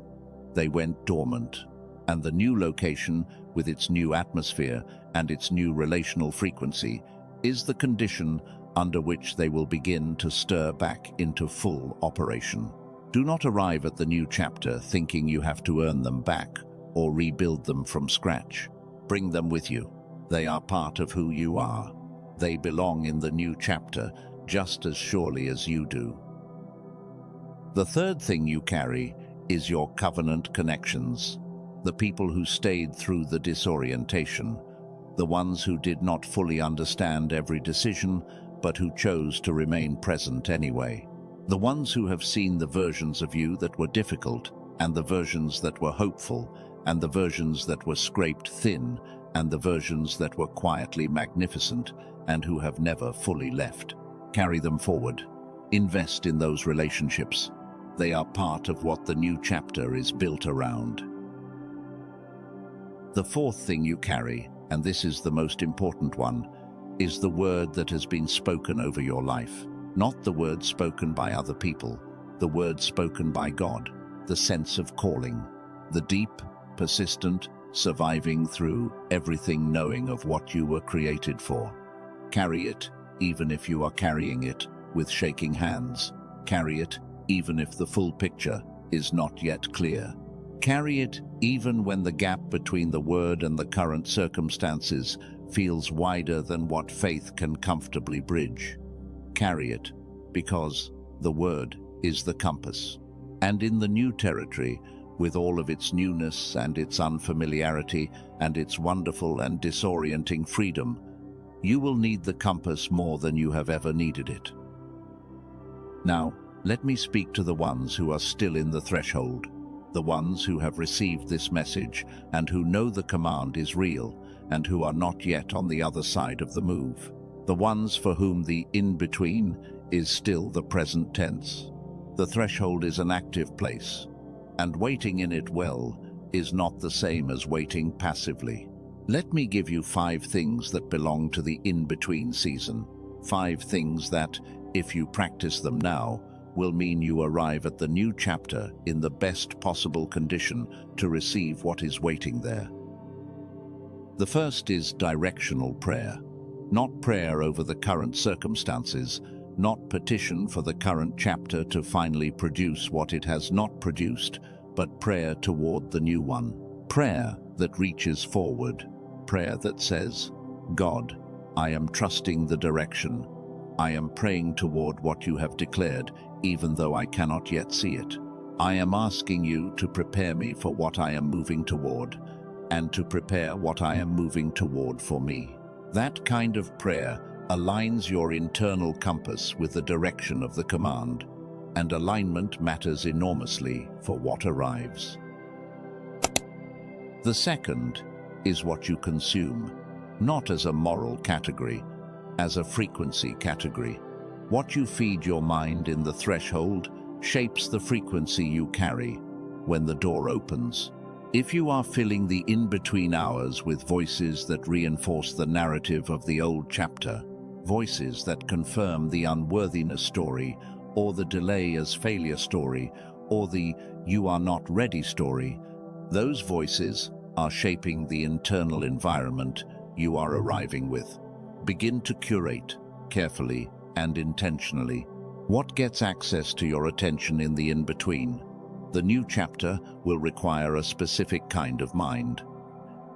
They went dormant. And the new location, with its new atmosphere and its new relational frequency, is the condition under which they will begin to stir back into full operation. Do not arrive at the new chapter thinking you have to earn them back or rebuild them from scratch. Bring them with you. They are part of who you are. They belong in the new chapter just as surely as you do. The third thing you carry is your covenant connections. The people who stayed through the disorientation, the ones who did not fully understand every decision, but who chose to remain present anyway. The ones who have seen the versions of you that were difficult, and the versions that were hopeful, and the versions that were scraped thin, and the versions that were quietly magnificent, and who have never fully left. Carry them forward. Invest in those relationships. They are part of what the new chapter is built around. The fourth thing you carry, and this is the most important one, is the word that has been spoken over your life. Not the word spoken by other people, the word spoken by God, the sense of calling, the deep, persistent, surviving through everything knowing of what you were created for. Carry it, even if you are carrying it with shaking hands. Carry it, even if the full picture is not yet clear. Carry it even when the gap between the word and the current circumstances feels wider than what faith can comfortably bridge. Carry it because the word is the compass. And in the new territory, with all of its newness and its unfamiliarity and its wonderful and disorienting freedom, you will need the compass more than you have ever needed it. Now, let me speak to the ones who are still in the threshold, the ones who have received this message and who know the command is real and who are not yet on the other side of the move, the ones for whom the in-between is still the present tense. The threshold is an active place, and waiting in it well is not the same as waiting passively. Let me give you 5 things that belong to the in-between season. 5 things that, if you practice them now, will mean you arrive at the new chapter in the best possible condition to receive what is waiting there. The first is directional prayer. Not prayer over the current circumstances, not petition for the current chapter to finally produce what it has not produced, but prayer toward the new one. Prayer that reaches forward. Prayer that says, God, I am trusting the direction. I am praying toward what you have declared, even though I cannot yet see it. I am asking you to prepare me for what I am moving toward, and to prepare what I am moving toward for me. That kind of prayer aligns your internal compass with the direction of the command, and alignment matters enormously for what arrives. The second is what you consume, not as a moral category, as a frequency category. What you feed your mind in the threshold shapes the frequency you carry when the door opens. If you are filling the in-between hours with voices that reinforce the narrative of the old chapter, voices that confirm the unworthiness story, or the delay as failure story, or the you are not ready story, those voices are shaping the internal environment you are arriving with. Begin to curate, carefully and intentionally, what gets access to your attention in the in-between. The new chapter will require a specific kind of mind,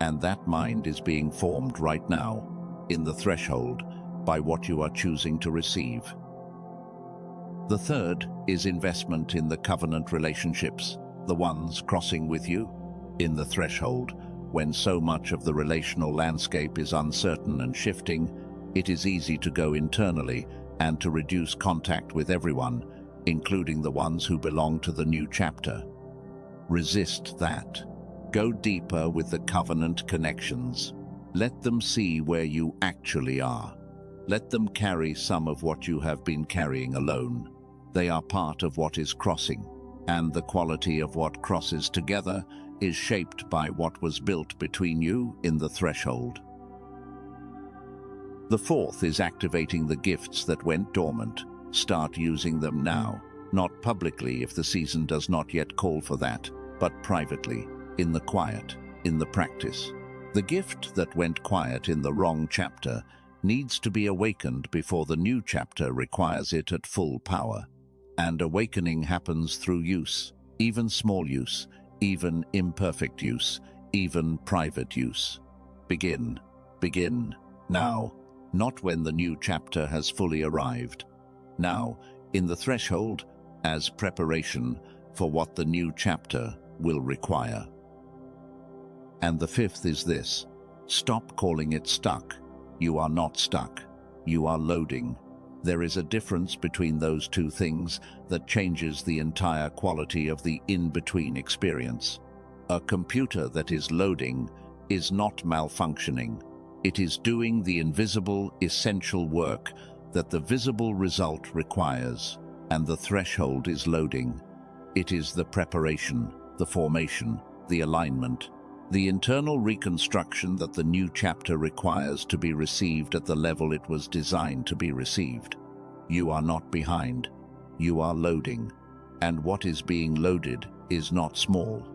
and that mind is being formed right now, in the threshold, by what you are choosing to receive. The third is investment in the covenant relationships, the ones crossing with you, in the threshold. When so much of the relational landscape is uncertain and shifting, it is easy to go internally and to reduce contact with everyone, including the ones who belong to the new chapter. Resist that. Go deeper with the covenant connections. Let them see where you actually are. Let them carry some of what you have been carrying alone. They are part of what is crossing, and the quality of what crosses together is shaped by what was built between you in the threshold. The fourth is activating the gifts that went dormant. Start using them now, not publicly if the season does not yet call for that, but privately, in the quiet, in the practice. The gift that went quiet in the wrong chapter needs to be awakened before the new chapter requires it at full power. And awakening happens through use, even small use, even imperfect use, even private use. Begin now, not when the new chapter has fully arrived. Now, in the threshold, as preparation for what the new chapter will require. And the fifth is this: stop calling it stuck. You are not stuck. You are loading. There is a difference between those two things that changes the entire quality of the in-between experience. A computer that is loading is not malfunctioning. It is doing the invisible, essential work that the visible result requires, and the threshold is loading. It is the preparation, the formation, the alignment, the internal reconstruction that the new chapter requires to be received at the level it was designed to be received. You are not behind. You are loading. And what is being loaded is not small.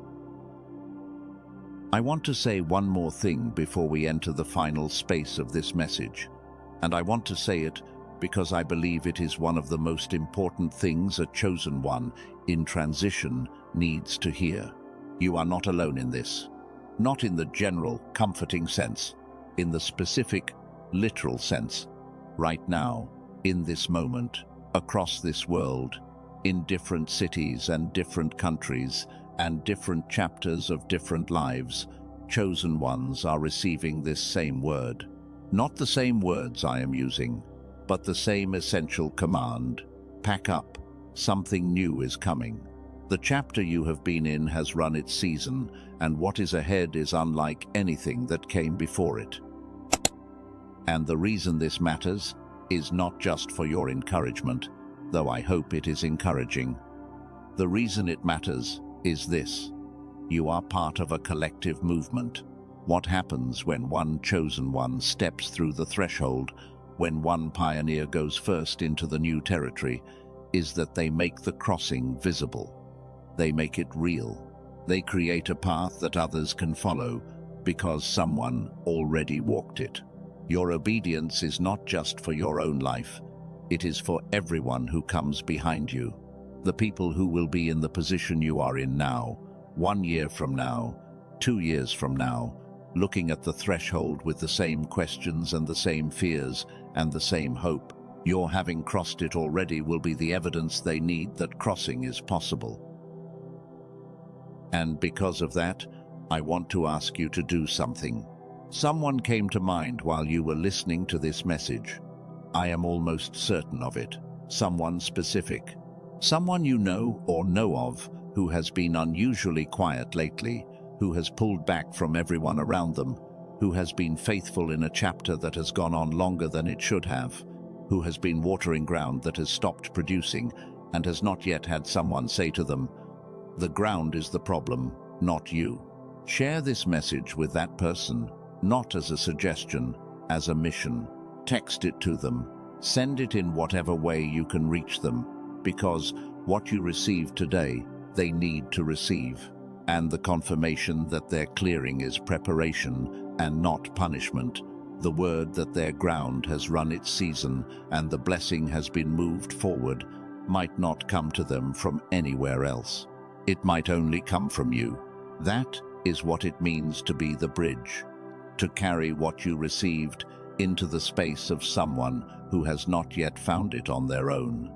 I want to say one more thing before we enter the final space of this message. And I want to say it because I believe it is one of the most important things a chosen one in transition needs to hear. You are not alone in this. Not in the general, comforting sense, in the specific, literal sense. Right now, in this moment, across this world, in different cities and different countries, and different chapters of different lives, chosen ones are receiving this same word. Not the same words I am using, but the same essential command: pack up, something new is coming. The chapter you have been in has run its season, and what is ahead is unlike anything that came before it. And the reason this matters is not just for your encouragement, though I hope it is encouraging. The reason it matters is this: you are part of a collective movement. What happens when one chosen one steps through the threshold, when one pioneer goes first into the new territory, is that they make the crossing visible. They make it real. They create a path that others can follow because someone already walked it. Your obedience is not just for your own life. It is for everyone who comes behind you. The people who will be in the position you are in now, 1 year from now, 2 years from now, looking at the threshold with the same questions and the same fears and the same hope. Your having crossed it already will be the evidence they need that crossing is possible. And because of that, I want to ask you to do something. Someone came to mind while you were listening to this message. I am almost certain of it. Someone specific. Someone you know or know of who has been unusually quiet lately, who has pulled back from everyone around them, who has been faithful in a chapter that has gone on longer than it should have, who has been watering ground that has stopped producing and has not yet had someone say to them, "The ground is the problem, not you." Share this message with that person, not as a suggestion, as a mission. Text it to them. Send it in whatever way you can reach them, because what you receive today, they need to receive. And the confirmation that their clearing is preparation and not punishment, the word that their ground has run its season and the blessing has been moved forward, might not come to them from anywhere else. It might only come from you. That is what it means to be the bridge, to carry what you received into the space of someone who has not yet found it on their own.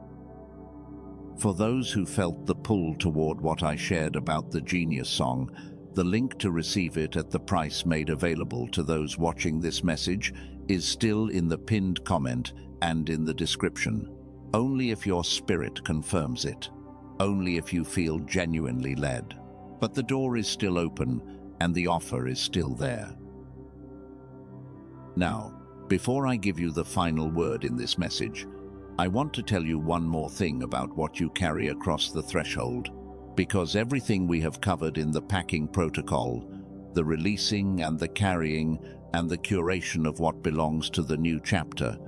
For those who felt the pull toward what I shared about the Genius song, the link to receive it at the price made available to those watching this message is still in the pinned comment and in the description. Only if your spirit confirms it. Only if you feel genuinely led. But the door is still open and the offer is still there. Now, before I give you the final word in this message, I want to tell you one more thing about what you carry across the threshold, because everything we have covered in the packing protocol, the releasing and the carrying and the curation of what belongs to the new chapter,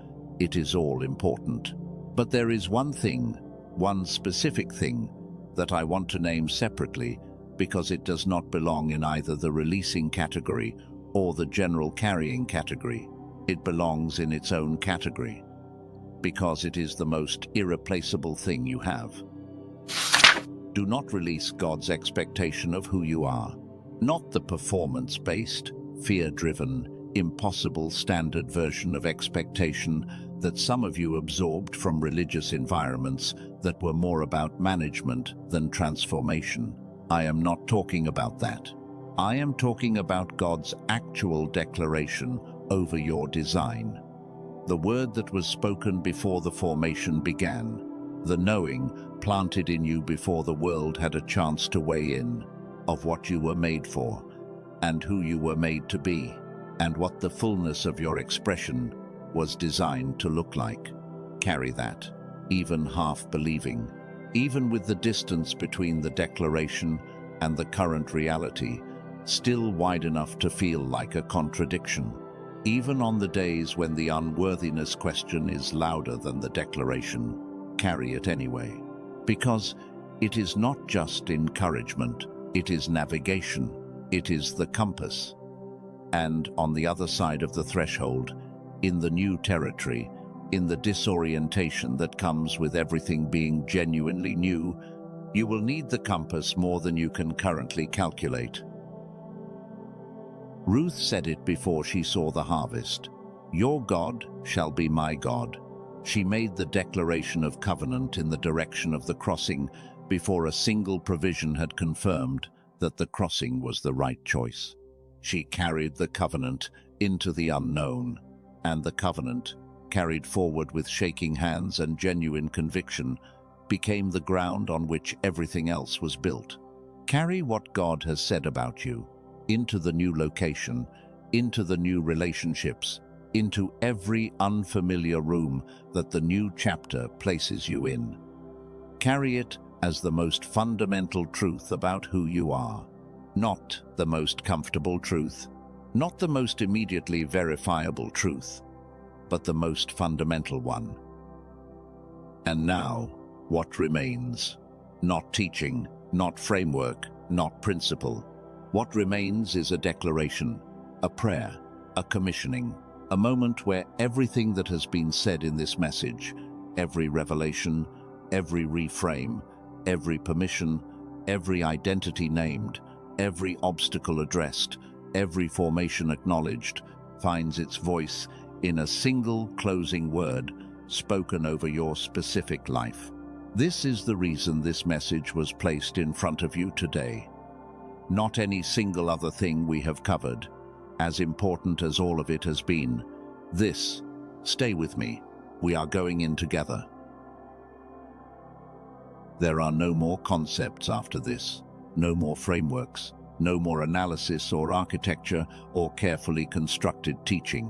it is all important. But there is one thing, one specific thing, that I want to name separately, because it does not belong in either the releasing category or the general carrying category. It belongs in its own category, because it is the most irreplaceable thing you have. Do not release God's expectation of who you are, not the performance-based, fear-driven, impossible standard version of expectation that some of you absorbed from religious environments that were more about management than transformation. I am not talking about that. I am talking about God's actual declaration over your design. The word that was spoken before the formation began, the knowing planted in you before the world had a chance to weigh in, of what you were made for, and who you were made to be, and what the fullness of your expression was designed to look like. Carry that, even half believing, even with the distance between the declaration and the current reality, still wide enough to feel like a contradiction. Even on the days when the unworthiness question is louder than the declaration, carry it anyway. Because it is not just encouragement, it is navigation, it is the compass. And on the other side of the threshold, in the new territory, in the disorientation that comes with everything being genuinely new, you will need the compass more than you can currently calculate. Ruth said it before she saw the harvest. Your God shall be my God. She made the declaration of covenant in the direction of the crossing before a single provision had confirmed that the crossing was the right choice. She carried the covenant into the unknown, and the covenant, carried forward with shaking hands and genuine conviction, became the ground on which everything else was built. Carry what God has said about you into the new location, into the new relationships, into every unfamiliar room that the new chapter places you in. Carry it as the most fundamental truth about who you are, not the most comfortable truth, not the most immediately verifiable truth, but the most fundamental one. And now, what remains? Not teaching, not framework, not principle. What remains is a declaration, a prayer, a commissioning, a moment where everything that has been said in this message, every revelation, every reframe, every permission, every identity named, every obstacle addressed, every formation acknowledged, finds its voice in a single closing word spoken over your specific life. This is the reason this message was placed in front of you today. not any single other thing we have covered, as important as all of it has been. This, stay with me, we are going in together. There are no more concepts after this, no more frameworks, no more analysis or architecture or carefully constructed teaching.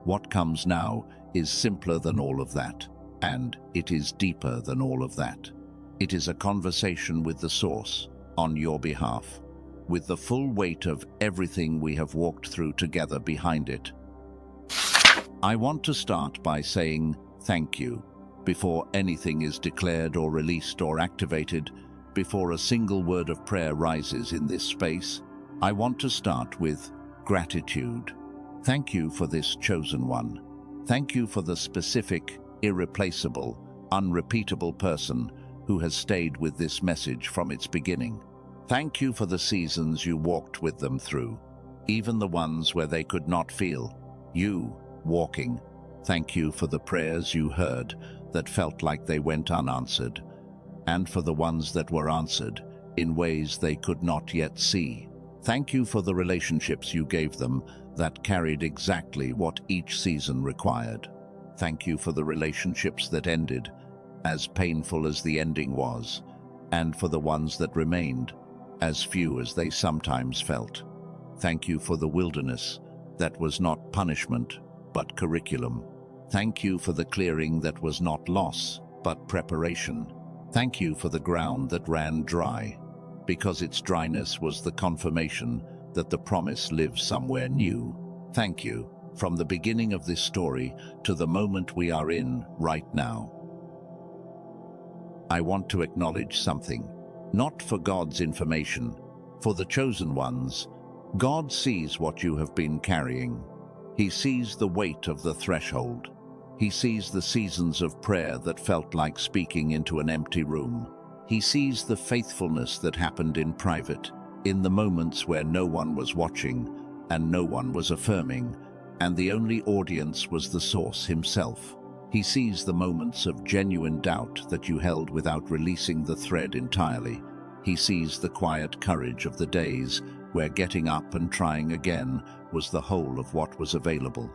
What comes now is simpler than all of that, and it is deeper than all of that. It is a conversation with the source, on your behalf, with the full weight of everything we have walked through together behind it. I want to start by saying thank you. Before anything is declared or released or activated, before a single word of prayer rises in this space, I want to start with gratitude. Thank you for this chosen one. Thank you for the specific, irreplaceable, unrepeatable person who has stayed with this message from its beginning. Thank you for the seasons you walked with them through, even the ones where they could not feel you walking. Thank you for the prayers you heard that felt like they went unanswered, and for the ones that were answered in ways they could not yet see. Thank you for the relationships you gave them that carried exactly what each season required. Thank you for the relationships that ended, as painful as the ending was, and for the ones that remained, as few as they sometimes felt. Thank you for the wilderness that was not punishment, but curriculum. Thank you for the clearing that was not loss, but preparation. Thank you for the ground that ran dry, because its dryness was the confirmation that the promise lives somewhere new. Thank you, from the beginning of this story to the moment we are in right now. I want to acknowledge something, not for God's information, for the chosen ones. God sees what you have been carrying. He sees the weight of the threshold. He sees the seasons of prayer that felt like speaking into an empty room. He sees the faithfulness that happened in private, in the moments where no one was watching and no one was affirming, and the only audience was the source himself. He sees the moments of genuine doubt that you held without releasing the thread entirely. He sees the quiet courage of the days where getting up and trying again was the whole of what was available.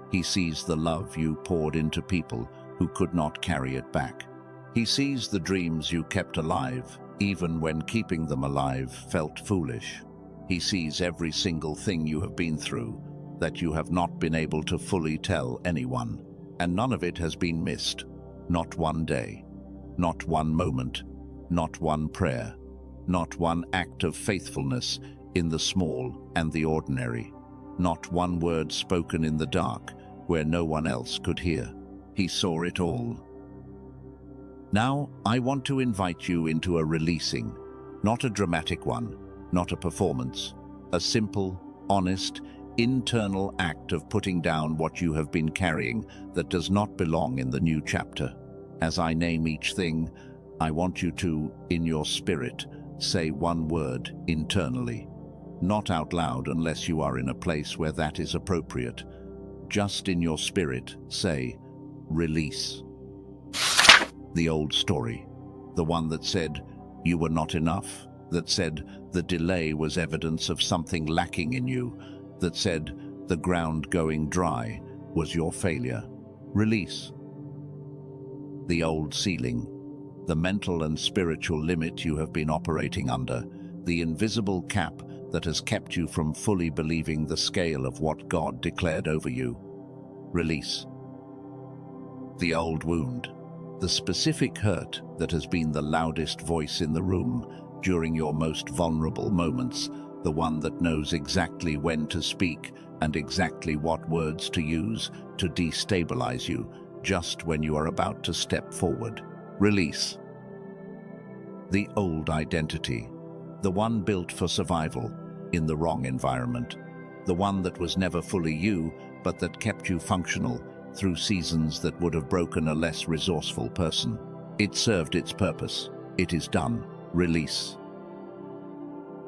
He sees the love you poured into people who could not carry it back. He sees the dreams you kept alive, even when keeping them alive felt foolish. He sees every single thing you have been through that you have not been able to fully tell anyone, and none of it has been missed. Not one day, not one moment, not one prayer, not one act of faithfulness in the small and the ordinary, not one word spoken in the dark where no one else could hear. He saw it all. Now, I want to invite you into a releasing, not a dramatic one, not a performance, a simple, honest, internal act of putting down what you have been carrying that does not belong in the new chapter. As I name each thing, I want you to, in your spirit, say one word internally. Not out loud unless you are in a place where that is appropriate. Just in your spirit, say, release. The old story, the one that said you were not enough, that said the delay was evidence of something lacking in you, that said the ground going dry was your failure. Release. The old ceiling, the mental and spiritual limit you have been operating under, the invisible cap that has kept you from fully believing the scale of what God declared over you. Release. The old wound, the specific hurt that has been the loudest voice in the room during your most vulnerable moments, the one that knows exactly when to speak and exactly what words to use to destabilize you just when you are about to step forward. Release. The old identity, the one built for survival in the wrong environment, the one that was never fully you, but that kept you functional through seasons that would have broken a less resourceful person. It served its purpose. It is done. Release.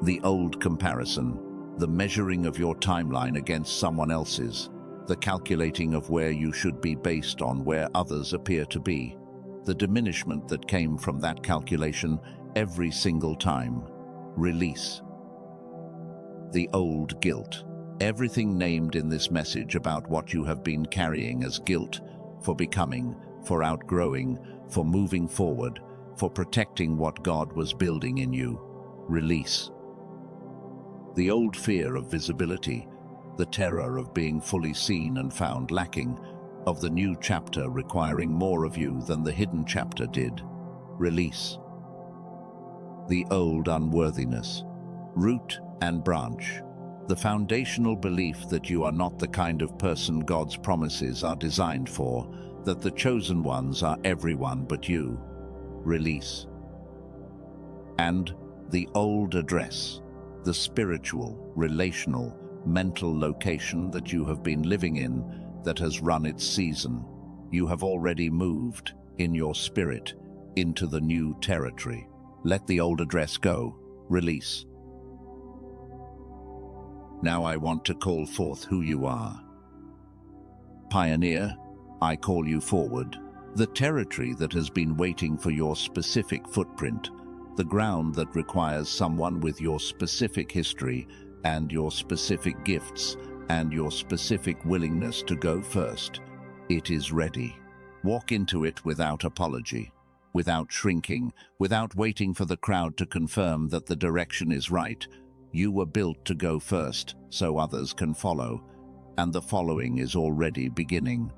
The old comparison, the measuring of your timeline against someone else's, the calculating of where you should be based on where others appear to be, the diminishment that came from that calculation every single time. Release. The old guilt. Everything named in this message about what you have been carrying as guilt for becoming, for outgrowing, for moving forward, for protecting what God was building in you. Release. The old fear of visibility, the terror of being fully seen and found lacking, of the new chapter requiring more of you than the hidden chapter did. Release. The old unworthiness. Root and branch. The foundational belief that you are not the kind of person God's promises are designed for, that the chosen ones are everyone but you. Release. And the old address, the spiritual, relational, mental location that you have been living in that has run its season. You have already moved, in your spirit, into the new territory. Let the old address go. Release. Now I want to call forth who you are. Pioneer, I call you forward. The territory that has been waiting for your specific footprint, the ground that requires someone with your specific history and your specific gifts and your specific willingness to go first. It is ready. Walk into it without apology, without shrinking, without waiting for the crowd to confirm that the direction is right. You were built to go first, so others can follow, and the following is already beginning.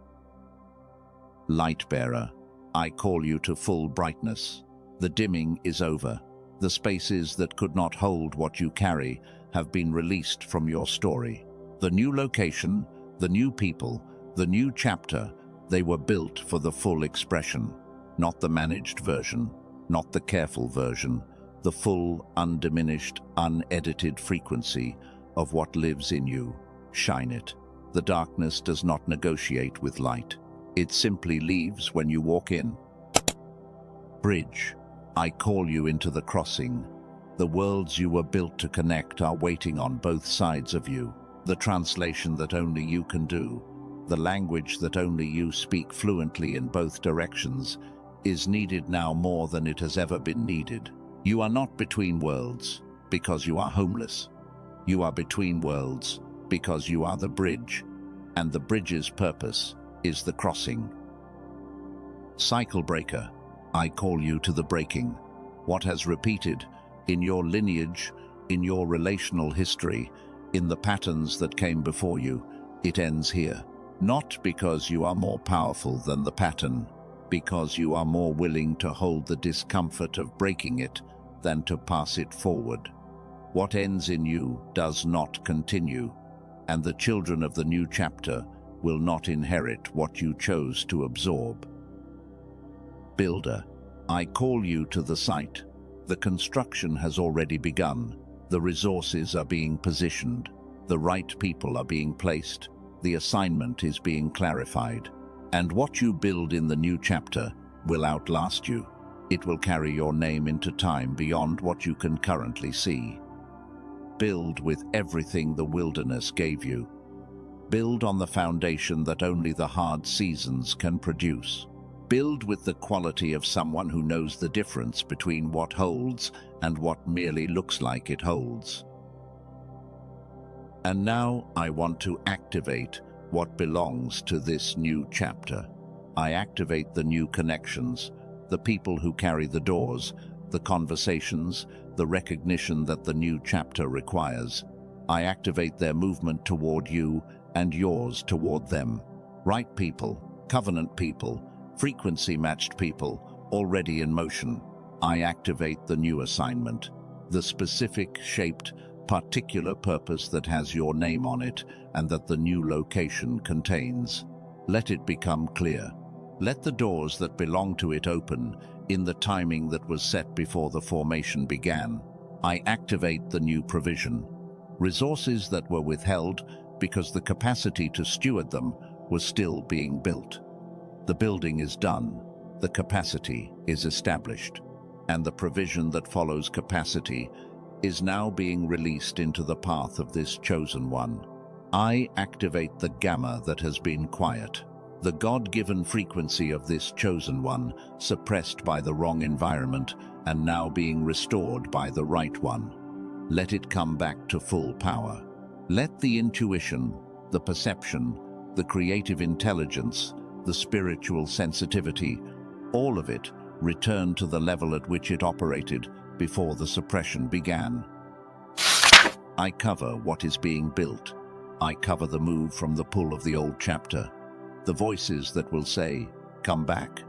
Light bearer, I call you to full brightness. The dimming is over. The spaces that could not hold what you carry have been released from your story. The new location, the new people, the new chapter, they were built for the full expression, not the managed version, not the careful version, the full, undiminished, unedited frequency of what lives in you. Shine it. The darkness does not negotiate with light. It simply leaves when you walk in. Bridge, I call you into the crossing. The worlds you were built to connect are waiting on both sides of you. The translation that only you can do, the language that only you speak fluently in both directions, is needed now more than it has ever been needed. You are not between worlds because you are homeless. You are between worlds because you are the bridge, and the bridge's purpose is the crossing. Cycle breaker, I call you to the breaking. What has repeated in your lineage, in your relational history, in the patterns that came before you, it ends here. Not because you are more powerful than the pattern, because you are more willing to hold the discomfort of breaking it than to pass it forward. What ends in you does not continue, and the children of the new chapter will not inherit what you chose to absorb. Builder, I call you to the site. The construction has already begun. The resources are being positioned. The right people are being placed. The assignment is being clarified. And what you build in the new chapter will outlast you. It will carry your name into time beyond what you can currently see. Build with everything the wilderness gave you. Build on the foundation that only the hard seasons can produce. Build with the quality of someone who knows the difference between what holds and what merely looks like it holds. And now I want to activate what belongs to this new chapter. I activate the new connections, the people who carry the doors, the conversations, the recognition that the new chapter requires. I activate their movement toward you and yours toward them. Right people, covenant people, frequency-matched people, already in motion. I activate the new assignment, the specific, shaped, particular purpose that has your name on it and that the new location contains. Let it become clear. Let the doors that belong to it open in the timing that was set before the formation began. I activate the new provision. Resources that were withheld because the capacity to steward them was still being built. The building is done, the capacity is established, and the provision that follows capacity is now being released into the path of this chosen one. I activate the gamma that has been quiet, the God-given frequency of this chosen one, suppressed by the wrong environment and now being restored by the right one. let it come back to full power. Let the intuition, the perception, the creative intelligence, the spiritual sensitivity, all of it return to the level at which it operated before the suppression began. I cover what is being built. I cover the move from the pull of the old chapter, the voices that will say, "Come back,"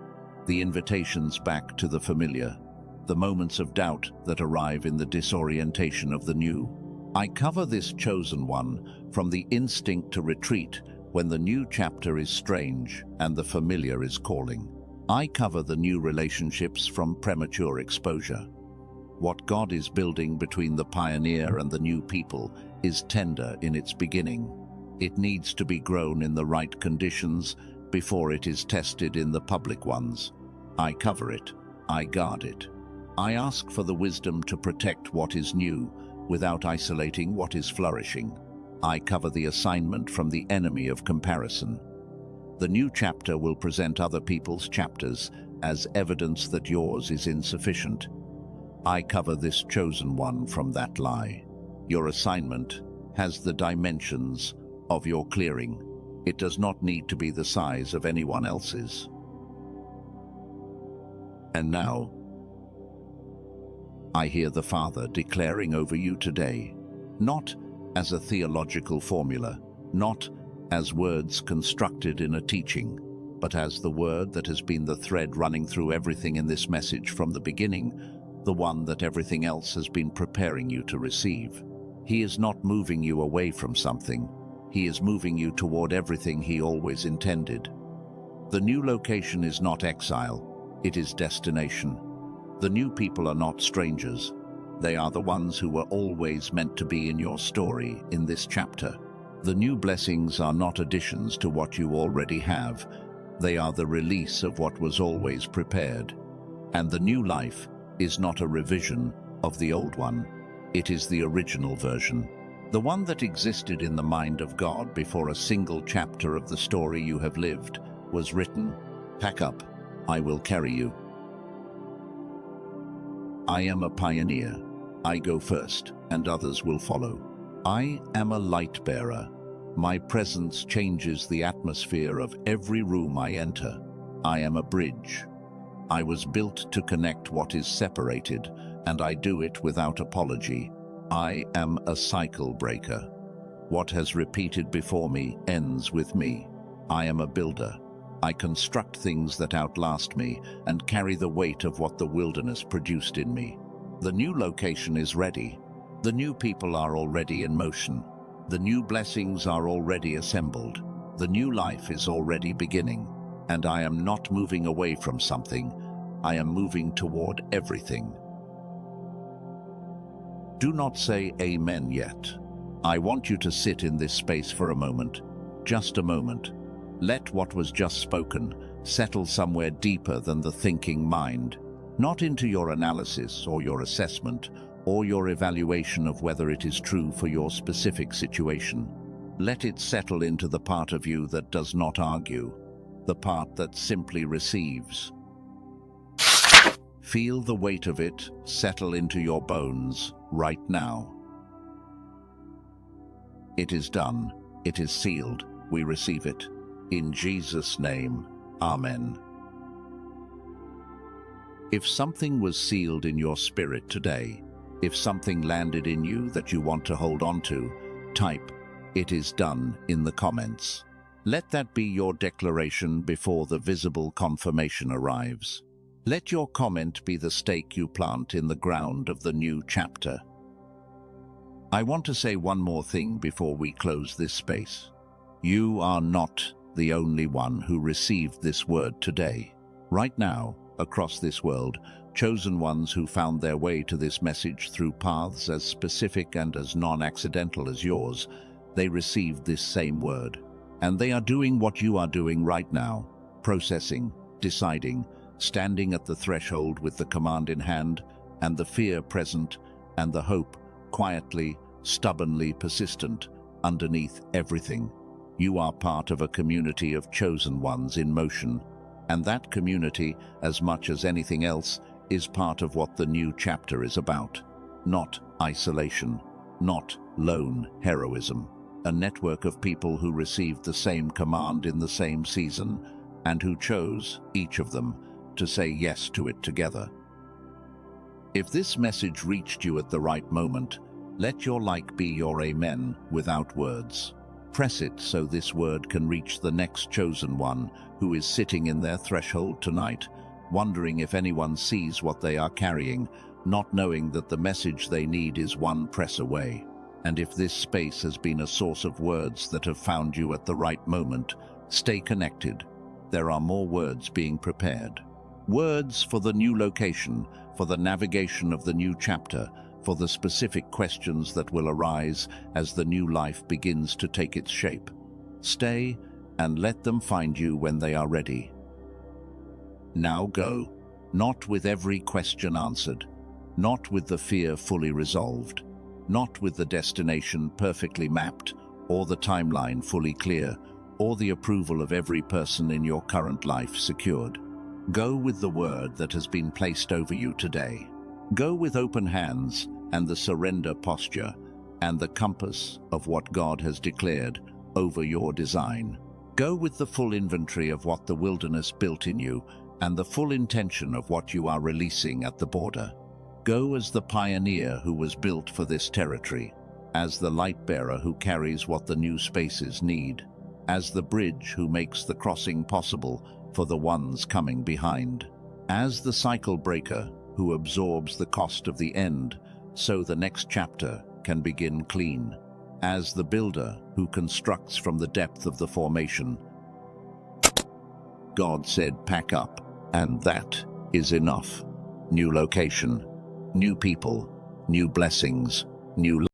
the invitations back to the familiar, the moments of doubt that arrive in the disorientation of the new. I cover this chosen one from the instinct to retreat when the new chapter is strange and the familiar is calling. I cover the new relationships from premature exposure. What God is building between the pioneer and the new people is tender in its beginning. It needs to be grown in the right conditions before it is tested in the public ones. I cover it. I guard it. I ask for the wisdom to protect what is new without isolating what is flourishing. I cover the assignment from the enemy of comparison. The new chapter will present other people's chapters as evidence that yours is insufficient. I cover this chosen one from that lie. Your assignment has the dimensions of your clearing. It does not need to be the size of anyone else's. And now, I hear the Father declaring over you today, not as a theological formula, not as words constructed in a teaching, but as the word that has been the thread running through everything in this message from the beginning, the one that everything else has been preparing you to receive. He is not moving you away from something. He is moving you toward everything He always intended. The new location is not exile, it is destination. The new people are not strangers. They are the ones who were always meant to be in your story in this chapter. The new blessings are not additions to what you already have. They are the release of what was always prepared. And the new life is not a revision of the old one. It is the original version, the one that existed in the mind of God before a single chapter of the story you have lived was written. Pack up, I will carry you. I am a pioneer. I go first, and others will follow. I am a light bearer. My presence changes the atmosphere of every room I enter. I am a bridge. I was built to connect what is separated, and I do it without apology. I am a cycle breaker. What has repeated before me ends with me. I am a builder. I construct things that outlast me and carry the weight of what the wilderness produced in me. The new location is ready. The new people are already in motion. The new blessings are already assembled. The new life is already beginning. And I am not moving away from something. I am moving toward everything. Do not say amen yet. I want you to sit in this space for a moment. Just a moment. Let what was just spoken settle somewhere deeper than the thinking mind, not into your analysis or your assessment or your evaluation of whether it is true for your specific situation. Let it settle into the part of you that does not argue, the part that simply receives. Feel the weight of it settle into your bones right now. It is done. It is sealed. We receive it. In Jesus' name, Amen. If something was sealed in your spirit today, if something landed in you that you want to hold on to, type, "It is done," in the comments. Let that be your declaration before the visible confirmation arrives. Let your comment be the stake you plant in the ground of the new chapter. I want to say one more thing before we close this space. You are not the only one who received this word today. Right now, across this world, chosen ones who found their way to this message through paths as specific and as non-accidental as yours, they received this same word. And they are doing what you are doing right now, processing, deciding, standing at the threshold with the command in hand, and the fear present, and the hope, quietly, stubbornly persistent, underneath everything. You are part of a community of chosen ones in motion, and that community, as much as anything else, is part of what the new chapter is about. not isolation, not lone heroism. A network of people who received the same command in the same season, and who chose, each of them, to say yes to it together. If this message reached you at the right moment, let your like be your amen without words. Press it so this word can reach the next chosen one who is sitting in their threshold tonight, wondering if anyone sees what they are carrying, not knowing that the message they need is one press away. And if this space has been a source of words that have found you at the right moment, stay connected. There are more words being prepared. Words for the new location, for the navigation of the new chapter, for the specific questions that will arise as the new life begins to take its shape. Stay and let them find you when they are ready. Now go, not with every question answered, not with the fear fully resolved, not with the destination perfectly mapped, or the timeline fully clear, or the approval of every person in your current life secured. Go with the word that has been placed over you today. Go with open hands and the surrender posture and the compass of what God has declared over your design. Go with the full inventory of what the wilderness built in you and the full intention of what you are releasing at the border. Go as the pioneer who was built for this territory, as the light bearer who carries what the new spaces need, as the bridge who makes the crossing possible for the ones coming behind, as the cycle breaker who absorbs the cost of the end so the next chapter can begin clean, as the builder who constructs from the depth of the formation. God said, pack up, and that is enough. New location, new people, new blessings, new